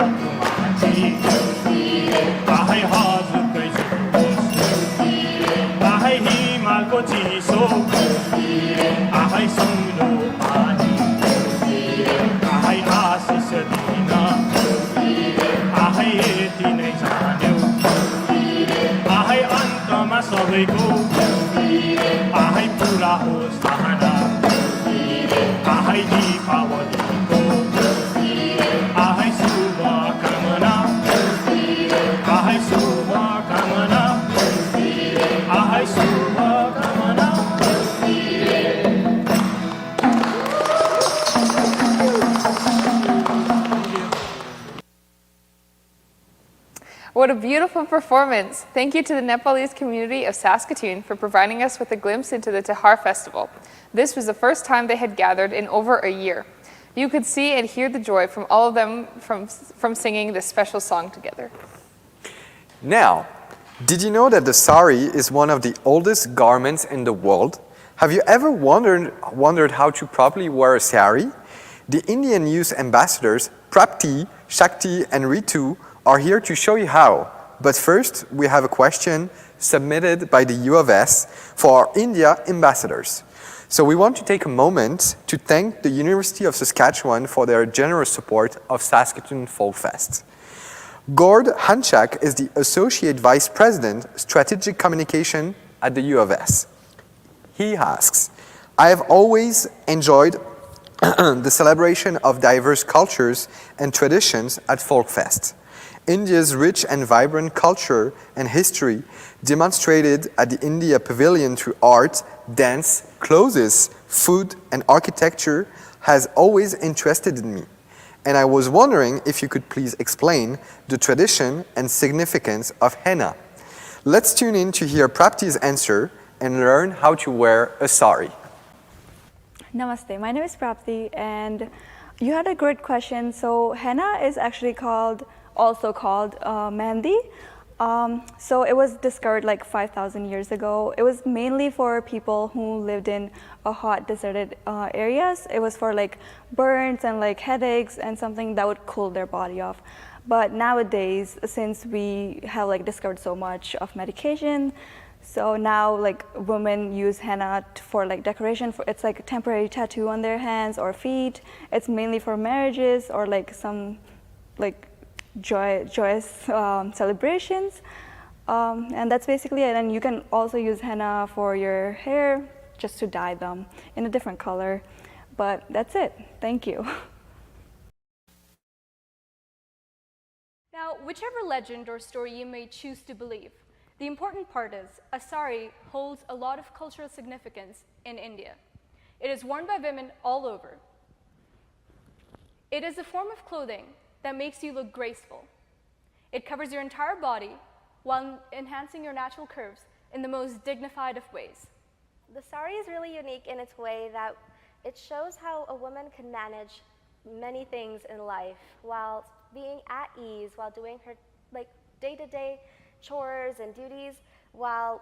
सतुमाची आहै हजुरकै आहै हिमालको चिसो आहै सौलो पानी आहै आशिष दिन आहै यति नै जान्यौ आहै अन्तमा सबैको आहै पुरा होस् चाहना आहै दीपावलीको आहै शुभकामना आहै शुभकामना आहै शुभकामना What a beautiful performance. Thank you to the Nepalese community of Saskatoon for providing us with a glimpse into the Tihar Festival. This was the first time they had gathered in over a year. You could see and hear the joy from all of them from singing this special song together. Now, did you know that the sari is one of the oldest garments in the world? Have you ever wondered how to properly wear a sari? The Indian youth ambassadors, Prapti, Shakti, and Ritu, are here to show you how. But first, we have a question submitted by the U of S for our India ambassadors. So we want to take a moment to thank the University of Saskatchewan for their generous support of Saskatoon Folkfest. Gord Hanchak is the Associate Vice President, Strategic Communication at the U of S. He asks, I have always enjoyed the celebration of diverse cultures and traditions at Folkfest. India's rich and vibrant culture and history demonstrated at the India Pavilion through art, dance, clothes, food, and architecture has always interested me. And I was wondering if you could please explain the tradition and significance of henna. Let's tune in to hear Prapti's answer and learn how to wear a sari. Namaste, my name is Prapti, and you had a great question. So henna is actually also called mehndi. So it was discovered like 5,000 years ago. It was mainly for people who lived in hot deserted areas. It was for like burns and like headaches and something that would cool their body off. But nowadays, since we have like discovered so much of medication, so now like women use henna for like decoration. It's like a temporary tattoo on their hands or feet. It's mainly for marriages or like some like joyous celebrations, and that's basically it. And you can also use henna for your hair, just to dye them in a different color. But that's it. Thank you. Now, whichever legend or story you may choose to believe, the important part is a sari holds a lot of cultural significance in India. It is worn by women all over. It is a form of clothing that makes you look graceful. It covers your entire body while enhancing your natural curves in the most dignified of ways. The sari is really unique in its way that it shows how a woman can manage many things in life while being at ease, while doing her like day-to-day chores and duties, while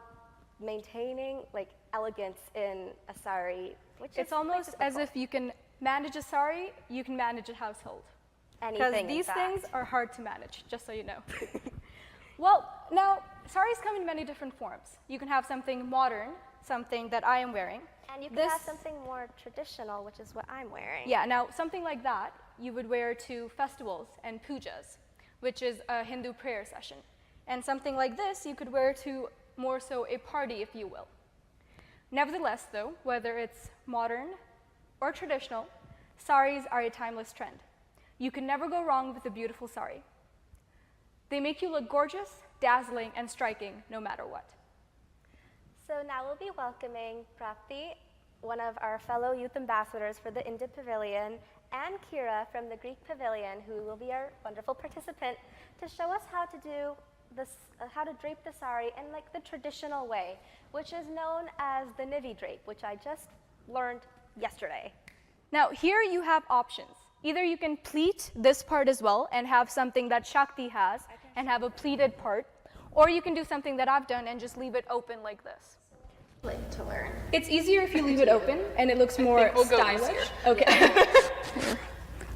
maintaining like elegance in a sari. It's almost as if you can manage a sari, you can manage a household. Because these things are hard to manage, just so you know. Well, now, saris come in many different forms. You can have something modern, something that I am wearing. And you can have something more traditional, which is what I'm wearing. Yeah, now something like that you would wear to festivals and pujas, which is a Hindu prayer session. And something like this you could wear to more so a party, if you will. Nevertheless, though, whether it's modern or traditional, saris are a timeless trend. You can never go wrong with a beautiful sari. They make you look gorgeous, dazzling, and striking no matter what. So now we'll be welcoming Prapti, one of our fellow youth ambassadors for the Indian Pavilion, and Kira from the Greek Pavilion, who will be our wonderful participant, to show us how to do this, how to drape the sari in like the traditional way, which is known as the nivi drape, which I just learned yesterday. Now here you have options. Either you can pleat this part as well and have something that Shakti has and have a pleated part, or you can do something that I've done and just leave it open like this. To learn. It's easier if you leave it open and it looks more stylish. Okay.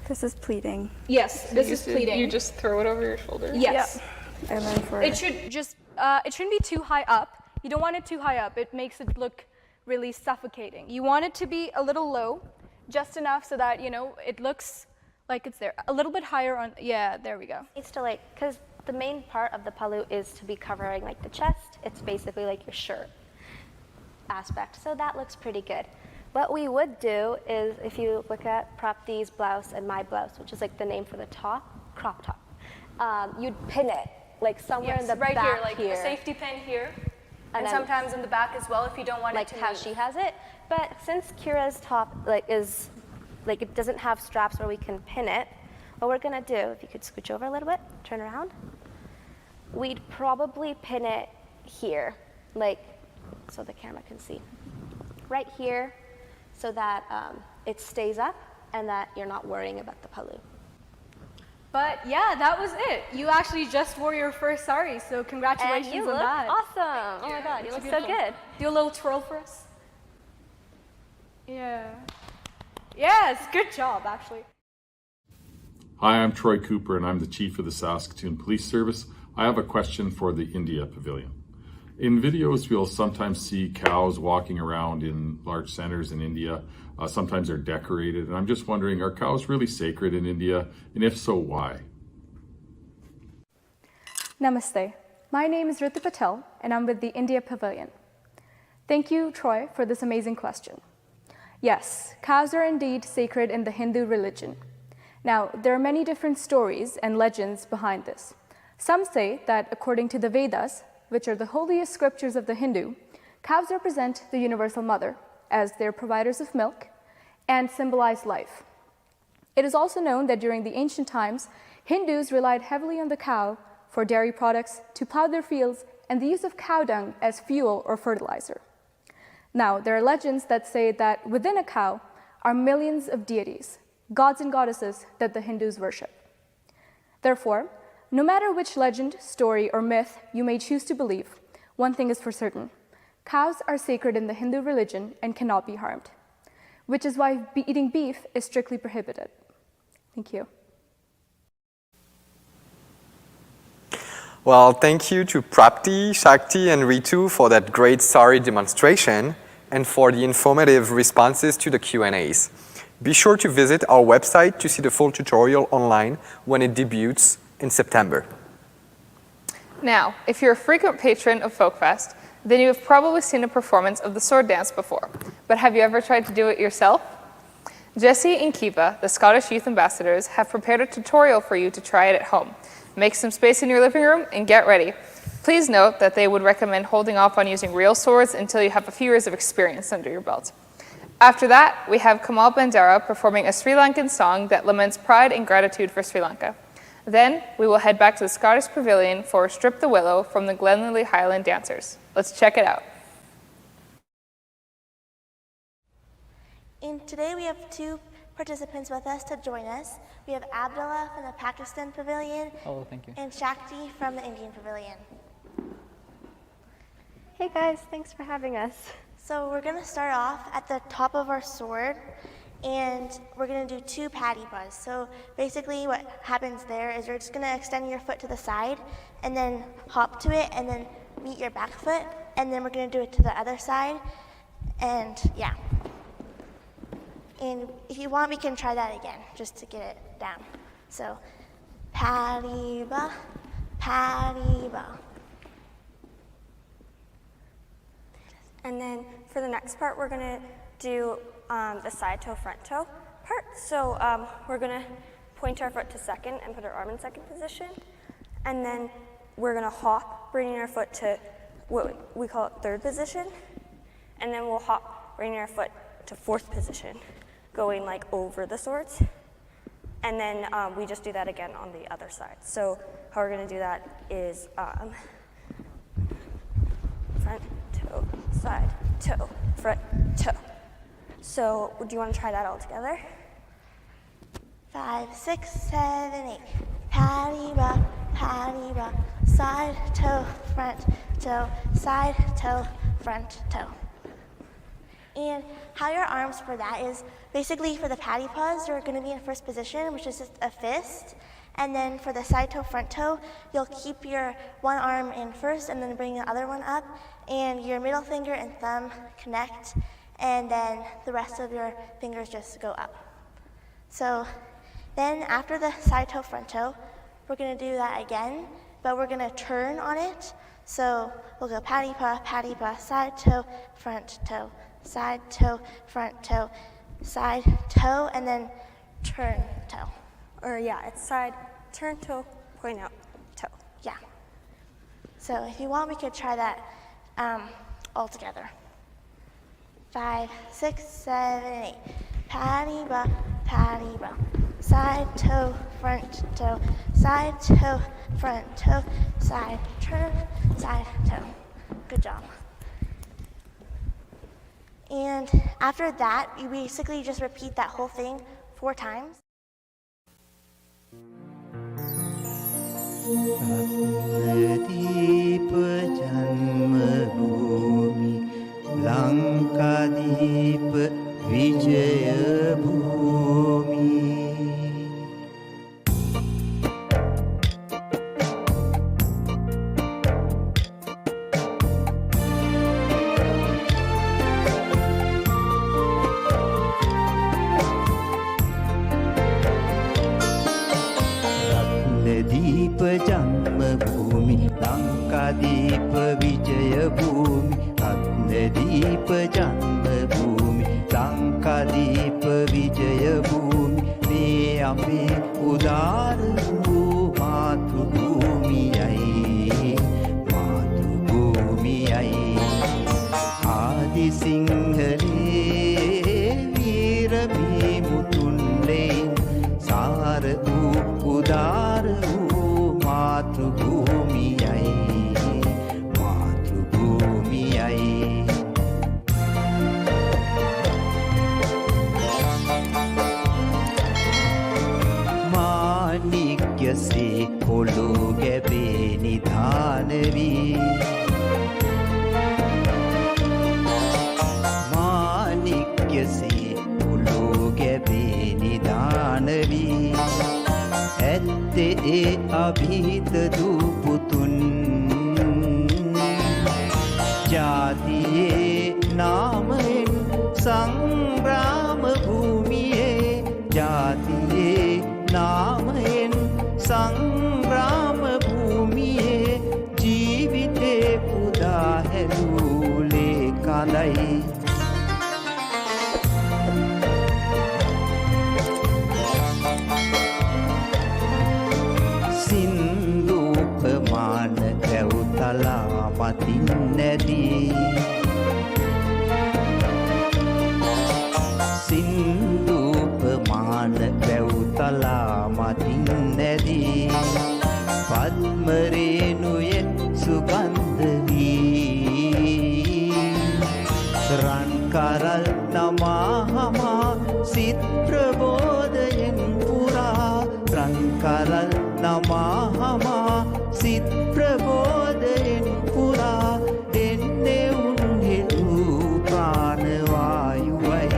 This is pleating. Yes, this is pleating. You just throw it over your shoulder? Yes. And then for It should just, it shouldn't be too high up. You don't want it too high up. It makes it look really suffocating. You want it to be a little low, just enough so that, you know, it looks like it's there. A little bit higher on, yeah, there we go. It's to like, because the main part of the palu is to be covering like the chest. It's basically like your shirt aspect. So that looks pretty good. What we would do is, if you look at Prapti's blouse and my blouse, which is like the name for the top, crop top, you'd pin it like somewhere in the right back here, like here. a safety pin here, and then sometimes in the back as well if you don't want like it to how move. she has it. But since Kira's top like is like it doesn't have straps where we can pin it, what we're gonna do, if you could scooch over a little bit, turn around, we'd probably pin it here, like so the camera can see, right here, so that it stays up and that you're not worrying about the palu. But yeah, that was it. You actually just wore your first sari, so congratulations And you on look that. awesome. Oh my God, you look so good. Do a little twirl for us. Yeah. Yes, good job, actually. Hi, I'm Troy Cooper, and I'm the Chief of the Saskatoon Police Service. I have a question for the India Pavilion. In videos, we'll sometimes see cows walking around in large centers in India. Sometimes they're decorated, and I'm just wondering, are cows really sacred in India? And if so, why? Namaste. My name is Ritu Patel, and I'm with the India Pavilion. Thank you, Troy, for this amazing question. Yes, cows are indeed sacred in the Hindu religion. Now, there are many different stories and legends behind this. Some say that according to the Vedas, which are the holiest scriptures of the Hindu, cows represent the universal mother, as they're providers of milk and symbolize life. It is also known that during the ancient times, Hindus relied heavily on the cow for dairy products, to plow their fields, and the use of cow dung as fuel or fertilizer. Now, there are legends that say that within a cow are millions of deities, gods and goddesses that the Hindus worship. Therefore, no matter which legend, story, or myth you may choose to believe, one thing is for certain: cows are sacred in the Hindu religion and cannot be harmed, which is why eating beef is strictly prohibited. Thank you. Well, thank you to Prapti, Shakti, and Ritu for that great Sari demonstration and for the informative responses to the Q&As. Be sure to visit our website to see the full tutorial online when it debuts in September. Now, if you're a frequent patron of Folkfest, then you have probably seen a performance of the sword dance before. But have you ever tried to do it yourself? Jesse and Kiva, the Scottish Youth Ambassadors, have prepared a tutorial for you to try it at home. Make some space in your living room and get ready. Please note that they would recommend holding off on using real swords until you have a few years of experience under your belt. After that, we have Kamal Bandara performing a Sri Lankan song that laments pride and gratitude for Sri Lanka. Then, we will head back to the Scottish Pavilion for Strip the Willow from the Glenlily Highland Dancers. Let's check it out. And today we have two participants with us to join us. We have Abdullah from the Pakistan Pavilion. Oh, thank you. And Shakti from the Indian Pavilion. Hey guys, thanks for having us. So we're going to start off at the top of our sword, and we're going to do 2 patty buzz. So basically what happens there is you're just going to extend your foot to the side and then hop to it and then meet your back foot, and then we're going to do it to the other side, and yeah. And if you want, we can try that again just to get it down. So patty ba, patty ba. And then for the next part, we're gonna do the side toe, front toe part. So we're gonna point our foot to second and put our arm in second position. And then we're gonna hop, bringing our foot to what we call it third position. And then we'll hop, bringing our foot to fourth position, going like over the swords. And then we just do that again on the other side. So how we're gonna do that is front, toe, side, toe, front, toe. So do you want to try that all together? 5, 6, 7, 8. Patty ba, side toe, front toe, side toe, front toe. And how your arms for that is basically for the patty paws, you're going to be in first position, which is just a fist. And then for the side toe, front toe, you'll keep your one arm in first and then bring the other one up. And your middle finger and thumb connect. And then the rest of your fingers just go up. So then after the side toe, front toe, we're going to do that again, but we're going to turn on it. So we'll go patty paw, side toe, front toe, side toe, front toe, side toe, and then turn toe. Or yeah, it's side, turn toe, point out, toe. Yeah. So if you want, we could try that all together. 5, 6, 7, 8. Patty paw, side toe, front toe, side toe, front toe, side turn, side toe. Good job. And after that, you basically just repeat that whole thing 4 times. Lankadeep Vijaya Bhumi. Ratnadeep Janma Bhumi, Lankadeep Vijaya Bhumi. Ratnadeep Janma Bhumi, Lankadeep Vijaya Bhumi. Me ambe udar Matru Bhumi ai, Matru Bhumi ai. Adi Singhale Veera Bhimuttunle Sar udar Matru Bhumi ai, Matru Bhumi ai. Manikya se polo gabe nidhanvi, Manikya se polo gabe nidhanvi. Ette e abhita duputun, Jatiye namayen sangrama bhumiye, Jatiye namayen sangrama bhumiye. Jeevite puda helule kalai. Sindupamana Kautala Matinadi, Sindupamana Kautala Matinadi. Padmarenuyen Sugandhavi, Rankaral Namahama Sitrabodayen Pura, Rankaral Namahama Sitrabodayen Pura. Enne unhilu pranavayuvai.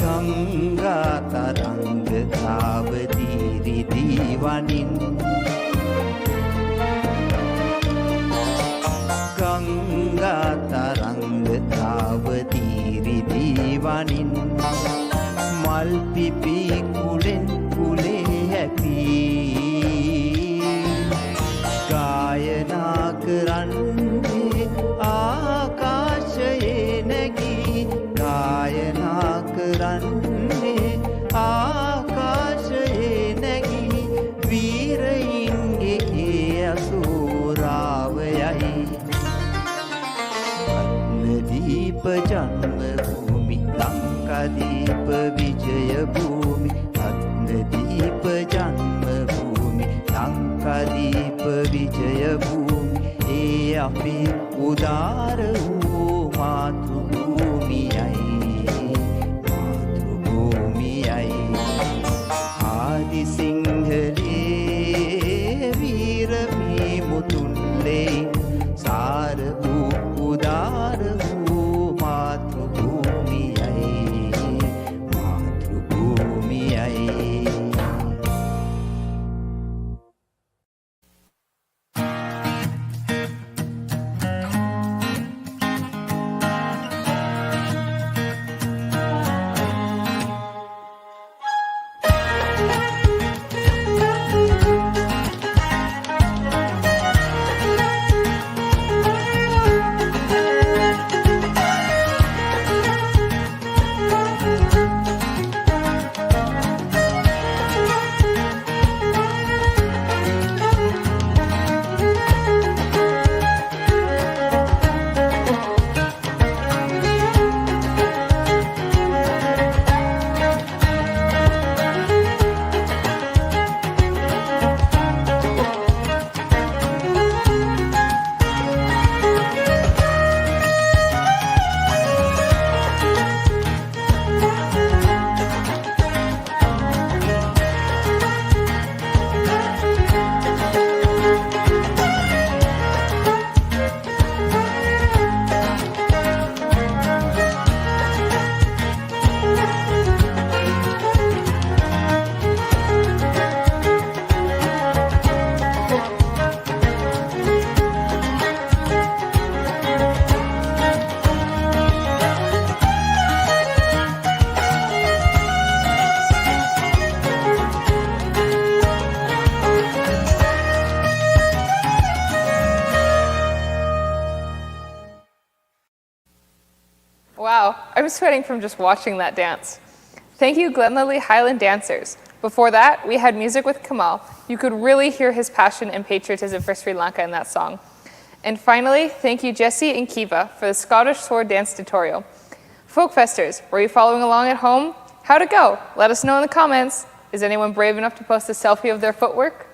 Ganga tarang thavadiri divanin, Ganga tarang thavadiri divanin. Malpipi kulen kule happy, Gayana karanne aakashaye nagi, Gayana karanne aakashaye nagi. Veerayinge asuravayai. Ratnadeep Janma Bhumi, Lankadeep Vijaya Bhumi. Ratnadeep Janma Bhumi, Lankadeep Vijaya Bhumi. E ambe udar Matru Bhumi ai, Matru Bhumi ai. Adi Singhale Wow, I'm sweating from just watching that dance. Thank you, Glenlily Highland dancers. Before that, we had music with Kamal. You could really hear his passion and patriotism for Sri Lanka in that song. And finally, thank you, Jesse and Kiva, for the Scottish sword dance tutorial. Folkfesters, were you following along at home? How'd it go? Let us know in the comments. Is anyone brave enough to post a selfie of their footwork?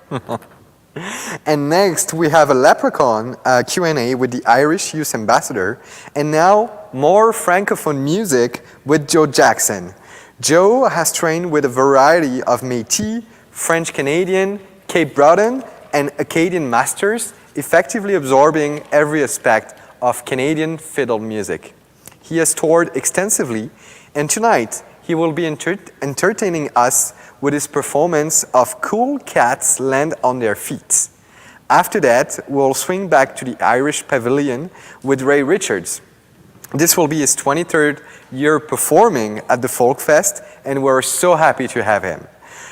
And next, we have a Leprechaun Q&A with the Irish Youth Ambassador. And now, more Francophone music with Joe Jackson. Joe has trained with a variety of Métis, French-Canadian, Cape Breton, and Acadian masters, effectively absorbing every aspect of Canadian fiddle music. He has toured extensively, and tonight he will be entertaining us with his performance of Cool Cats Land on Their Feet. After that, we'll swing back to the Irish Pavilion with Ray Richards. This will be his 23rd year performing at the Folkfest, and we're so happy to have him.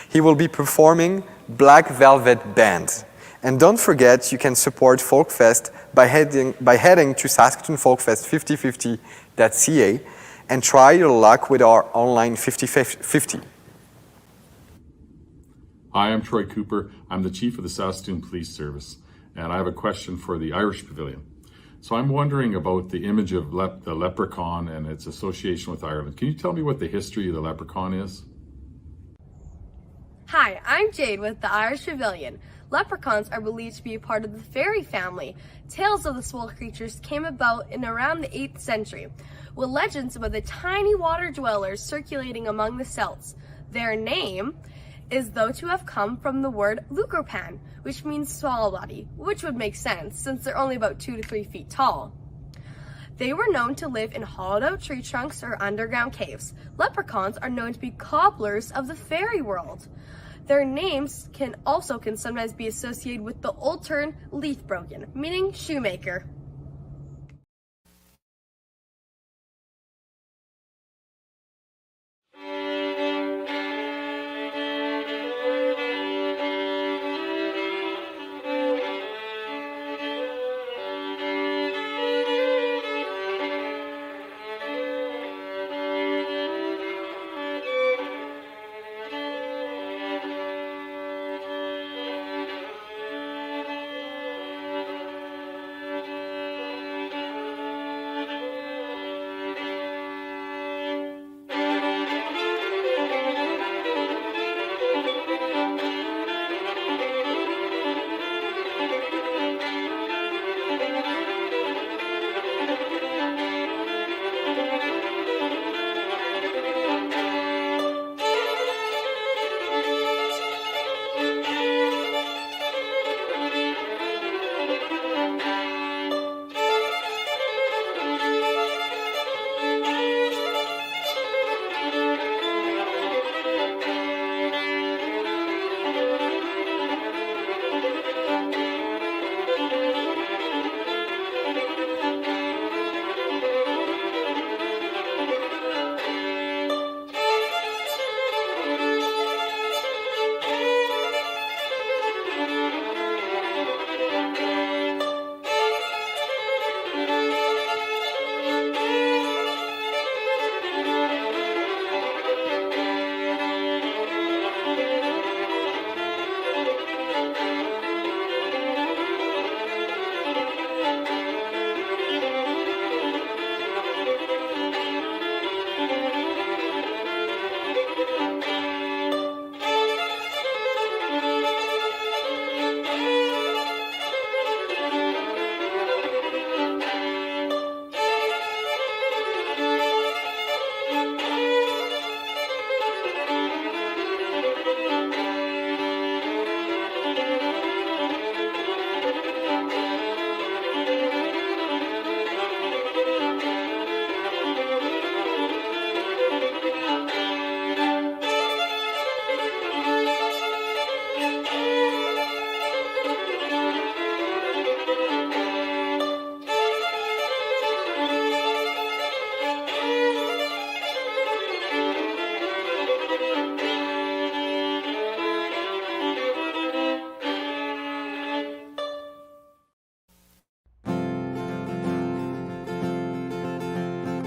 He will be performing Black Velvet Band. And don't forget, you can support Folkfest by heading to SaskatoonFolkfest5050.ca and try your luck with our online 50-50. Hi, I'm Troy Cooper. I'm the Chief of the Saskatoon Police Service, and I have a question for the Irish Pavilion. So I'm wondering about the image of the leprechaun and its association with Ireland. Can you tell me what the history of the leprechaun is? Hi, I'm Jade with the Irish Pavilion. Leprechauns are believed to be a part of the fairy family. Tales of the small creatures came about in around the 8th century, with legends about the tiny water dwellers circulating among the Celts. Their name is thought to have come from the word leucopan, which means small body, which would make sense since they're only about 2 to 3 feet tall. They were known to live in hollowed out tree trunks or underground caves. Leprechauns are known to be cobblers of the fairy world. Their names can sometimes be associated with the old term leafbroken, meaning shoemaker.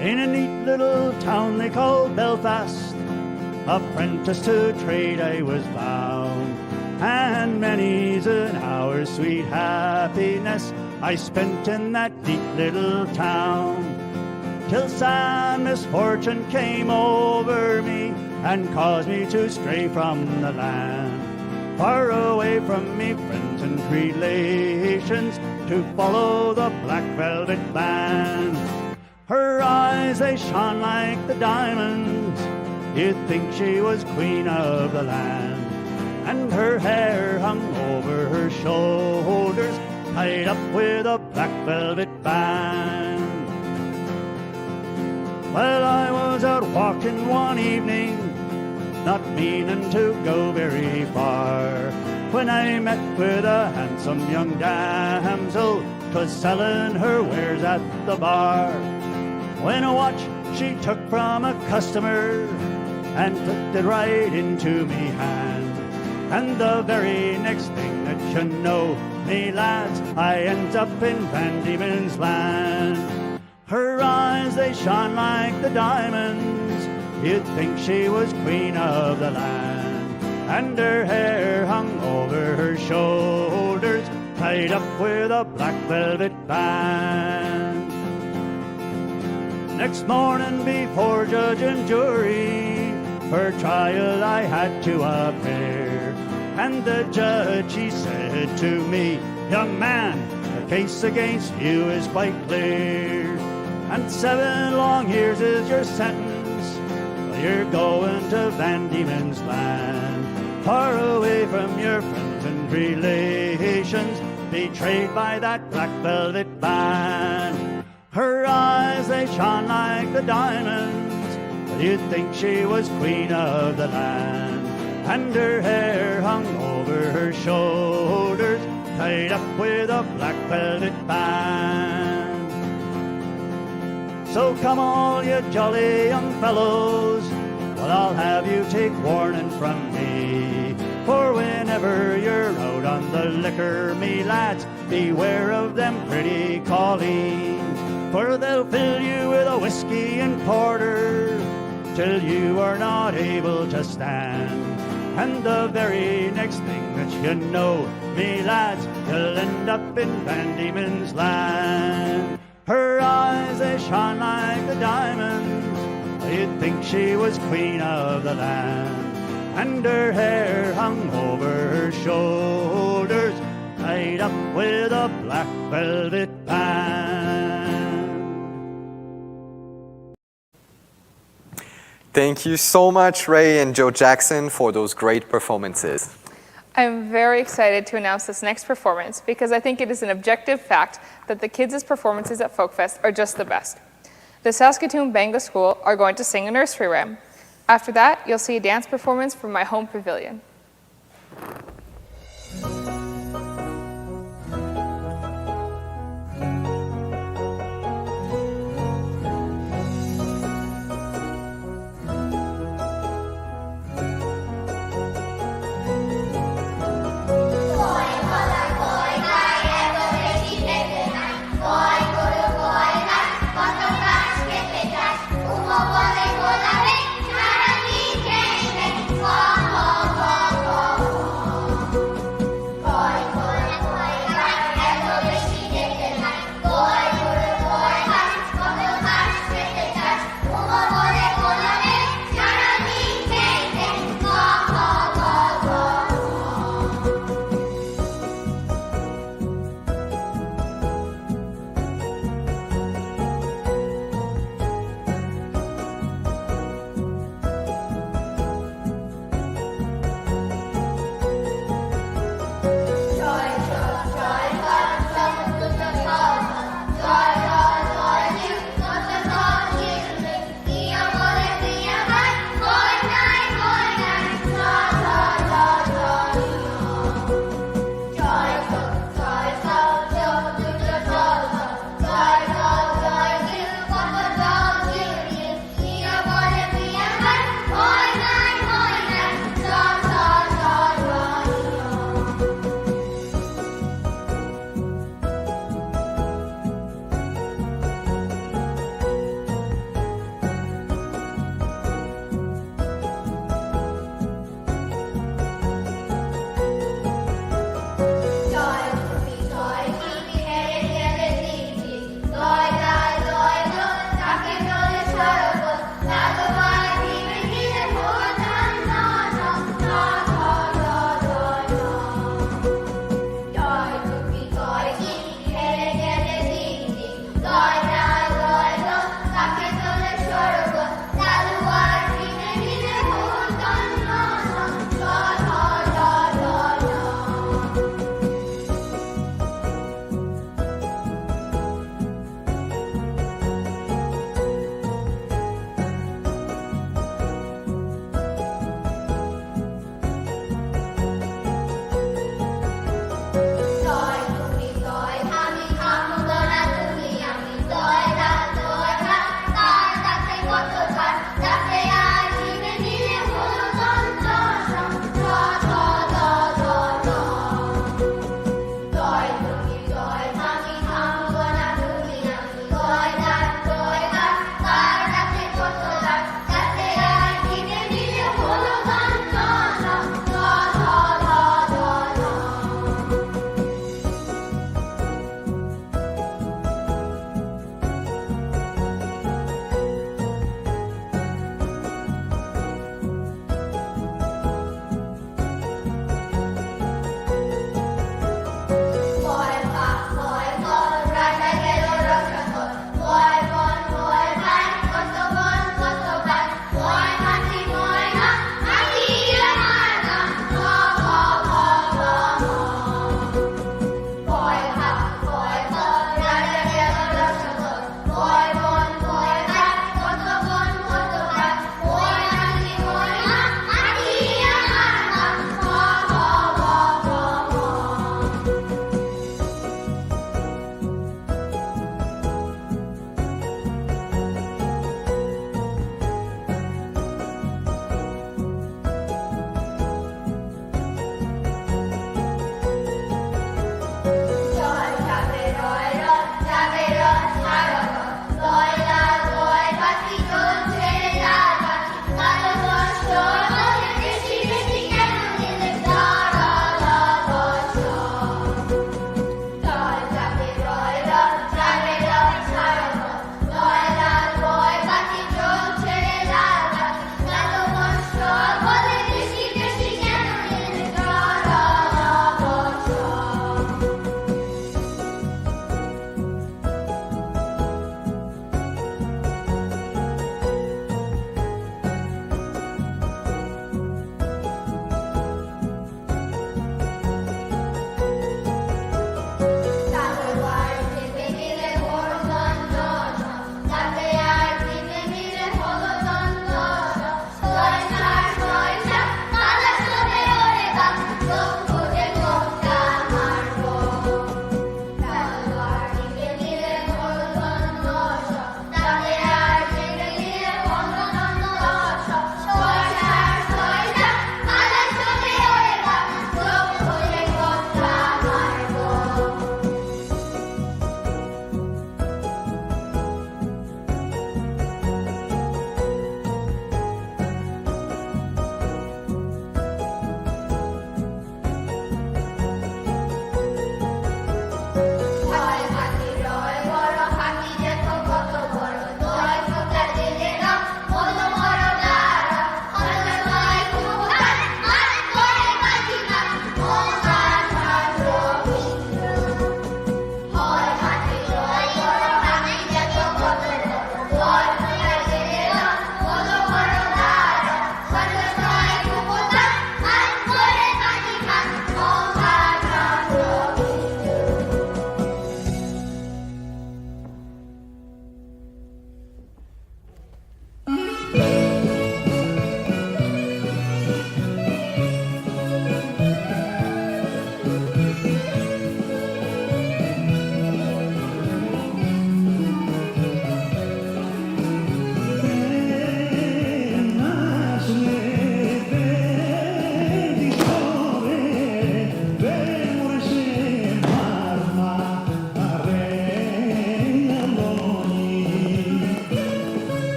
In a neat little town they call Belfast, apprentice to trade I was bound, and many's an hour's sweet happiness I spent in that neat little town, till sad misfortune came over me and caused me to stray from the land, far away from me friends and relations, to follow the black velvet band. Her eyes, they shone like the diamonds, you'd think she was queen of the land, and her hair hung over her shoulders, tied up with a black velvet band. Well, I was out walking one evening, not meaning to go very far, when I met with a handsome young damsel, 'twas selling her wares at the bar. When a watch she took from a customer and flipped it right into me hand, and the very next thing that you know, me lads, I ends up in Van Diemen's Land. Her eyes, they shone like the diamonds, you'd think she was queen of the land, and her hair hung over her shoulders, tied up with a black velvet band. Next morning before judge and jury, for trial I had to appear, and the judge, he said to me, young man, the case against you is quite clear, and 7 long years is your sentence, well, you're going to Van Diemen's Land, far away from your friends and relations, betrayed by that black velvet band. Her eyes, they shone like the diamonds, but you'd think she was queen of the land, and her hair hung over her shoulders, tied up with a black velvet band. So come all you jolly young fellows, well, I'll have you take warning from me, for whenever you're out on the liquor, me lads, beware of them pretty colleens, for they'll fill you with a whiskey and porter till you are not able to stand, and the very next thing that you know, me lads, you'll end up in Van Diemen's Land. Her eyes, they shone like the diamonds, you'd think she was queen of the land, and her hair hung over her shoulders, tied up with a black velvet band. Thank you so much, Ray and Joe Jackson, for those great performances. I'm very excited to announce this next performance because I think it is an objective fact that the kids' performances at Folkfest are just the best. The Saskatoon Benga School are going to sing a nursery rhyme. After that, you'll see a dance performance from my home pavilion. Wow.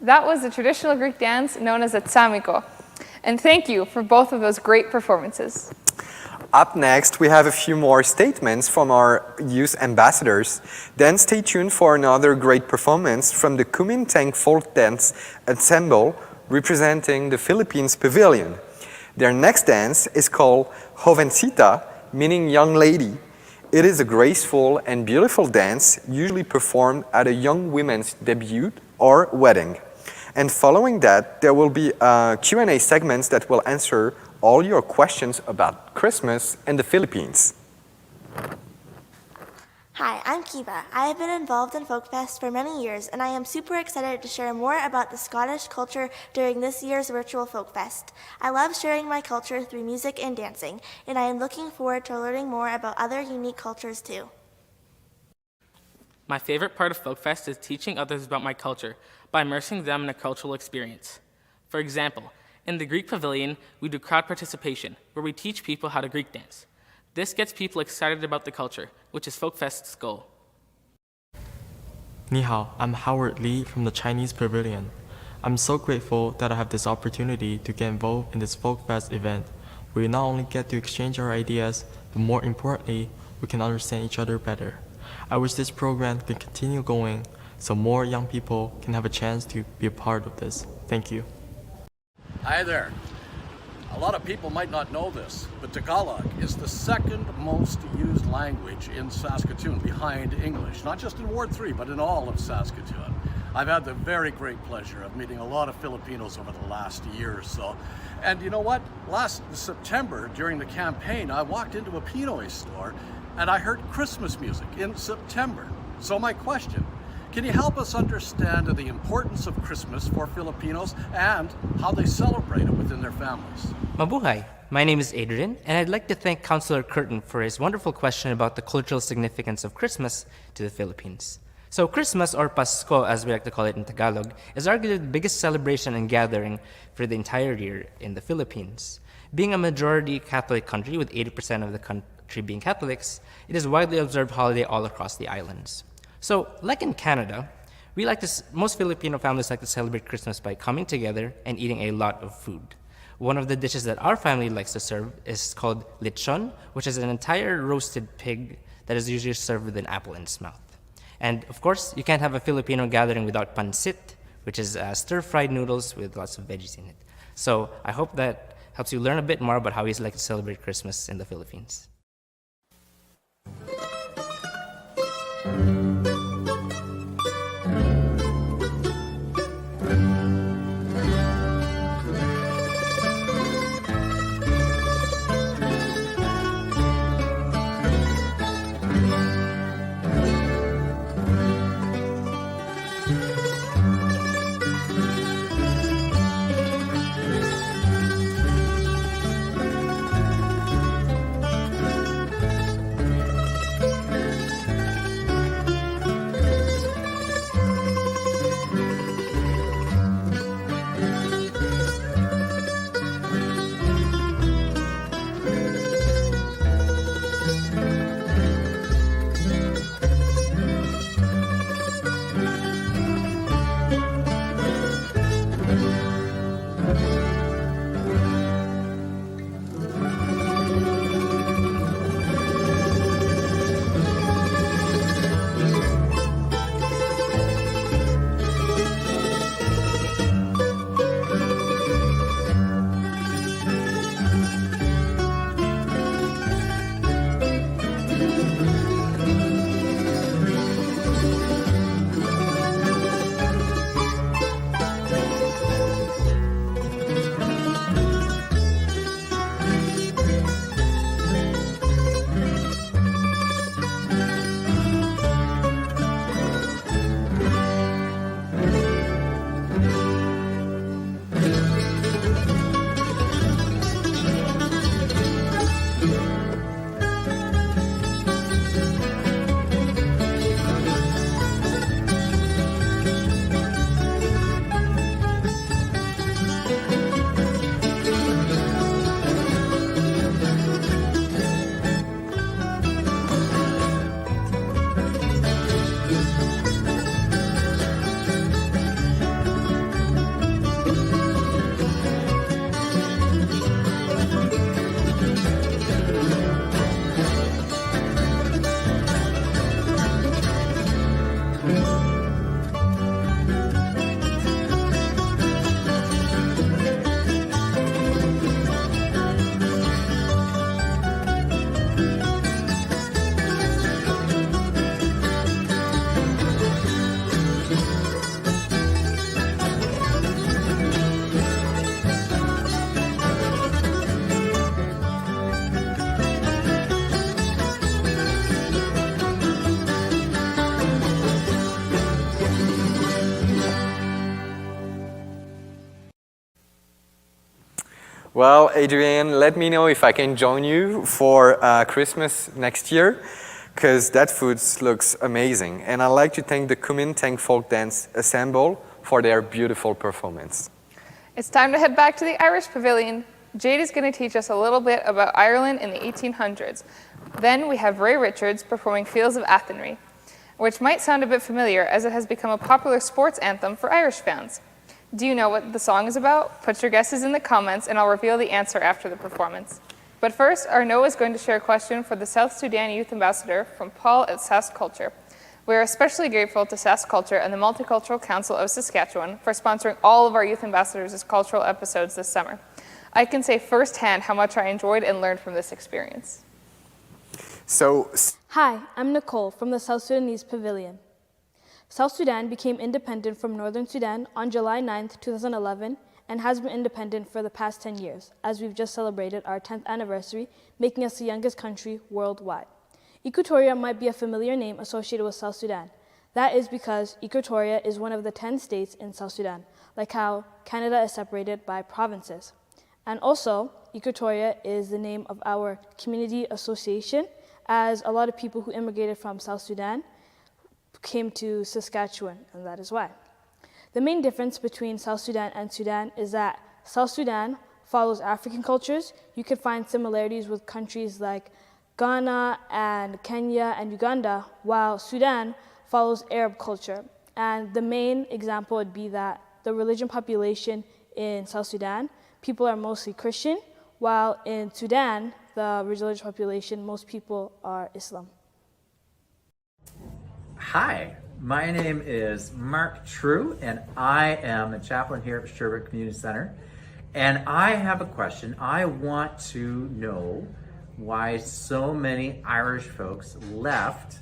That was the traditional Greek dance known as a tsamiko. And thank you for both of those great performances. Up next, we have a few more statements from our youth ambassadors. Then stay tuned for another great performance from the Kumintang Folk Dance Ensemble representing the Philippines Pavilion. Their next dance is called Jovencita, meaning young lady. It is a graceful and beautiful dance usually performed at a young woman's debut or wedding. And following that, there will be Q&A segments that will answer all your questions about Christmas and the Philippines. Hi, I'm Kiva. I have been involved in Folkfest for many years, and I am super excited to share more about the Scottish culture during this year's virtual Folkfest. I love sharing my culture through music and dancing, and I am looking forward to learning more about other unique cultures too. My favorite part of Folkfest is teaching others about my culture by immersing them in a cultural experience. For example, in the Greek Pavilion, we do crowd participation, where we teach people how to Greek dance. This gets people excited about the culture, which is Folkfest's goal. Ni hao, I'm Howard Lee from the Chinese Pavilion. I'm so grateful that I have this opportunity to get involved in this Folkfest event, where we not only get to exchange our ideas, but more importantly, we can understand each other better. I wish this program can continue going so more young people can have a chance to be a part of this. Thank you. Hi there. A lot of people might not know this, but Tagalog is the second most used language in Saskatoon behind English, not just in Ward 3, but in all of Saskatoon. I've had the very great pleasure of meeting a lot of Filipinos over the last year or so. And you know what? Last September, during the campaign, I walked into a Pinoy store and I heard Christmas music in September. So my question, can you help us understand the importance of Christmas for Filipinos and how they celebrate it within their families? Mabuhay! My name is Adrian, and I'd like to thank Councillor Curtin for his wonderful question about the cultural significance of Christmas to the Philippines. So Christmas, or Pasko as we like to call it in Tagalog, is arguably the biggest celebration and gathering for the entire year in the Philippines. Being a majority Catholic country with 80% of the country being Catholics, it is a widely observed holiday all across the islands. So, like in Canada, most Filipino families like to celebrate Christmas by coming together and eating a lot of food. One of the dishes that our family likes to serve is called lechon, which is an entire roasted pig that is usually served with an apple in its mouth. And of course, you can't have a Filipino gathering without pancit, which is stir-fried noodles with lots of veggies in it. So I hope that helps you learn a bit more about how we like to celebrate Christmas in the Philippines. Well, Adrienne, let me know if I can join you for Christmas next year, because that food looks amazing. And I'd like to thank the Kumintang Folk Dance Ensemble for their beautiful performance. It's time to head back to the Irish Pavilion. Jade is going to teach us a little bit about Ireland in the 1800s. Then we have Ray Richards performing Fields of Athenry, which might sound a bit familiar as it has become a popular sports anthem for Irish fans. Do you know what the song is about? Put your guesses in the comments and I'll reveal the answer after the performance. But first, Arnaud is going to share a question for the South Sudan Youth Ambassador from Paul at Sask Culture. We are especially grateful to Sask Culture and the Multicultural Council of Saskatchewan for sponsoring all of our youth ambassadors' cultural episodes this summer. I can say firsthand how much I enjoyed and learned from this experience. Hi, I'm Nicole from the South Sudanese Pavilion. South Sudan became independent from Northern Sudan on July 9, 2011, and has been independent for the past 10 years, as we've just celebrated our 10th anniversary, making us the youngest country worldwide. Equatoria might be a familiar name associated with South Sudan. That is because Equatoria is one of the 10 states in South Sudan, like how Canada is separated by provinces. And also, Equatoria is the name of our community association, as a lot of people who immigrated from South Sudan came to Saskatchewan, and that is why. The main difference between South Sudan and Sudan is that South Sudan follows African cultures. You could find similarities with countries like Ghana and Kenya and Uganda, while Sudan follows Arab culture. And the main example would be that the religion population in South Sudan, people are mostly Christian, while in Sudan, the religious population, most people are Islam. Hi, my name is Mark True, and I am a chaplain here at Sherbrooke Community Center. And I have a question. I want to know why so many Irish folks left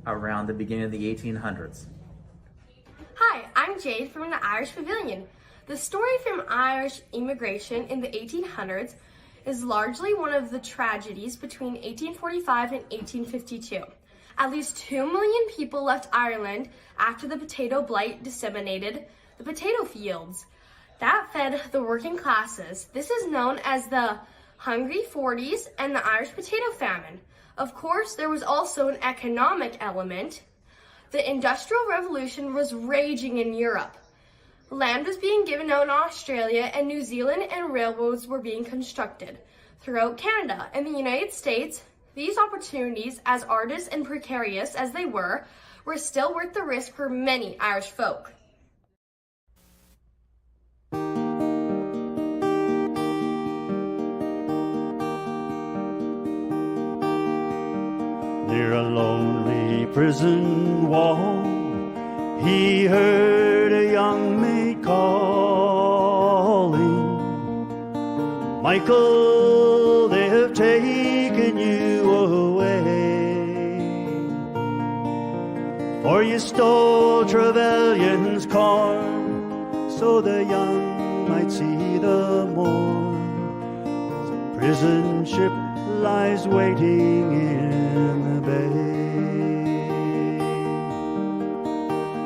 around the beginning of the 1800s. Hi, I'm Jade from the Irish Pavilion. The story from Irish immigration in the 1800s is largely one of the tragedies between 1845 and 1852. At least 2 million people left Ireland after the potato blight disseminated the potato fields. That fed the working classes. This is known as the Hungry 40s and the Irish potato famine. Of course, there was also an economic element. The Industrial Revolution was raging in Europe. Land was being given out in Australia and New Zealand, and railroads were being constructed throughout Canada. In the United States, these opportunities, as arduous and precarious as they were still worth the risk for many Irish folk. Near a lonely prison wall, he heard a young maid calling, Michael, they have taken you away, for you stole Trevelyan's corn, so the young might see the morn. The prison ship lies waiting in the bay.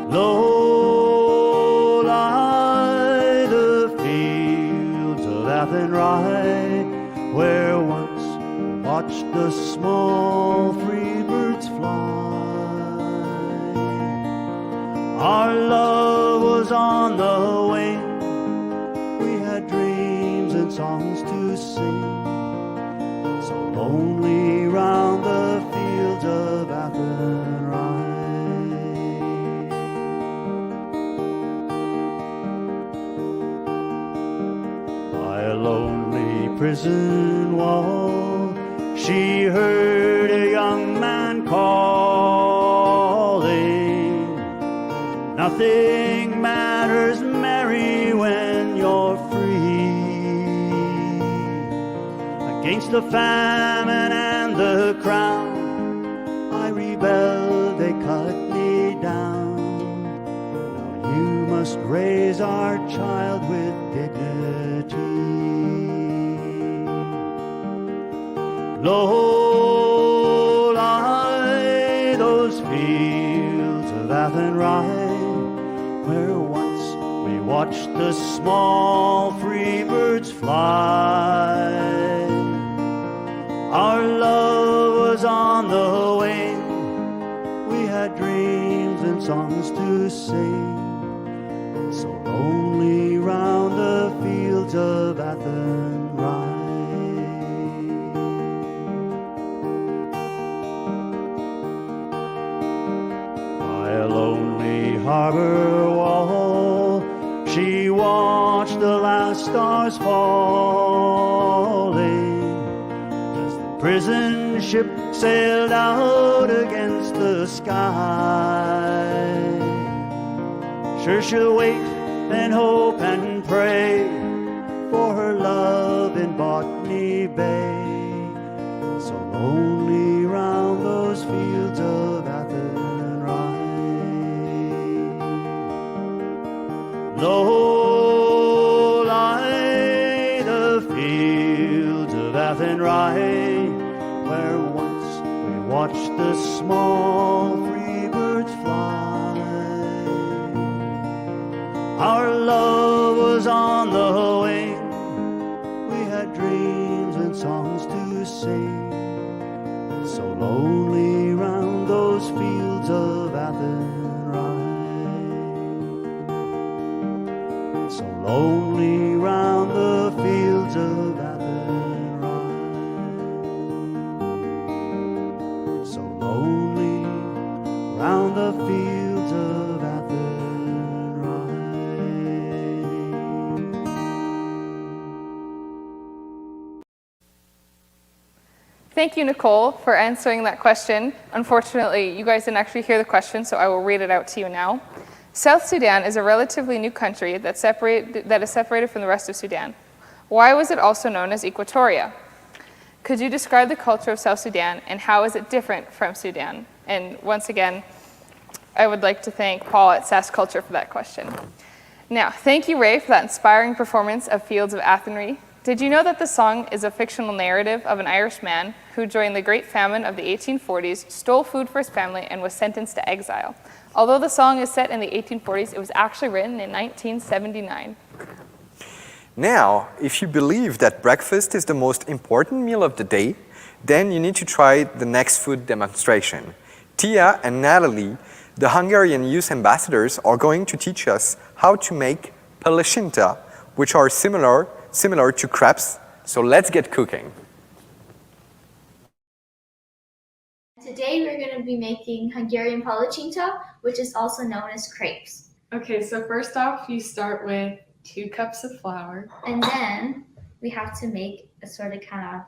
Low lie the fields of Athenry, where once we watched the small free birds fly. Our love was on the wing, we had dreams and songs to sing, so lonely round the fields of Athenry. By a lonely prison wall, she heard a young man calling, nothing matters, Mary, when you're free. Against the famine and the crown, I rebelled, they cut me down. Now you must raise our child with dignity. Low lie those fields of Athenry, where once we watched the small free birds fly. Our love was on the wing. We had dreams and songs to sing. So lonely round the fields of Athenry. By a lonely harbor wall, she watched the last stars falling as the prison ship sailed out against the sky. Sure she'll wait and hope and pray for her love in Botany Bay. So lonely round those fields of Athenry. Low lie the fields of Athenry, where once we watched the small free birds fly. Our love was on the wing. We had dreams and songs to sing. So lonely round those fields of Athenry. So lonely round the fields of Athenry. So lonely round the fields of Athenry. Thank you, Nicole, for answering that question. Unfortunately, you guys didn't actually hear the question, so I will read it out to you now. South Sudan is a relatively new country that is separated from the rest of Sudan. Why was it also known as Equatoria? Could you describe the culture of South Sudan and how is it different from Sudan? And once again, I would like to thank Paul at SAS Culture for that question. Now, thank you, Ray, for that inspiring performance of Fields of Athenry. Did you know that the song is a fictional narrative of an Irish man who, during the Great Famine of the 1840s, stole food for his family and was sentenced to exile? Although the song is set in the 1840s, it was actually written in 1979. Now, if you believe that breakfast is the most important meal of the day, then you need to try the next food demonstration. Tia and Natalie, the Hungarian youth ambassadors, are going to teach us how to make palacinta, which are similar to crepes. So let's get cooking. Today we're going to be making Hungarian palacinta, which is also known as crepes. Okay, so first off, you start with 2 cups of flour. And then we have to make a sort of kind of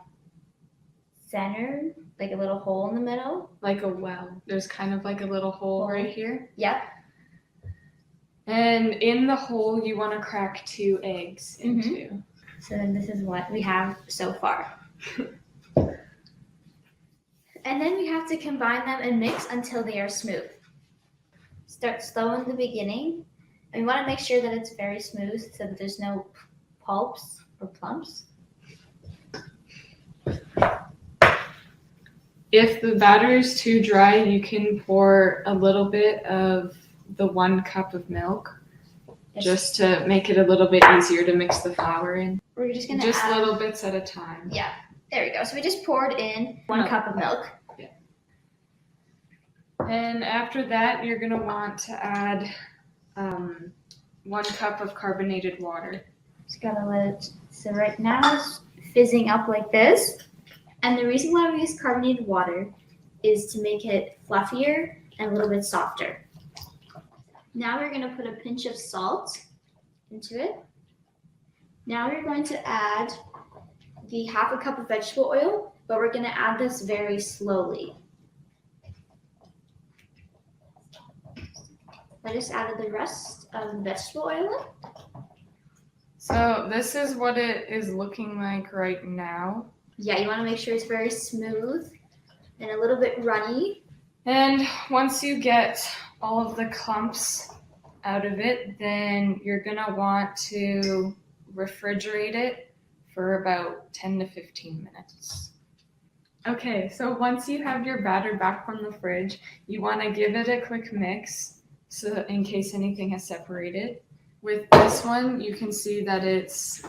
center, like a little hole in the middle. Like a well. There's kind of like a little hole right here. Yep. And in the hole, you want to crack 2 eggs into. So then this is what we have so far. And then we have to combine them and mix until they are smooth. Start slow in the beginning. And we want to make sure that it's very smooth so that there's no pulps or clumps. If the batter is too dry, you can pour a little bit of the 1 cup of milk just to make it a little bit easier to mix the flour in. We're just going to Just add little bits at a time. Yeah, there we go. So we just poured in 1 cup of milk. Yeah. And after that, you're going to want to add 1 cup of carbonated water. Just gotta let it, so right now it's fizzing up like this. And the reason why we use carbonated water is to make it fluffier and a little bit softer. Now we're gonna put a pinch of salt into it. Now we're going to add the 1/2 cup of vegetable oil, but we're gonna add this very slowly. I just added the rest of the vegetable oil in. So this is what it is looking like right now. Yeah, you want to make sure it's very smooth and a little bit runny. And once you get all of the clumps out of it, then you're gonna want to refrigerate it for about 10 to 15 minutes. Okay, so once you have your batter back from the fridge, you want to give it a quick mix so in case anything has separated. With this one, you can see that it's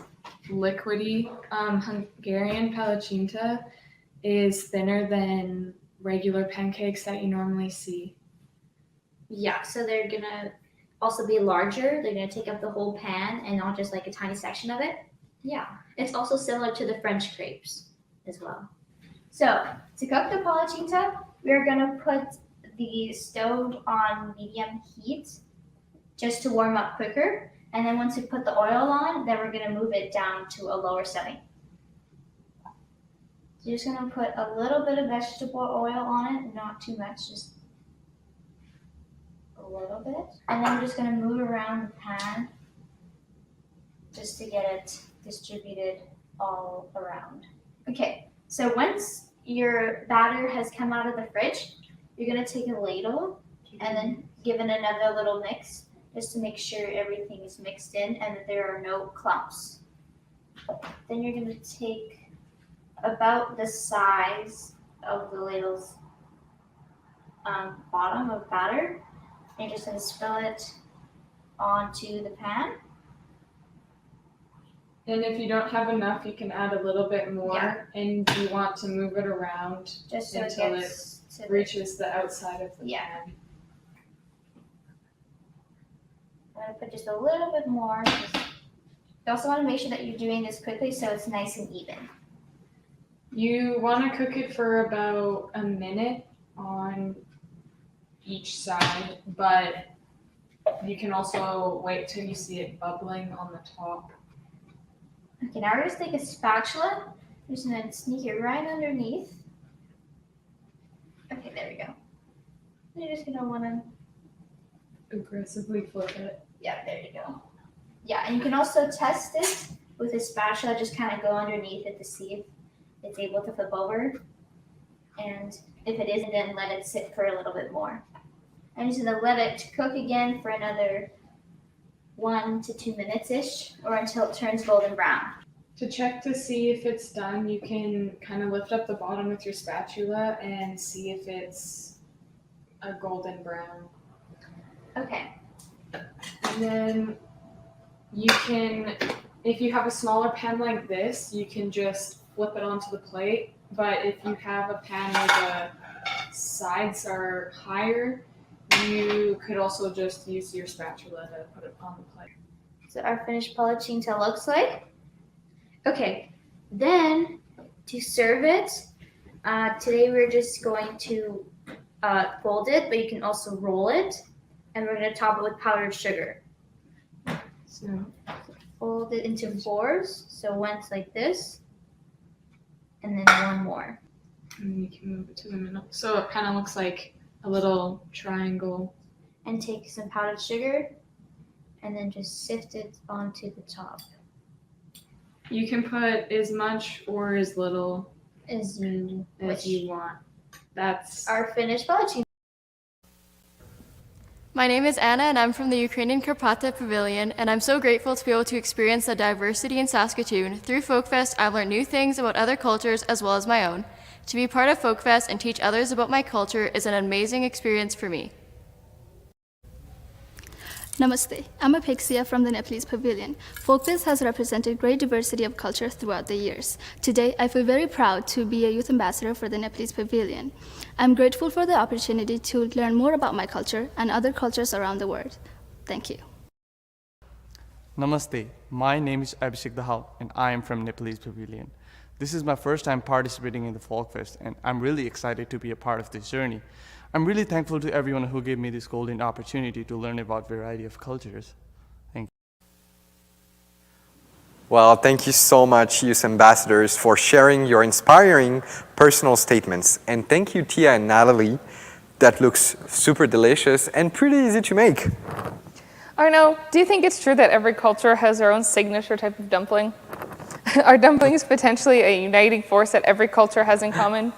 liquidy. Hungarian palacinta is thinner than regular pancakes that you normally see. Yeah, so they're gonna also be larger. They're gonna take up the whole pan and not just like a tiny section of it. Yeah, it's also similar to the French crepes as well. So to cook the palacinta, we're gonna put the stove on medium heat just to warm up quicker. And then once we put the oil on, then we're gonna move it down to a lower setting. So you're just gonna put a little bit of vegetable oil on it, not too much, just a little bit. And then we're just gonna move around the pan just to get it distributed all around. Okay, so once your batter has come out of the fridge, you're gonna take a ladle and then give it another little mix just to make sure everything is mixed in and that there are no clumps. Then you're gonna take about the size of the ladle's bottom of batter, and you're just gonna spill it onto the pan. And if you don't have enough, you can add a little bit more. Yeah. And you want to move it around Just so until it it gets to reaches the outside of the pan. I'm gonna put just a little bit more. You also want to make sure that you're doing this quickly so it's nice and even. You want to cook it for about a minute on each side, but you can also wait till you see it bubbling on the top. Okay, now we're just take a spatula. We're just gonna sneak it right underneath. Okay, there we go. And you're just gonna wanna aggressively flip it. Yeah, there you go. Yeah, and you can also test it with a spatula. Just kind of go underneath it to see if it's able to flip over. And if it isn't, then let it sit for a little bit more. I'm just gonna let it cook again for another 1 to 2 minutes-ish, or until it turns golden brown. To check to see if it's done, you can kind of lift up the bottom with your spatula and see if it's a golden brown. Okay. And then you can, if you have a smaller pan like this, you can just flip it onto the plate. But if you have a pan where the sides are higher, you could also just use your spatula to put it on the plate. So our finished palacinta looks like. Okay, then to serve it, today we're just going to fold it, but you can also roll it, and we're going to top it with powdered sugar. So fold it into 4s, so once like this, and then one more. And you can move it to the middle. So it kind of looks like a little triangle. And take some powdered sugar, and then just sift it onto the top. You can put as much or as little as you want. That's our finished palacinta. My name is Anna, and I'm from the Ukrainian Karpata Pavilion, and I'm so grateful to be able to experience the diversity in Saskatoon. Through Folkfest, I've learned new things about other cultures as well as my own. To be part of Folkfest and teach others about my culture is an amazing experience for me. Namaste, I'm Apexia from the Nepalese Pavilion. Folkfest has represented great diversity of culture throughout the years. Today, I feel very proud to be a youth ambassador for the Nepalese Pavilion. I'm grateful for the opportunity to learn more about my culture and other cultures around the world. Thank you. Namaste, my name is Abhishek Dahal and I am from Nepalese Pavilion. This is my first time participating in the Folkfest and I'm really excited to be a part of this journey. I'm really thankful to everyone who gave me this golden opportunity to learn about a variety of cultures. Thank you. Well, thank you so much, youth ambassadors, for sharing your inspiring personal statements. And thank you, Tia and Natalie. That looks super delicious and pretty easy to make. Arno, do you think it's true that every culture has their own signature type of dumpling? Are dumplings potentially a uniting force that every culture has in common?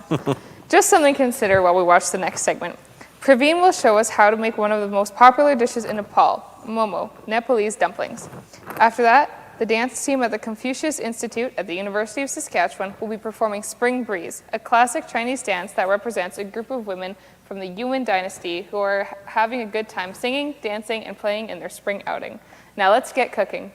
Just something to consider while we watch the next segment. Praveen will show us how to make one of the most popular dishes in Nepal, momo, Nepalese dumplings. After that, the dance team at the Confucius Institute at the University of Saskatchewan will be performing Spring Breeze, a classic Chinese dance that represents a group of women from the Yuan dynasty who are having a good time singing, dancing, and playing in their spring outing. Now let's get cooking.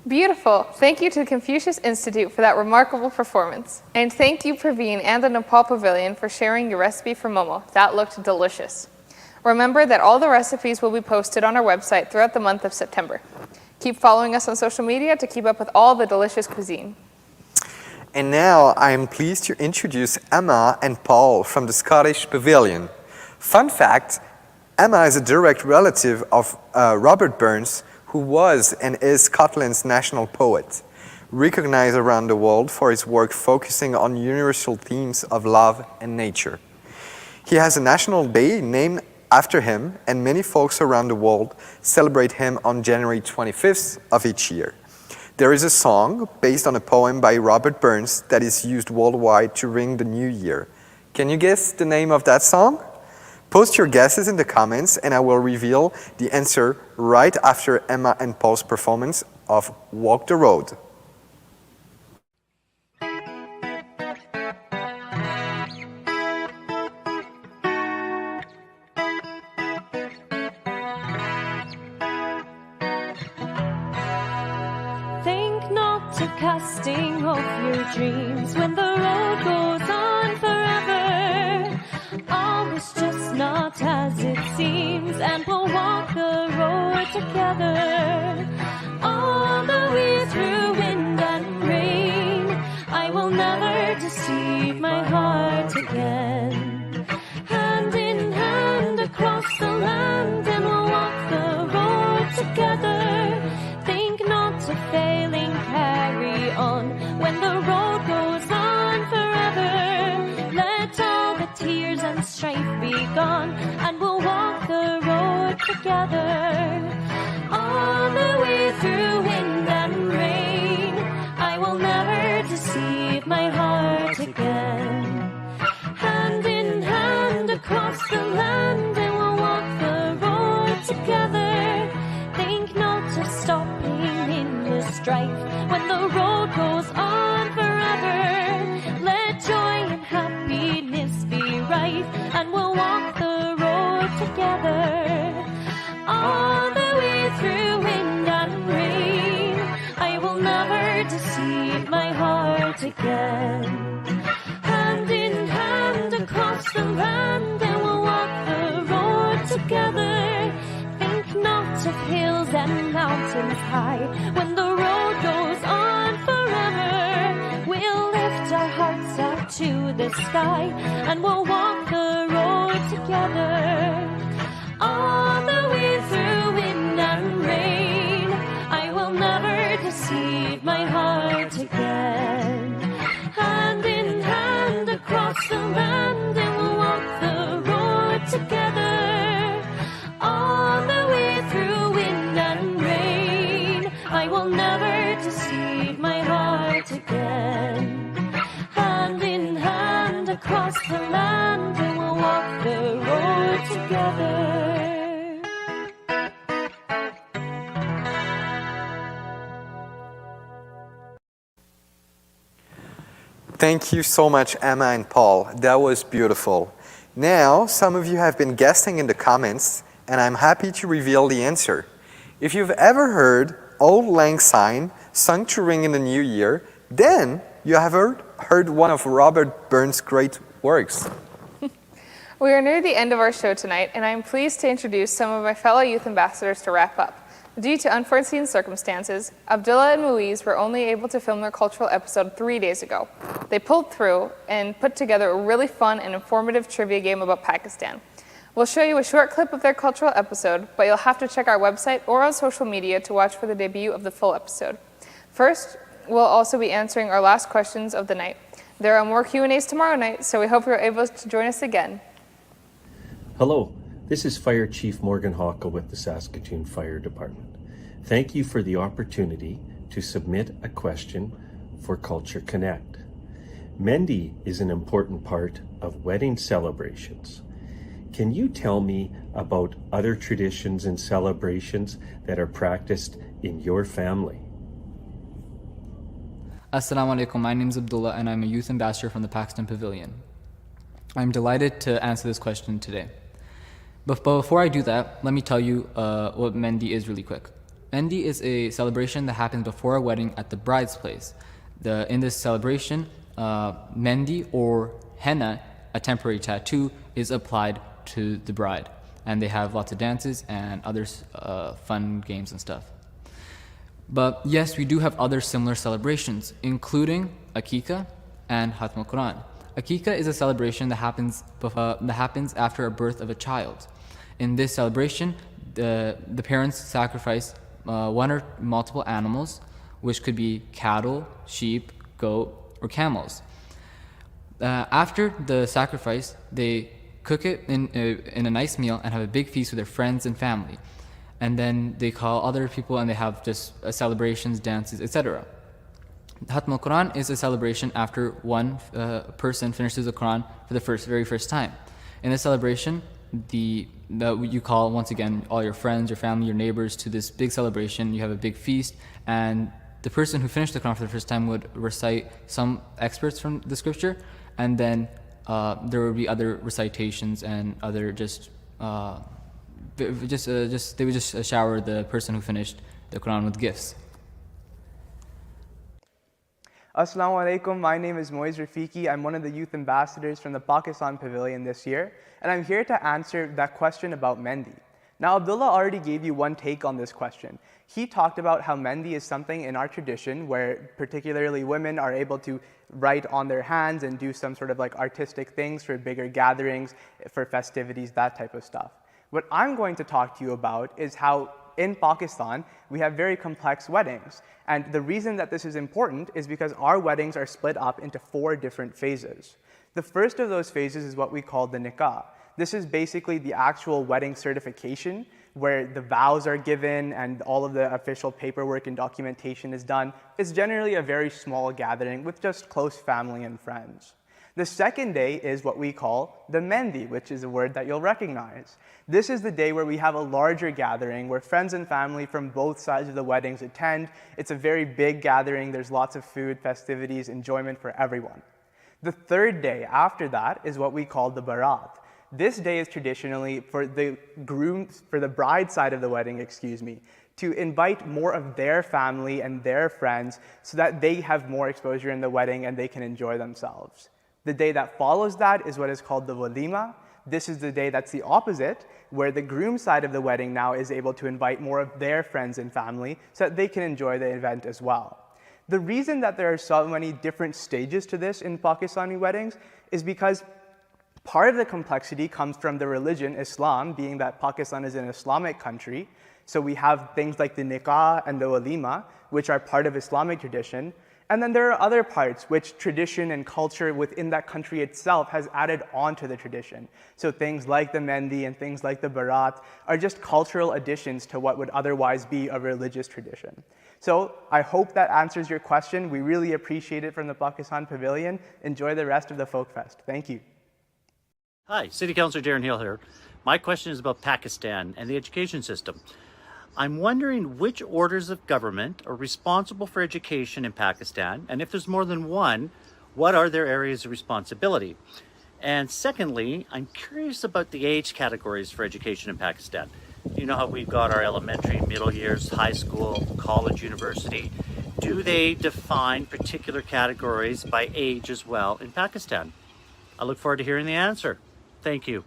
Beautiful. Thank you to the Confucius Institute for that remarkable performance. And thank you, Praveen and the Nepal Pavilion, for sharing your recipe for momo. That looked delicious. Remember that all the recipes will be posted on our website throughout the month of September. Keep following us on social media to keep up with all the delicious cuisine. And now I am pleased to introduce Emma and Paul from the Scottish Pavilion. Fun fact, Emma is a direct relative of Robert Burns, who was and is Scotland's national poet, recognized around the world for his work focusing on universal themes of love and nature. He has a national day named after him, and many folks around the world celebrate him on January 25th of each year. There is a song based on a poem by Robert Burns that is used worldwide to ring the new year. Can you guess the name of that song? Post your guesses in the comments and I will reveal the answer right after Emma and Paul's performance of Walk the Road. Think not of casting off your dreams when the road goes on forever. All is just not as it seems, and we'll walk the road together. All the way through wind and rain, I will never deceive my heart again. Hand in hand across the land, and we'll walk the road together. Think not of failing, carry on when the road goes on forever. Let all the tears and strife be gone, and we'll walk the road together. All the way through wind and rain, I will never deceive my heart again. Hand in hand across the land, and we'll walk the road together. Think not of stopping in the strife when the road goes on forever. Let joy and happiness be rife, and we'll walk the road together. All the way through wind and rain, I will never deceive my heart again. Hand in hand across the land, and we'll walk the road together. Think not of hills and mountains high when the road goes on forever. We'll lift our hearts up to the sky, and we'll walk the road together. All the way through wind and rain, I will never deceive my heart again. Hand in hand across the land, and we'll walk the road together. All the way through wind and rain, I will never deceive my heart again. Hand in hand across the land, and we'll walk the road together. Thank you so much, Emma and Paul. That was beautiful. Now, some of you have been guessing in the comments, and I'm happy to reveal the answer. If you've ever heard Old Lang Syne sung to ring in the new year, then you have heard one of Robert Burns' great works. We are near the end of our show tonight, and I am pleased to introduce some of my fellow youth ambassadors to wrap up. Due to unforeseen circumstances, Abdullah and Muiz were only able to film their cultural episode 3 days ago. They pulled through and put together a really fun and informative trivia game about Pakistan. We'll show you a short clip of their cultural episode, but you'll have to check our website or on social media to watch for the debut of the full episode. First, we'll also be answering our last questions of the night. There are more Q&As tomorrow night, so we hope you're able to join us again. Hello, this is Fire Chief Morgan Hawkle with the Saskatoon Fire Department. Thank you for the opportunity to submit a question for Culture Connect. Mehndi is an important part of wedding celebrations. Can you tell me about other traditions and celebrations that are practiced in your family? Assalamu alaikum, my name is Abdullah and I'm a youth ambassador from the Pakistan Pavilion. I'm delighted to answer this question today. But before I do that, let me tell you what Mehndi is really quick. Mendi is a celebration that happens before a wedding at the bride's place. In this celebration, Mendi or henna, a temporary tattoo, is applied to the bride. And they have lots of dances and other fun games and stuff. But yes, we do have other similar celebrations, including Akika and Khatm al-Quran. Akika is a celebration that happens after a birth of a child. In this celebration, the parents sacrifice one or multiple animals, which could be cattle, sheep, goat, or camels. After the sacrifice, they cook it in a nice meal and have a big feast with their friends and family. And then they call other people and they have just celebrations, dances, etc. Khatm al-Quran is a celebration after one person finishes the Quran for the very first time. In this celebration, you call once again all your friends, your family, your neighbors to this big celebration. You have a big feast, and the person who finished the Quran for the first time would recite some excerpts from the scripture, and then there would be other recitations and other they would just shower the person who finished the Quran with gifts. Assalamu alaikum, my name is Moiz Rafiki. I'm one of the youth ambassadors from the Pakistan Pavilion this year, and I'm here to answer that question about Mendi. Now, Abdullah already gave you one take on this question. He talked about how Mendi is something in our tradition where particularly women are able to write on their hands and do some sort of like artistic things for bigger gatherings, for festivities, that type of stuff. What I'm going to talk to you about is how in Pakistan, we have very complex weddings. And the reason that this is important is because our weddings are split up into 4 different phases. The first of those phases is what we call the nikah. This is basically the actual wedding certification where the vows are given and all of the official paperwork and documentation is done. It's generally a very small gathering with just close family and friends. The second day is what we call the Mendi, which is a word that you'll recognize. This is the day where we have a larger gathering where friends and family from both sides of the weddings attend. It's a very big gathering. There's lots of food, festivities, enjoyment for everyone. The third day after that is what we call the Barat. This day is traditionally for the bride side of the wedding, to invite more of their family and their friends so that they have more exposure in the wedding and they can enjoy themselves. The day that follows that is what is called the walima. This is the day that's the opposite, where the groom side of the wedding now is able to invite more of their friends and family so that they can enjoy the event as well. The reason that there are so many different stages to this in Pakistani weddings is because part of the complexity comes from the religion, Islam, being that Pakistan is an Islamic country. So we have things like the nikah and the walima, which are part of Islamic tradition. And then there are other parts which tradition and culture within that country itself has added on to the tradition. So things like the Mendi and things like the Barat are just cultural additions to what would otherwise be a religious tradition. So I hope that answers your question. We really appreciate it from the Pakistan Pavilion. Enjoy the rest of the Folkfest. Thank you. Hi, City Councilor Darren Hill here. My question is about Pakistan and the education system. I'm wondering which orders of government are responsible for education in Pakistan, and if there's more than one, what are their areas of responsibility? And secondly, I'm curious about the age categories for education in Pakistan. You know how we've got our elementary, middle years, high school, college, university. Do they define particular categories by age as well in Pakistan? I look forward to hearing the answer. Thank you.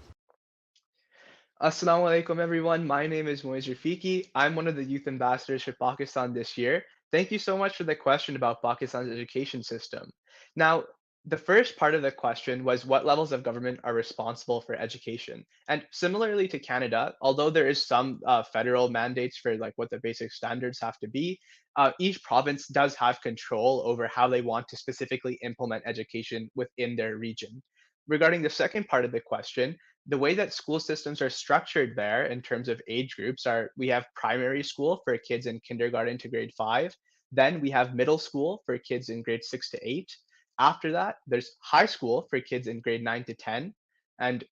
Assalamu alaikum everyone, my name is Moiz Rafiki. I'm one of the youth ambassadors for Pakistan this year. Thank you so much for the question about Pakistan's education system. Now, the first part of the question was what levels of government are responsible for education. And similarly to Canada, although there is some federal mandates for like what the basic standards have to be, each province does have control over how they want to specifically implement education within their region. Regarding the second part of the question, the way that school systems are structured there in terms of age groups are we have primary school for kids in kindergarten to grade 5. Then we have middle school for kids in grade 6 to 8. After that, there's high school for kids in grade 9 to 10. And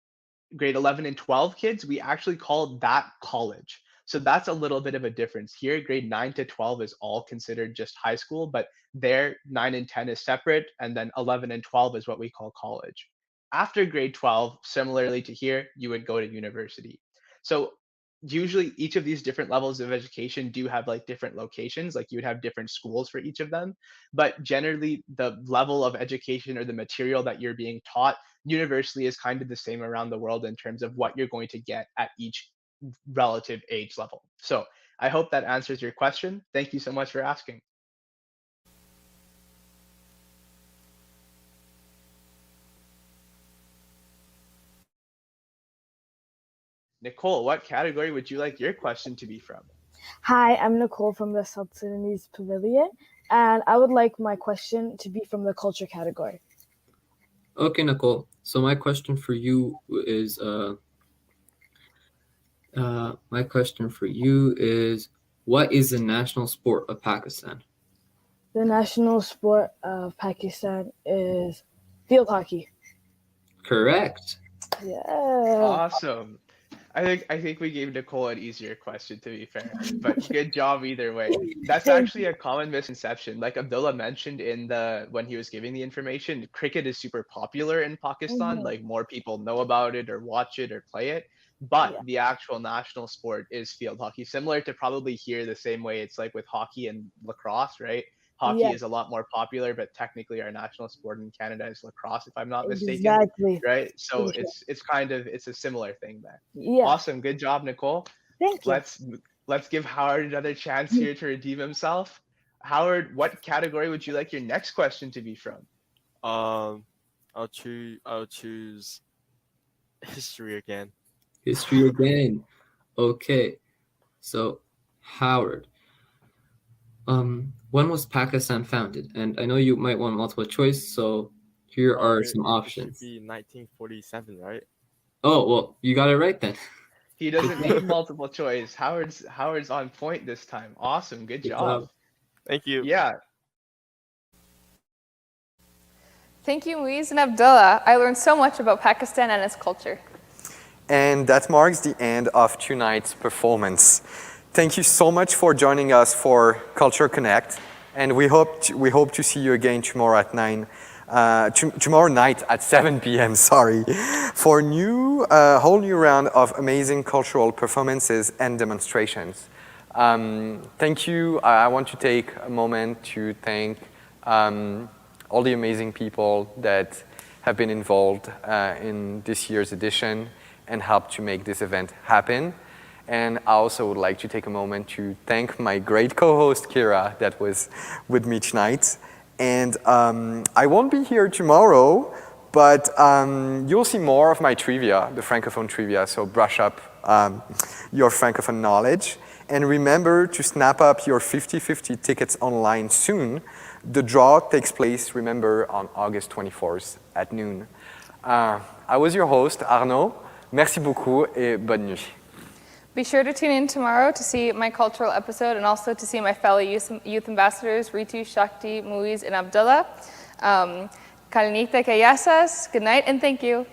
grade 11 and 12 kids, we actually call that college. So that's a little bit of a difference. Here, grade 9 to 12 is all considered just high school, but there 9 and 10 is separate, and then 11 and 12 is what we call college. After grade 12, similarly to here, you would go to university. So usually each of these different levels of education do have like different locations, like you would have different schools for each of them, but generally the level of education or the material that you're being taught universally is kind of the same around the world in terms of what you're going to get at each relative age level. So I hope that answers your question. Thank you so much for asking. Nicole, what category would you like your question to be from? Hi, I'm Nicole from the South Sudanese Pavilion, and I would like my question to be from the culture category. Okay, Nicole. So my question for you is, what is the national sport of Pakistan? The national sport of Pakistan is field hockey. Correct. Yeah. Awesome. I think we gave Nicole an easier question, to be fair, but good job either way. That's actually a common misconception. Like Abdullah mentioned when he was giving the information, cricket is super popular in Pakistan. Mhm. Like more people know about it or watch it or play it. But the actual national sport is field hockey, similar to probably here the same way it's like with hockey and lacrosse, right? Hockey Yeah. is a lot more popular, but technically our national sport in Canada is lacrosse, if I'm not mistaken. Exactly. Right? So For sure. it's a similar thing there. Yeah. Awesome. Good job, Nicole. Thank you. Let's give Howard another chance here to redeem himself. Howard, what category would you like your next question to be from? I'll choose history again. History again. Okay. So, Howard, when was Pakistan founded? And I know you might want multiple choice, so here are some options. It should be 1947, right? Oh, well, you got it right then. He doesn't need multiple choice. Howard's on point this time. Awesome. Good job. Thank you. Yeah. Thank you, Muiz and Abdullah. I learned so much about Pakistan and its culture. And that marks the end of tonight's performance. Thank you so much for joining us for Culture Connect, and we hope to see you again tomorrow at tomorrow night at 7 p.m. For a whole new round of amazing cultural performances and demonstrations. Thank you. I want to take a moment to thank all the amazing people that have been involved in this year's edition and helped to make this event happen. And I also would like to take a moment to thank my great co-host, Kira, that was with me tonight. And I won't be here tomorrow, but you'll see more of my trivia, the Francophone trivia, so brush up your Francophone knowledge. And remember to snap up your 50/50 tickets online soon. The draw takes place, remember, on August 24th at noon. I was your host, Arnaud. Merci beaucoup et bonne nuit. Be sure to tune in tomorrow to see my cultural episode and also to see my fellow youth ambassadors, Ritu, Shakti, Muiz, and Abdullah. Kalinita Kayasas, good night and thank you.